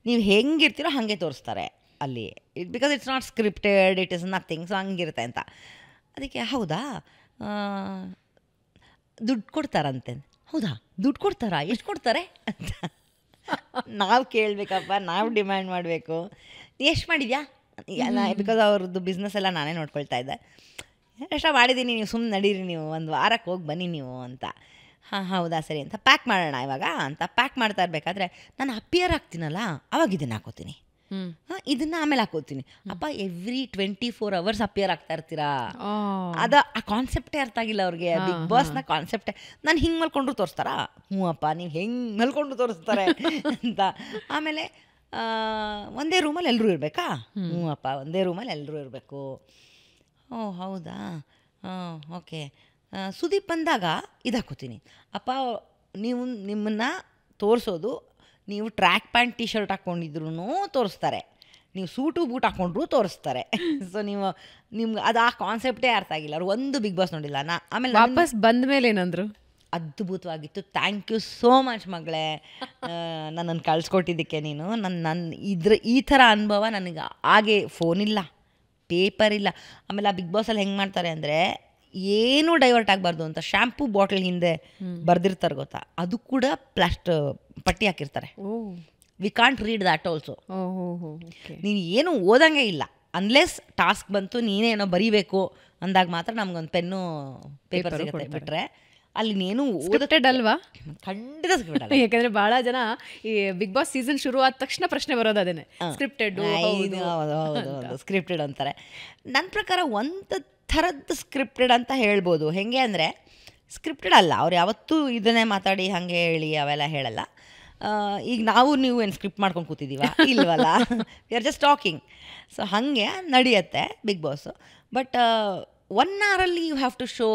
ನೀವು ಹೆಂಗಿರ್ತೀರೋ ಹಾಗೆ ತೋರಿಸ್ತಾರೆ ಅಲ್ಲಿ, because it's not scripted, it is nothing. So ಹಂಗಿರುತ್ತೆ ಅಂತ. ಅದಕ್ಕೆ ಹೌದಾ, ದುಡ್ಡು ಕೊಡ್ತಾರಂತೆ. ಹೌದಾ, ದುಡ್ಡು ಕೊಡ್ತಾರಾ, ಎಷ್ಟು ಕೊಡ್ತಾರೆ ಅಂತ ನಾವು ಕೇಳಬೇಕಪ್ಪ, ನಾವು ಡಿಮ್ಯಾಂಡ್ ಮಾಡಬೇಕು. ಎಷ್ಟು ಮಾಡಿದ್ಯಾ? ಬಿಕಾಸ್ ಅವ್ರದ್ದು ಬಿಸ್ನೆಸ್ ಎಲ್ಲ ನಾನೇ ನೋಡ್ಕೊಳ್ತಾ ಇದ್ದೆ. ಎಷ್ಟ ಮಾಡಿದ್ದೀನಿ, ನೀವು ಸುಮ್ಮನೆ ನಡೀರಿ, ನೀವು ಒಂದು ವಾರಕ್ಕೆ ಹೋಗಿ ಬನ್ನಿ ನೀವು ಅಂತ. ಹೌದಾ ಸರಿ ಅಂತ ಪ್ಯಾಕ್ ಮಾಡೋಣ ಇವಾಗ ಅಂತ ಪ್ಯಾಕ್ ಮಾಡ್ತಾ ಇರಬೇಕಾದ್ರೆ ನಾನು ಅಪಿಯರ್ ಆಗ್ತೀನಲ್ಲ, ಅವಾಗ ಇದನ್ನು ಹಾಕೋತೀನಿ, ಇದನ್ನು ಆಮೇಲೆ ಹಾಕೋತೀನಿ. ಅಪ್ಪ ಎವ್ರಿ 24 hours ಅಪಿಯರ್ ಆಗ್ತಾ ಇರ್ತೀರಾ? ಅದು ಆ ಕಾನ್ಸೆಪ್ಟೇ ಅರ್ಥ ಆಗಿಲ್ಲ ಅವ್ರಿಗೆ, ಬಿಗ್ ಬಾಸ್ನ ಕಾನ್ಸೆಪ್ಟೇ. ನಾನು ಹಿಂಗೆ ಮಲ್ಕೊಂಡ್ರು ತೋರಿಸ್ತಾರಾ? ಹ್ಞೂ ಅಪ್ಪ, ನೀವು ಹೆಂಗೆ ಮಲ್ಕೊಂಡ್ರು ತೋರಿಸ್ತಾರೆ ಅಂತ. ಆಮೇಲೆ ಒಂದೇ ರೂಮಲ್ಲಿ ಎಲ್ಲರೂ ಇರಬೇಕಾ? ಹ್ಞೂ ಅಪ್ಪ, ಒಂದೇ ರೂಮಲ್ಲಿ ಎಲ್ಲರೂ ಇರಬೇಕು. ಹೌದಾ, ಓಕೆ. ಸುದೀಪ್ ಬಂದಾಗ ಇದು ಹಾಕೋತೀನಿ. ಅಪ್ಪ, ನೀವು ನಿಮ್ಮನ್ನು ತೋರಿಸೋದು, ನೀವು ಟ್ರ್ಯಾಕ್ ಪ್ಯಾಂಟ್ T ಶರ್ಟ್ ಹಾಕ್ಕೊಂಡಿದ್ರು ತೋರಿಸ್ತಾರೆ, ನೀವು ಸೂಟು ಬೂಟ್ ಹಾಕ್ಕೊಂಡ್ರು ತೋರಿಸ್ತಾರೆ. ಸೊ ನಿಮ್ಗೆ ಅದು ಆ ಕಾನ್ಸೆಪ್ಟೇ ಅರ್ಥ ಆಗಿಲ್ಲ. ಅವ್ರು ಒಂದು ಬಿಗ್ ಬಾಸ್ ನೋಡಿಲ್ಲ. ಆಮೇಲೆ ವಾಪಸ್ ಬಂದ ಮೇಲೆ ಏನಂದ್ರು? ಅದ್ಭುತವಾಗಿತ್ತು, ಥ್ಯಾಂಕ್ ಯು ಸೋ ಮಚ್ ಮಗಳೇ, ನನ್ನನ್ನು ಕಳಿಸ್ಕೊಟ್ಟಿದ್ದಕ್ಕೆ ನೀನು. ಈ ಥರ ಅನುಭವ ನನಗೆ ಹಾಗೆ ಫೋನಿಲ್ಲ, ಪೇಪರ್ ಇಲ್ಲ. ಆಮೇಲೆ ಆ ಬಿಗ್ ಬಾಸಲ್ಲಿ ಹೆಂಗೆ ಮಾಡ್ತಾರೆ ಅಂದರೆ, ಏನೂ ಡೈವರ್ಟ್ ಆಗಬಾರ್ದು ಅಂತ ಶ್ಯಾಂಪೂ ಬಾಟಲ್ ಹಿಂದೆ ಬರ್ದಿರ್ತಾರೆ ಗೊತ್ತಾ, ಅದು ಕೂಡ ಪಟ್ಟಿ ಹಾಕಿರ್ತಾರೆ. We can't read that also. ನೀನು ಏನು ಓದಂಗೆ ಇಲ್ಲ, ಅನ್ಲೆಸ್ ಟಾಸ್ಕ್ ಬಂತು ನೀನೇನೋ ಬರೀಬೇಕು ಅಂದಾಗ ಮಾತ್ರ ನಮ್ಗೊಂದು ಪೆನ್ನು ಪೇಪರ್ ಸಿಗುತ್ತೆ. ಬಿಟ್ಟರೆ ಅಲ್ಲಿ ನೀನು ಸ್ಕ್ರಿಪ್ಟೆಡ್ ಅಲ್ವಾ? ಖಂಡಿತ ಸ್ಕ್ರಿಪ್ಟೆಡ್. ಯಾಕಂದರೆ ಭಾಳ ಜನ ಈ ಬಿಗ್ ಬಾಸ್ ಸೀಸನ್ ಶುರು ಆದ ತಕ್ಷಣ ಪ್ರಶ್ನೆ ಬರೋದು ಅದೇನೆ, ಸ್ಕ್ರಿಪ್ಟೆಡ್ ಹೌದು ಸ್ಕ್ರಿಪ್ಟೆಡ್ ಅಂತಾರೆ. ನನ್ನ ಪ್ರಕಾರ ಒಂದು ಥರದ್ದು ಸ್ಕ್ರಿಪ್ಟೆಡ್ ಅಂತ ಹೇಳ್ಬೋದು. ಹೇಗೆ ಅಂದರೆ ಸ್ಕ್ರಿಪ್ಟೆಡ್ ಅಲ್ಲ, ಅವ್ರು ಯಾವತ್ತೂ ಇದನ್ನೇ ಮಾತಾಡಿ ಹಾಗೆ ಹೇಳಿ ಅವೆಲ್ಲ ಹೇಳಲ್ಲ. ಈಗ ನಾವು ನೀವು ಏನು ಸ್ಕ್ರಿಪ್ಟ್ ಮಾಡ್ಕೊಂಡು ಕೂತಿದ್ದೀವ ಇಲ್ವಲ್ಲ, we are just talking. So ಹಾಗೆ ನಡೆಯುತ್ತೆ ಬಿಗ್ ಬಾಸು. ಬಟ್ 1 ಅವರಲ್ಲಿ ಯು ಹ್ಯಾವ್ ಟು ಶೋ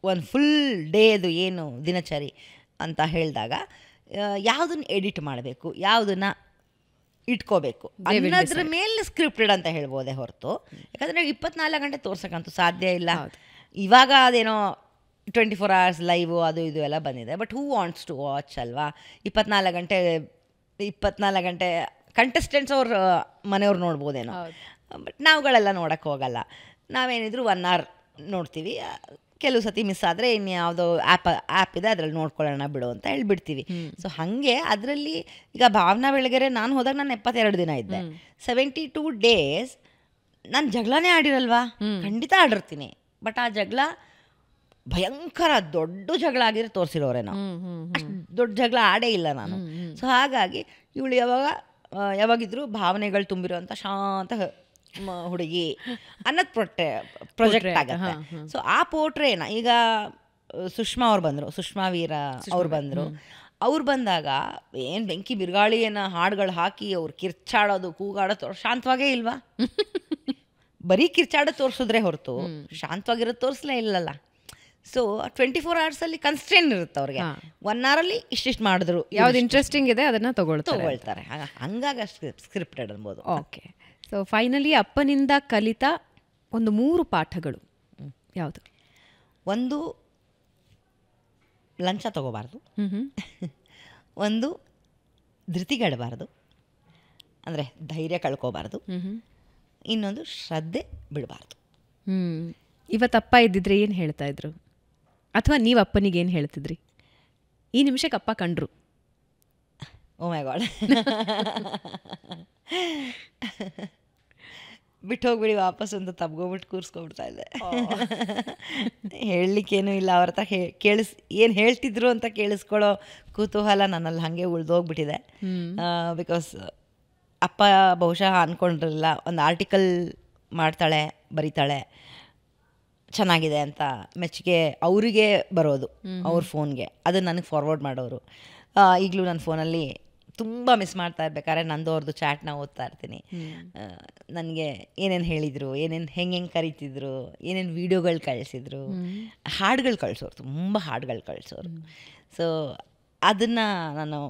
ಒಂದು ಫುಲ್ ಡೇದು ಏನು ದಿನಚರಿ ಅಂತ ಹೇಳಿದಾಗ ಯಾವುದನ್ನು ಎಡಿಟ್ ಮಾಡಬೇಕು, ಯಾವುದನ್ನು ಇಟ್ಕೋಬೇಕು ಅನ್ನೋದ್ರ ಮೇಲೆ ಸ್ಕ್ರಿಪ್ಟೆಡ್ ಅಂತ ಹೇಳ್ಬೋದೇ ಹೊರತು, ಯಾಕಂದರೆ 24 ಗಂಟೆ ತೋರ್ಸೋಕ್ಕಂತೂ ಸಾಧ್ಯ ಇಲ್ಲ. ಇವಾಗ ಅದೇನೋ 24 hours ಲೈವು ಅದು ಇದು ಎಲ್ಲ ಬಂದಿದೆ. But who wants to watch ಅಲ್ವಾ? 24 ಗಂಟೆ ಕಂಟೆಸ್ಟೆಂಟ್ಸ್ ಅವ್ರ ಮನೆಯವ್ರು ನೋಡ್ಬೋದೇನೋ. ಬಟ್ ನಾವುಗಳೆಲ್ಲ ನೋಡೋಕ್ಕೆ ಹೋಗಲ್ಲ. ನಾವೇನಿದ್ರು 1 hour ನೋಡ್ತೀವಿ. ಕೆಲವು ಸತಿ ಮಿಸ್ ಆದರೆ ಇನ್ನು ಯಾವುದೋ ಆ್ಯಪ್ ಇದೆ ಅದರಲ್ಲಿ ನೋಡ್ಕೊಳ್ಳೋಣ ಬಿಡು ಅಂತ ಹೇಳ್ಬಿಡ್ತೀವಿ. ಸೊ ಹಾಗೆ ಅದರಲ್ಲಿ ಈಗ ಭಾವನಾ ಬೆಳಗೆರೆ ನಾನು ಹೋದಾಗ ನಾನು 72 ದಿನ ಇದ್ದೆ. 72 days ನಾನು ಜಗಳನೇ ಆಡಿರಲ್ವಾ? ಖಂಡಿತ ಆಡಿರ್ತೀನಿ. ಬಟ್ ಆ ಜಗಳ ಭಯಂಕರ ದೊಡ್ಡ ಜಗಳ ಆಗಿದ್ರೆ ತೋರಿಸಿರೋರೆ ನಾವು. ಅಷ್ಟು ದೊಡ್ಡ ಜಗಳ ಆಡೇ ಇಲ್ಲ ನಾನು. ಸೊ ಹಾಗಾಗಿ ಇವಳು ಯಾವಾಗಿದ್ರು ಭಾವನೆಗಳು ತುಂಬಿರೋಂಥ ಶಾಂತ ಹುಡುಗಿ ಅನ್ನೋದು ಪ್ರೊಜೆಕ್ಟ್ ಆಗುತ್ತೆ. ಸೊ ಆ ಪೋಟ್ರೇನ ಈಗ ಸುಷ್ಮಾ ಅವ್ರು ಬಂದರು, ಸುಷ್ಮಾ ವೀರ ಅವ್ರು ಬಂದರು. ಅವ್ರು ಬಂದಾಗ ಏನು ಬೆಂಕಿ ಬಿರುಗಾಳಿಯನ್ನು ಹಾಡುಗಳು ಹಾಕಿ ಅವ್ರು ಕಿರ್ಚಾಡೋದು ಕೂಗಾಡೋದು ಶಾಂತವಾಗೇ ಇಲ್ವಾ? ಬರೀ ಕಿರ್ಚಾಡೋದು ತೋರಿಸಿದ್ರೆ ಹೊರತು ಶಾಂತವಾಗಿರೋದು ತೋರಿಸಲೇ ಇಲ್ಲಲ್ಲ. ಸೊ 24 hours ಕನ್ಸ್ಟ್ರೇನ್ ಇರುತ್ತೆ ಅವ್ರಿಗೆ. 1 hour ಇಷ್ಟಿಷ್ಟು ಮಾಡಿದ್ರು, ಯಾವ್ದು ಇಂಟ್ರೆಸ್ಟಿಂಗ್ ಇದೆ ಅದನ್ನು ತಗೊಳ್ತಾರೆ. ಹಂಗಾಗಿ ಸ್ಕ್ರಿಪ್ಟೆಡ್ ಅನ್ಬೋದು. ಓಕೆ. ಸೊ ಫೈನಲಿ ಅಪ್ಪನಿಂದ ಕಲಿತ ಒಂದು 3 ಪಾಠಗಳು ಯಾವುದು? ಒಂದು, ಲಂಚ ತಗೋಬಾರ್ದು. ಒಂದು, ಧೃತಿಗೆಡಬಾರ್ದು, ಅಂದರೆ ಧೈರ್ಯ ಕಳ್ಕೋಬಾರ್ದು. ಇನ್ನೊಂದು, ಶ್ರದ್ಧೆ ಬಿಡಬಾರ್ದು. ಇವತ್ತಪ್ಪ ಇದ್ದಿದ್ರೆ ಏನು ಹೇಳ್ತಾ ಇದ್ರು, ಅಥವಾ ನೀವು ಅಪ್ಪನಿಗೆ ಏನು ಹೇಳ್ತಿದ್ರಿ? ಈ ನಿಮಿಷಕ್ಕೆ ಅಪ್ಪ ಕಂಡ್ರು, ಓ ಮೈ ಗಾಡ್, ಬಿಟ್ಟು ಹೋಗ್ಬಿಡಿ ವಾಪಸ್ ಅಂತ ತಬ್ಗೋಬಿಟ್ಟು ಕೂರಿಸ್ಕೊಬಿಡ್ತಾ ಇದ್ದೆ. ಹೇಳಲಿಕ್ಕೇನೂ ಇಲ್ಲ. ಅವ್ರ ಹತ್ರ ಏನು ಹೇಳ್ತಿದ್ರು ಅಂತ ಕೇಳಿಸ್ಕೊಳ್ಳೋ ಕುತೂಹಲ ನನ್ನಲ್ಲಿ ಹಾಗೆ ಉಳಿದೋಗ್ಬಿಟ್ಟಿದೆ. ಬಿಕಾಸ್ ಅಪ್ಪ ಬಹುಶಃ ಅಂದ್ಕೊಂಡಿರಲಿಲ್ಲ, ಒಂದು ಆರ್ಟಿಕಲ್ ಮಾಡ್ತಾಳೆ, ಬರೀತಾಳೆ, ಚೆನ್ನಾಗಿದೆ ಅಂತ ಮೆಚ್ಚುಗೆ ಅವರಿಗೆ ಬರೋದು ಅವ್ರ ಫೋನ್ಗೆ, ಅದು ನನಗೆ ಫಾರ್ವರ್ಡ್ ಮಾಡೋರು. ಈಗಲೂ ನನ್ನ ಫೋನಲ್ಲಿ ತುಂಬ ಮಿಸ್ ಮಾಡ್ತಾ ಇರ್ಬೇಕಾದ್ರೆ ನಂದು ಅವ್ರದ್ದು ಚಾಟ್ನ ಓದ್ತಾ ಇರ್ತೀನಿ. ನನಗೆ ಏನೇನು ಹೇಳಿದರು, ಏನೇನು ಹೆಂಗೆ ಕರೀತಿದ್ರು, ಏನೇನು ವೀಡಿಯೋಗಳು ಕಳಿಸಿದ್ರು, ಹಾಡುಗಳು ಕಳಿಸೋರು, ತುಂಬ ಹಾಡುಗಳು ಕಳಿಸೋರು. ಸೊ ಅದನ್ನು ನಾನು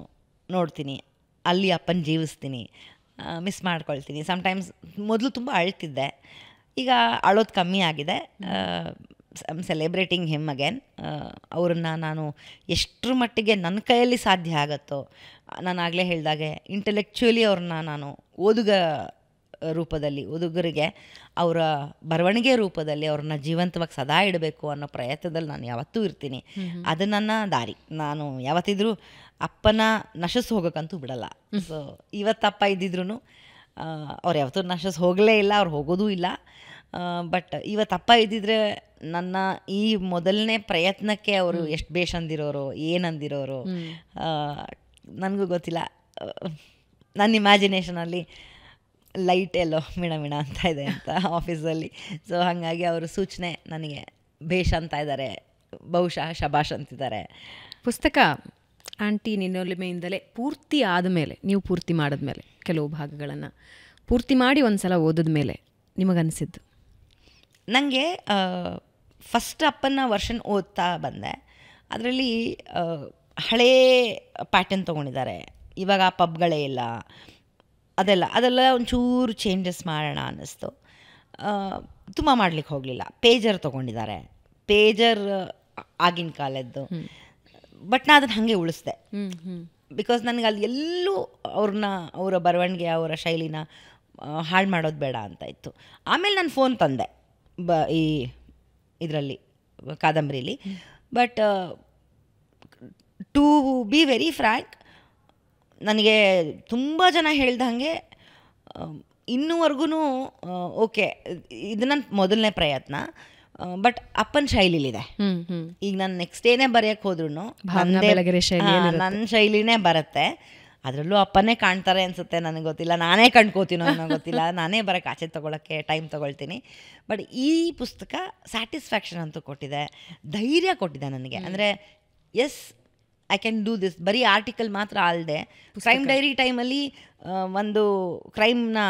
ನೋಡ್ತೀನಿ, ಅಲ್ಲಿ ಅಪ್ಪನ ಜೀವಿಸ್ತೀನಿ, ಮಿಸ್ ಮಾಡ್ಕೊಳ್ತೀನಿ. ಸಮ್ಟೈಮ್ಸ್ ಮೊದಲು ತುಂಬ ಅಳ್ತಿದ್ದೆ, ಈಗ ಅಳೋದು ಕಮ್ಮಿ ಆಗಿದೆ. Celebrating him again. ಅವ್ರನ್ನ ನಾನು ಎಷ್ಟರ ಮಟ್ಟಿಗೆ ನನ್ನ ಕೈಯಲ್ಲಿ ಸಾಧ್ಯ ಆಗುತ್ತೋ, ನಾನು ಆಗಲೇ ಹೇಳಿದಾಗೆ ಇಂಟೆಲೆಕ್ಚುಲಿ ಅವ್ರನ್ನ ನಾನು ಓದುಗರಿಗೆ ಅವರ ಬರವಣಿಗೆ ರೂಪದಲ್ಲಿ ಅವ್ರನ್ನ ಜೀವಂತವಾಗಿ ಸದಾ ಇಡಬೇಕು ಅನ್ನೋ ಪ್ರಯತ್ನದಲ್ಲಿ ನಾನು ಯಾವತ್ತೂ ಇರ್ತೀನಿ. ಅದು ನನ್ನ ದಾರಿ. ನಾನು ಯಾವತ್ತಿದ್ರೂ ಅಪ್ಪನ ನಶಿಸ್ ಹೋಗೋಕ್ಕಂತೂ ಬಿಡಲ್ಲ. ಸೊ ಇವತ್ತಪ್ಪ ಇದ್ದಿದ್ರು ಅವ್ರು ಯಾವತ್ತೂ ನಶಿಸ್ ಹೋಗಲೇ ಇಲ್ಲ, ಅವ್ರು ಹೋಗೋದೂ ಇಲ್ಲ. ಬಟ್ ಇವತ್ತಪ್ಪ ಇದ್ದಿದ್ರೆ ನನ್ನ ಈ ಮೊದಲನೇ ಪ್ರಯತ್ನಕ್ಕೆ ಅವರು ಎಷ್ಟು ಬೇಷ್ ಅಂದಿರೋರು, ಏನಂದಿರೋರು ನನಗೂ ಗೊತ್ತಿಲ್ಲ. ನನ್ನ ಇಮ್ಯಾಜಿನೇಷನಲ್ಲಿ ಲೈಟ್ ಎಲ್ಲೋ ಮಿಣ ಅಂತ ಇದೆ ಅಂತ ಆಫೀಸಲ್ಲಿ. ಸೊ ಹಾಗಾಗಿ ಅವರು ಸೂಚನೆ ನನಗೆ ಬೇಷ್ ಅಂತ ಇದ್ದಾರೆ, ಬಹುಶಃ ಶಬಾಷ್ ಅಂತಿದ್ದಾರೆ. ಪುಸ್ತಕ ಆಂಟಿ ನಿನ್ನೊಲಿಮೆಯಿಂದಲೇ ಪೂರ್ತಿ ಆದಮೇಲೆ, ನೀವು ಪೂರ್ತಿ ಮಾಡಿದ್ಮೇಲೆ, ಕೆಲವು ಭಾಗಗಳನ್ನು ಪೂರ್ತಿ ಮಾಡಿ ಒಂದು ಸಲ ಓದಿದ ಮೇಲೆ ನಿಮಗನ್ಸಿದ್ದು? ನನಗೆ ಫಸ್ಟ್ ಅಪ್ಪನ ವರ್ಷನ್ ಓದ್ತಾ ಬಂದೆ. ಅದರಲ್ಲಿ ಹಳೇ ಪ್ಯಾಟರ್ನ್ ತೊಗೊಂಡಿದ್ದಾರೆ. ಇವಾಗ ಪಬ್ಗಳೇ ಇಲ್ಲ, ಅದೆಲ್ಲ ಒಂಚೂರು ಚೇಂಜಸ್ ಮಾಡೋಣ ಅನ್ನಿಸ್ತು. ತುಂಬ ಮಾಡ್ಲಿಕ್ಕೆ ಹೋಗಲಿಲ್ಲ. ಪೇಜರ್ ತೊಗೊಂಡಿದ್ದಾರೆ, ಪೇಜರ್ ಆಗಿನ ಕಾಲದ್ದು. ಬಟ್ ನಾ ಅದನ್ನು ಹಾಗೆ ಉಳಿಸ್ದೆ. ಬಿಕಾಸ್ ನನಗೆ ಅಲ್ಲಿ ಎಲ್ಲೂ ಅವರ ಬರವಣಿಗೆ, ಅವರ ಶೈಲಿನ ಹಾಳು ಮಾಡೋದು ಬೇಡ ಅಂತ ಇತ್ತು. ಆಮೇಲೆ ನಾನು ಫೋನ್ ತಂದೆ ಈ ಇದರಲ್ಲಿ ಕಾದಂಬರಿಲಿ. But to be very frank, ನನಗೆ ತುಂಬ ಜನ ಹೇಳ್ದಂಗೆ ಇನ್ನೂವರೆಗೂ ಓಕೆ, ಇದು ನನ್ನ ಮೊದಲನೇ ಪ್ರಯತ್ನ. ಬಟ್ ಅಪ್ಪನ ಶೈಲಿಲಿದೆ. ಈಗ ನಾನು ನೆಕ್ಸ್ಟ್ ಏನೇ ಬರೆಯೋಕ್ಕೆ ಹೋದ್ರೂ ನನ್ನ ಶೈಲಿನೇ ಬರುತ್ತೆ. ಅದರಲ್ಲೂ ಅಪ್ಪನೇ ಕಾಣ್ತಾರೆ ಅನಿಸುತ್ತೆ, ನನಗೆ ಗೊತ್ತಿಲ್ಲ, ನಾನೇ ಕಂಡ್ಕೋತೀನೋ ಅನ್ನೋ ಗೊತ್ತಿಲ್ಲ. ನಾನೇ ಬರೋಕ್ಕೆ ಆಚೆ ತೊಗೊಳಕ್ಕೆ ಟೈಮ್ ತೊಗೊಳ್ತೀನಿ. ಬಟ್ ಈ ಪುಸ್ತಕ ಸ್ಯಾಟಿಸ್ಫ್ಯಾಕ್ಷನ್ ಅಂತೂ ಕೊಟ್ಟಿದೆ, ಧೈರ್ಯ ಕೊಟ್ಟಿದೆ ನನಗೆ. ಅಂದರೆ yes, I can do this. ಬರೀ ಆರ್ಟಿಕಲ್ ಮಾತ್ರ ಅಲ್ಲದೆ ಕ್ರೈಮ್ ಡೈರಿ ಟೈಮಲ್ಲಿ ಒಂದು ಕ್ರೈಮ್ನ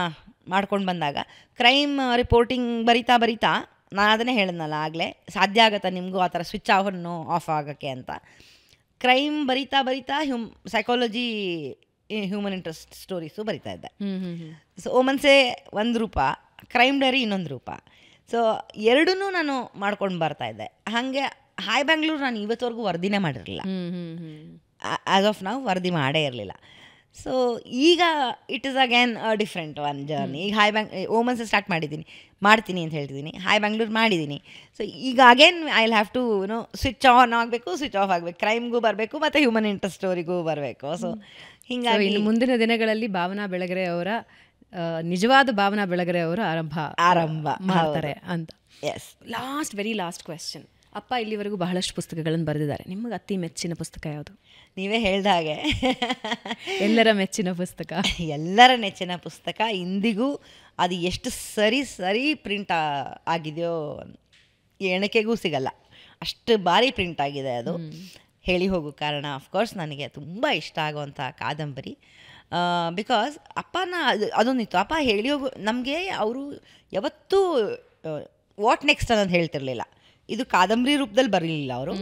ಮಾಡ್ಕೊಂಡು ಬಂದಾಗ ಕ್ರೈಮ್ ರಿಪೋರ್ಟಿಂಗ್ ಬರಿತಾ ನಾನು ಅದನ್ನೇ ಹೇಳಿದ್ನಲ್ಲ ಆಗಲೇ, ಸಾಧ್ಯ ಆಗುತ್ತಾ ನಿಮಗೂ ಆ ಥರ ಸ್ವಿಚ್ ಆಫ್ ಆಗೋಕ್ಕೆ ಅಂತ. ಕ್ರೈಮ್ ಬರಿತಾ ಸೈಕಾಲಜಿ, ಹ್ಯೂಮನ್ ಇಂಟ್ರೆಸ್ಟ್ ಸ್ಟೋರೀಸು ಬರಿತಾ ಇದ್ದೆ. ಸೊ ಓಮನ್ಸೆ ಒಂದು ರೂಪ, ಕ್ರೈಮ್ ಡೈರಿ ಇನ್ನೊಂದು ರೂಪ. ಸೊ ಎರಡೂ ನಾನು ಮಾಡ್ಕೊಂಡು ಬರ್ತಾಯಿದ್ದೆ. ಹಾಗೆ ಹಾಯ್ ಬ್ಯಾಂಗ್ಳೂರ್ ನಾನು ಇವತ್ತವರೆಗೂ ವರದಿನೇ ಮಾಡಿರಲಿಲ್ಲ. ಆ್ಯಸ್ ಆಫ್ ನಾವು ವರದಿ ಮಾಡೇ ಇರಲಿಲ್ಲ. ಸೊ ಈಗ it is again different one journey. ಈಗ ಓಮನ್ಸ್ ಸ್ಟಾರ್ಟ್ ಮಾಡ್ತೀನಿ ಅಂತ ಹೇಳ್ತಿದ್ದೀನಿ. ಹಾಯ್ ಬ್ಯಾಂಗ್ಳೂರ್ ಮಾಡಿದ್ದೀನಿ. ಸೊ ಈಗ again I will have to switch on ಆಗಬೇಕು, ಸ್ವಿಚ್ ಆಫ್ ಆಗಬೇಕು, ಕ್ರೈಮ್ಗೂ ಬರಬೇಕು ಮತ್ತು ಹ್ಯೂಮನ್ ಇಂಟ್ರೆಸ್ಟ್ ಸ್ಟೋರಿಗೂ ಬರಬೇಕು. ಸೊ ಹೀಗಾಗಿ ಮುಂದಿನ ದಿನಗಳಲ್ಲಿ ಭಾವನಾ ಬೆಳಗೆರೆ ಅವರ ನಿಜವಾದ ಭಾವನಾ ಬೆಳಗೆರೆ ಅವರು ಆರಂಭ ಮಾಡ್ತಾರೆ ಅಂತ. ಎಸ್. Very last question. ಅಪ್ಪ ಇಲ್ಲಿವರೆಗೂ ಬಹಳಷ್ಟು ಪುಸ್ತಕಗಳನ್ನು ಬರೆದಿದ್ದಾರೆ. ನಿಮಗೆ ಅತಿ ಮೆಚ್ಚಿನ ಪುಸ್ತಕ ಯಾವುದು? ನೀವೇ ಹೇಳ್ದ ಹಾಗೆ ಎಲ್ಲರ ಮೆಚ್ಚಿನ ಪುಸ್ತಕ, ಎಲ್ಲರ ನೆಚ್ಚಿನ ಪುಸ್ತಕ. ಇಂದಿಗೂ ಅದು ಎಷ್ಟು ಸರಿ ಪ್ರಿಂಟ್ ಆಗಿದೆಯೋ ಎಣಿಕೆಗೂ ಸಿಗಲ್ಲ, ಅಷ್ಟು ಬಾರಿ ಪ್ರಿಂಟ್ ಆಗಿದೆ ಅದು. ಹೇಳಿ ಹೋಗು ಕಾರಣ ಆಫ್ಕೋರ್ಸ್ ನನಗೆ ತುಂಬ ಇಷ್ಟ ಆಗುವಂಥ ಕಾದಂಬರಿ. ಬಿಕಾಸ್ ಅಪ್ಪನ ಅದೊಂದಿತ್ತು. ಅಪ್ಪ ಹೇಳಿ ಹೋಗು ನಮಗೆ ಅವರು ಯಾವತ್ತೂ ವಾಟ್ ನೆಕ್ಸ್ಟ್ ಅನ್ನೋದು ಹೇಳ್ತಿರ್ಲಿಲ್ಲ. ಇದು ಕಾದಂಬರಿ ರೂಪದಲ್ಲಿ ಬರಲಿಲ್ಲ, ಅವರು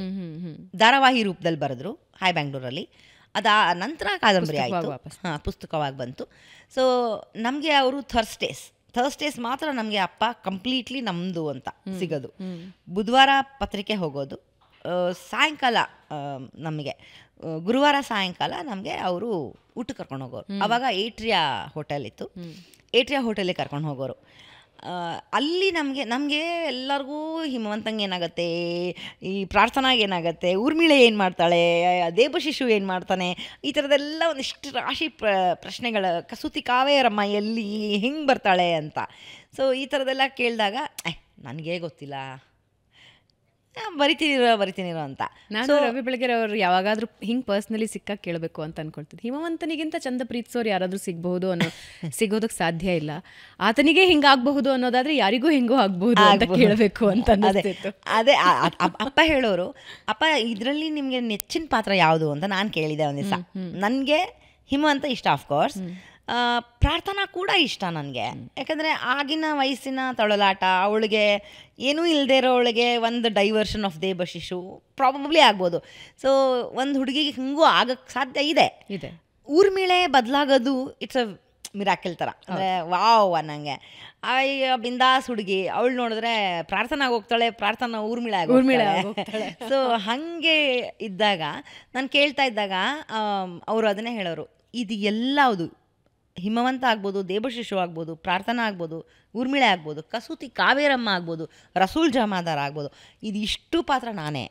ಧಾರಾವಾಹಿ ರೂಪದಲ್ಲಿ ಬರೆದ್ರು ಹಾಯ್ ಬ್ಯಾಂಗ್ಳೂರಲ್ಲಿ. ನಂತರ ಕಾದಂಬರಿ ಆಯಿತು, ಪುಸ್ತಕವಾಗಿ ಬಂತು. ಸೊ ನಮಗೆ ಅವರು ಥರ್ಸ್ಡೇಸ್ ಮಾತ್ರ ನಮಗೆ ಅಪ್ಪ ಕಂಪ್ಲೀಟ್ಲಿ ನಮ್ಮದು ಅಂತ ಸಿಗೋದು. ಬುಧವಾರ ಪತ್ರಿಕೆ ಹೋಗೋದು, ಸಾಯಂಕಾಲ ನಮಗೆ ಗುರುವಾರ ಸಾಯಂಕಾಲ ನಮಗೆ ಅವರು ಊಟಕ್ಕೆ ಕರ್ಕೊಂಡು ಹೋಗೋರು. ಆವಾಗ ಏಟ್ರಿಯಾ ಹೋಟೆಲ್ ಇತ್ತು, ಏಟ್ರಿಯಾ ಹೋಟೆಲಿಗೆ ಕರ್ಕೊಂಡು ಹೋಗೋರು. ಅಲ್ಲಿ ನಮಗೆ ಎಲ್ಲರಿಗೂ ಹಿಮವಂತಂಗೆ ಏನಾಗುತ್ತೆ, ಈ ಪ್ರಾರ್ಥನಾಗೆ ಏನಾಗುತ್ತೆ, ಊರ್ಮಿಳೆ ಏನು ಮಾಡ್ತಾಳೆ, ದೇವಶಿಶು ಏನು ಮಾಡ್ತಾನೆ, ಈ ಥರದ್ದೆಲ್ಲ ಒಂದಿಷ್ಟು ರಾಶಿ ಪ್ರಶ್ನೆಗಳ, ಕಸೂತಿ ಕಾವೇರಮ್ಮ ಎಲ್ಲಿ ಹೆಂಗೆ ಬರ್ತಾಳೆ ಅಂತ. ಸೊ ಈ ಥರದ್ದೆಲ್ಲ ಕೇಳಿದಾಗ ನನಗೇ ಗೊತ್ತಿಲ್ಲ, ಬರಿತೀನಿರೋ ಅಂತ. ನಾನು ರವಿ ಬೆಳಗೆರೆ ಅವರು ಯಾವಾಗಾದ್ರೂ ಹಿಂಗೆ ಪರ್ಸ್ನಲಿ ಸಿಕ್ಕಾಗ ಕೇಳಬೇಕು ಅಂತ ಅನ್ಕೊಳ್ತಿದ್ದೆ. ಹಿಮವಂತನಿಗಿಂತ ಚಂದ ಪ್ರೀತಿಸೋರು ಯಾರಾದರೂ ಸಿಗೋದಕ್ಕೆ ಸಾಧ್ಯ ಇಲ್ಲ, ಆತನಿಗೆ ಹಿಂಗಾಗಬಹುದು ಅನ್ನೋದಾದ್ರೆ ಯಾರಿಗೂ ಹಿಂಗೂ ಆಗಬಹುದು ಅಂತ ಕೇಳಬೇಕು ಅಂತ ಅನ್ನಿಸ್ತಿತ್ತು. ಅದೇ ಅಪ್ಪ ಹೇಳೋರು, ಅಪ್ಪ ಇದರಲ್ಲಿ ನಿಮಗೆ ನೆಚ್ಚಿನ ಪಾತ್ರ ಯಾವುದು ಅಂತ ನಾನು ಕೇಳಿದೆ ಒಂದು ದಿವಸ. ನನಗೆ ಹಿಮವಂತ ಇಷ್ಟ, ಆಫ್ಕೋರ್ಸ್. ಪ್ರಾರ್ಥನಾ ಕೂಡ ಇಷ್ಟ ನನಗೆ. ಯಾಕಂದರೆ ಆಗಿನ ವಯಸ್ಸಿನ ತೊಳಲಾಟ, ಅವಳಿಗೆ ಏನೂ ಇಲ್ಲದೆ ಇರೋ ಅವಳಿಗೆ ಒಂದು ಡೈವರ್ಷನ್ ಆಫ್ ದೇವಶಿಶು ಪ್ರಾಬಬ್ಲಿ ಆಗ್ಬೋದು. ಸೊ ಒಂದು ಹುಡುಗಿಗೆ ಹಿಂಗೂ ಆಗಕ್ಕೆ ಸಾಧ್ಯ ಇದೆ. ಊರ್ಮಿಳೆ ಬದಲಾಗೋದು ಇಟ್ಸ್ ಅ ಮಿರಾಕಲ್ ಥರ. ಅಂದರೆ ವಾವ್ ಅನ್ನಂಗೆ ಬಿಂದಾಸ್ ಹುಡುಗಿ, ಅವಳು ನೋಡಿದ್ರೆ ಪ್ರಾರ್ಥನಾಗಿ ಹೋಗ್ತಾಳೆ, ಪ್ರಾರ್ಥನಾ ಊರ್ಮಿಳೆ ಆಗೋಗ್ತಾಳೆ. ಸೊ ಹಾಗೆ ಇದ್ದಾಗ ನಾನು ಕೇಳ್ತಾ ಇದ್ದಾಗ ಅವರು ಅದನ್ನೇ ಹೇಳೋರು, ಇದು ಎಲ್ಲವುದು ಹಿಮವಂತ ಆಗ್ಬೋದು, ದೇವಶಿಶು ಆಗ್ಬೋದು, ಪ್ರಾರ್ಥನಾ ಆಗ್ಬೋದು, ಊರ್ಮಿಳೆ ಆಗ್ಬೋದು, ಕಸೂತಿ ಕಾವೇರಮ್ಮ ಆಗ್ಬೋದು, ರಸೂಲ್ ಜಮಾದಾರ್ ಆಗ್ಬೋದು, ಇದಿಷ್ಟು ಪಾತ್ರ ನಾನೇ,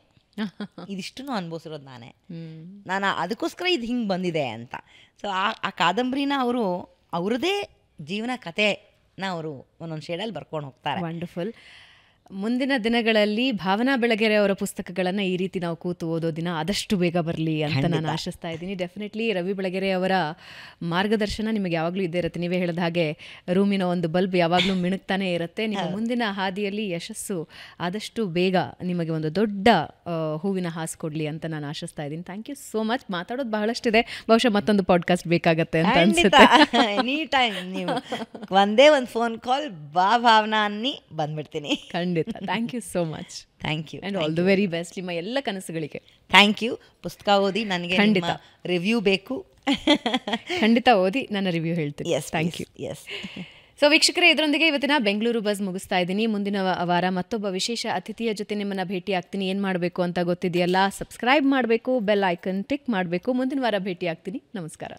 ಇದಿಷ್ಟು ಅನುಭವಿಸಿರೋದು ನಾನೇ. ನಾನು ಅದಕ್ಕೋಸ್ಕರ ಇದು ಹಿಂಗೆ ಬಂದಿದೆ ಅಂತ. ಸೊ ಆ ಕಾದಂಬರಿನ ಅವರು ಅವ್ರದ್ದೇ ಜೀವನ ಕಥೆನ ಅವರು ಒಂದೊಂದು ಶೇಡಲ್ಲಿ ಬರ್ಕೊಂಡು ಹೋಗ್ತಾರೆ. ವಂಡರ್ಫುಲ್. ಮುಂದಿನ ದಿನಗಳಲ್ಲಿ ಭಾವನಾ ಬೆಳಗೆರೆ ಅವರ ಪುಸ್ತಕಗಳನ್ನು ಈ ರೀತಿ ನಾವು ಕೂತು ಓದೋ ದಿನ ಆದಷ್ಟು ಬೇಗ ಬರಲಿ ಅಂತ ನಾನು ಆಶಿಸ್ತಾ ಇದ್ದೀನಿ. ಡೆಫಿನೆಟ್ಲಿ ರವಿ ಬೆಳಗೆರೆ ಅವರ ಮಾರ್ಗದರ್ಶನ ನಿಮಗೆ ಯಾವಾಗಲೂ ಇದ್ದೇ ಇರುತ್ತೆ. ನೀವೇ ಹೇಳಿದ ಹಾಗೆ ರೂಮಿನ ಒಂದು ಬಲ್ಬ್ ಯಾವಾಗಲೂ ಮಿಣುಕ್ತಾನೆ ಇರುತ್ತೆ. ನಿಮ್ಮ ಮುಂದಿನ ಹಾದಿಯಲ್ಲಿ ಯಶಸ್ಸು ಆದಷ್ಟು ಬೇಗ ನಿಮಗೆ ಒಂದು ದೊಡ್ಡ ಹೂವಿನ ಹಾಸು ಕೊಡಲಿ ಅಂತ ನಾನು ಆಶಿಸ್ತಾ ಇದ್ದೀನಿ. Thank you so much. ಮಾತಾಡೋದು ಬಹಳಷ್ಟಿದೆ, ಬಹುಶಃ ಮತ್ತೊಂದು ಪಾಡ್ಕಾಸ್ಟ್ ಬೇಕಾಗತ್ತೆ ಅಂತ ಅನ್ಸುತ್ತೆ. ಎನಿ ಟೈಮ್ ನೀವು ಒಂದೇ ಒಂದು ಫೋನ್ ಕಾಲ್ ಭಾವನಾ ಅನ್ನಿ ಬಂದ್ಬಿಡ್ತೀನಿ. ಖಂಡಿತ. Thank you so much. Thank you and all the very best ನಿಮ್ಮ ಎಲ್ಲ ಕನಸುಗಳಿಗೆ. Thank you. ಪುಸ್ತಕ ಓದಿ ನನಗೆ ಖಂಡಿತ ರಿವ್ಯೂ ಬೇಕು. ಖಂಡಿತ ಓದಿ ನನ್ನ ರಿವ್ಯೂ ಹೇಳ್ತೀನಿ. Yes, thank you. Yes. So ವೀಕ್ಷಕರೇ, ಇದರೊಂದಿಗೆ ಇವತ್ತಿನ ಬೆಂಗಳೂರು ಬಸ್ ಮುಗಿಸ್ತಾ ಇದ್ದೀನಿ. ಮುಂದಿನ ವಾರ ಮತ್ತೊಬ್ಬ ವಿಶೇಷ ಅತಿಥಿಯ ಜೊತೆ ನಿಮ್ಮನ್ನು ಭೇಟಿ ಆಗ್ತೀನಿ. ಏನು ಮಾಡಬೇಕು ಅಂತ ಗೊತ್ತಿದೆಯಲ್ಲ, ಸಬ್ಸ್ಕ್ರೈಬ್ ಮಾಡಬೇಕು, ಬೆಲ್ ಐಕನ್ ಟಿಕ್ ಮಾಡಬೇಕು. ಮುಂದಿನ ವಾರ ಭೇಟಿ ಆಗ್ತೀನಿ. ನಮಸ್ಕಾರ.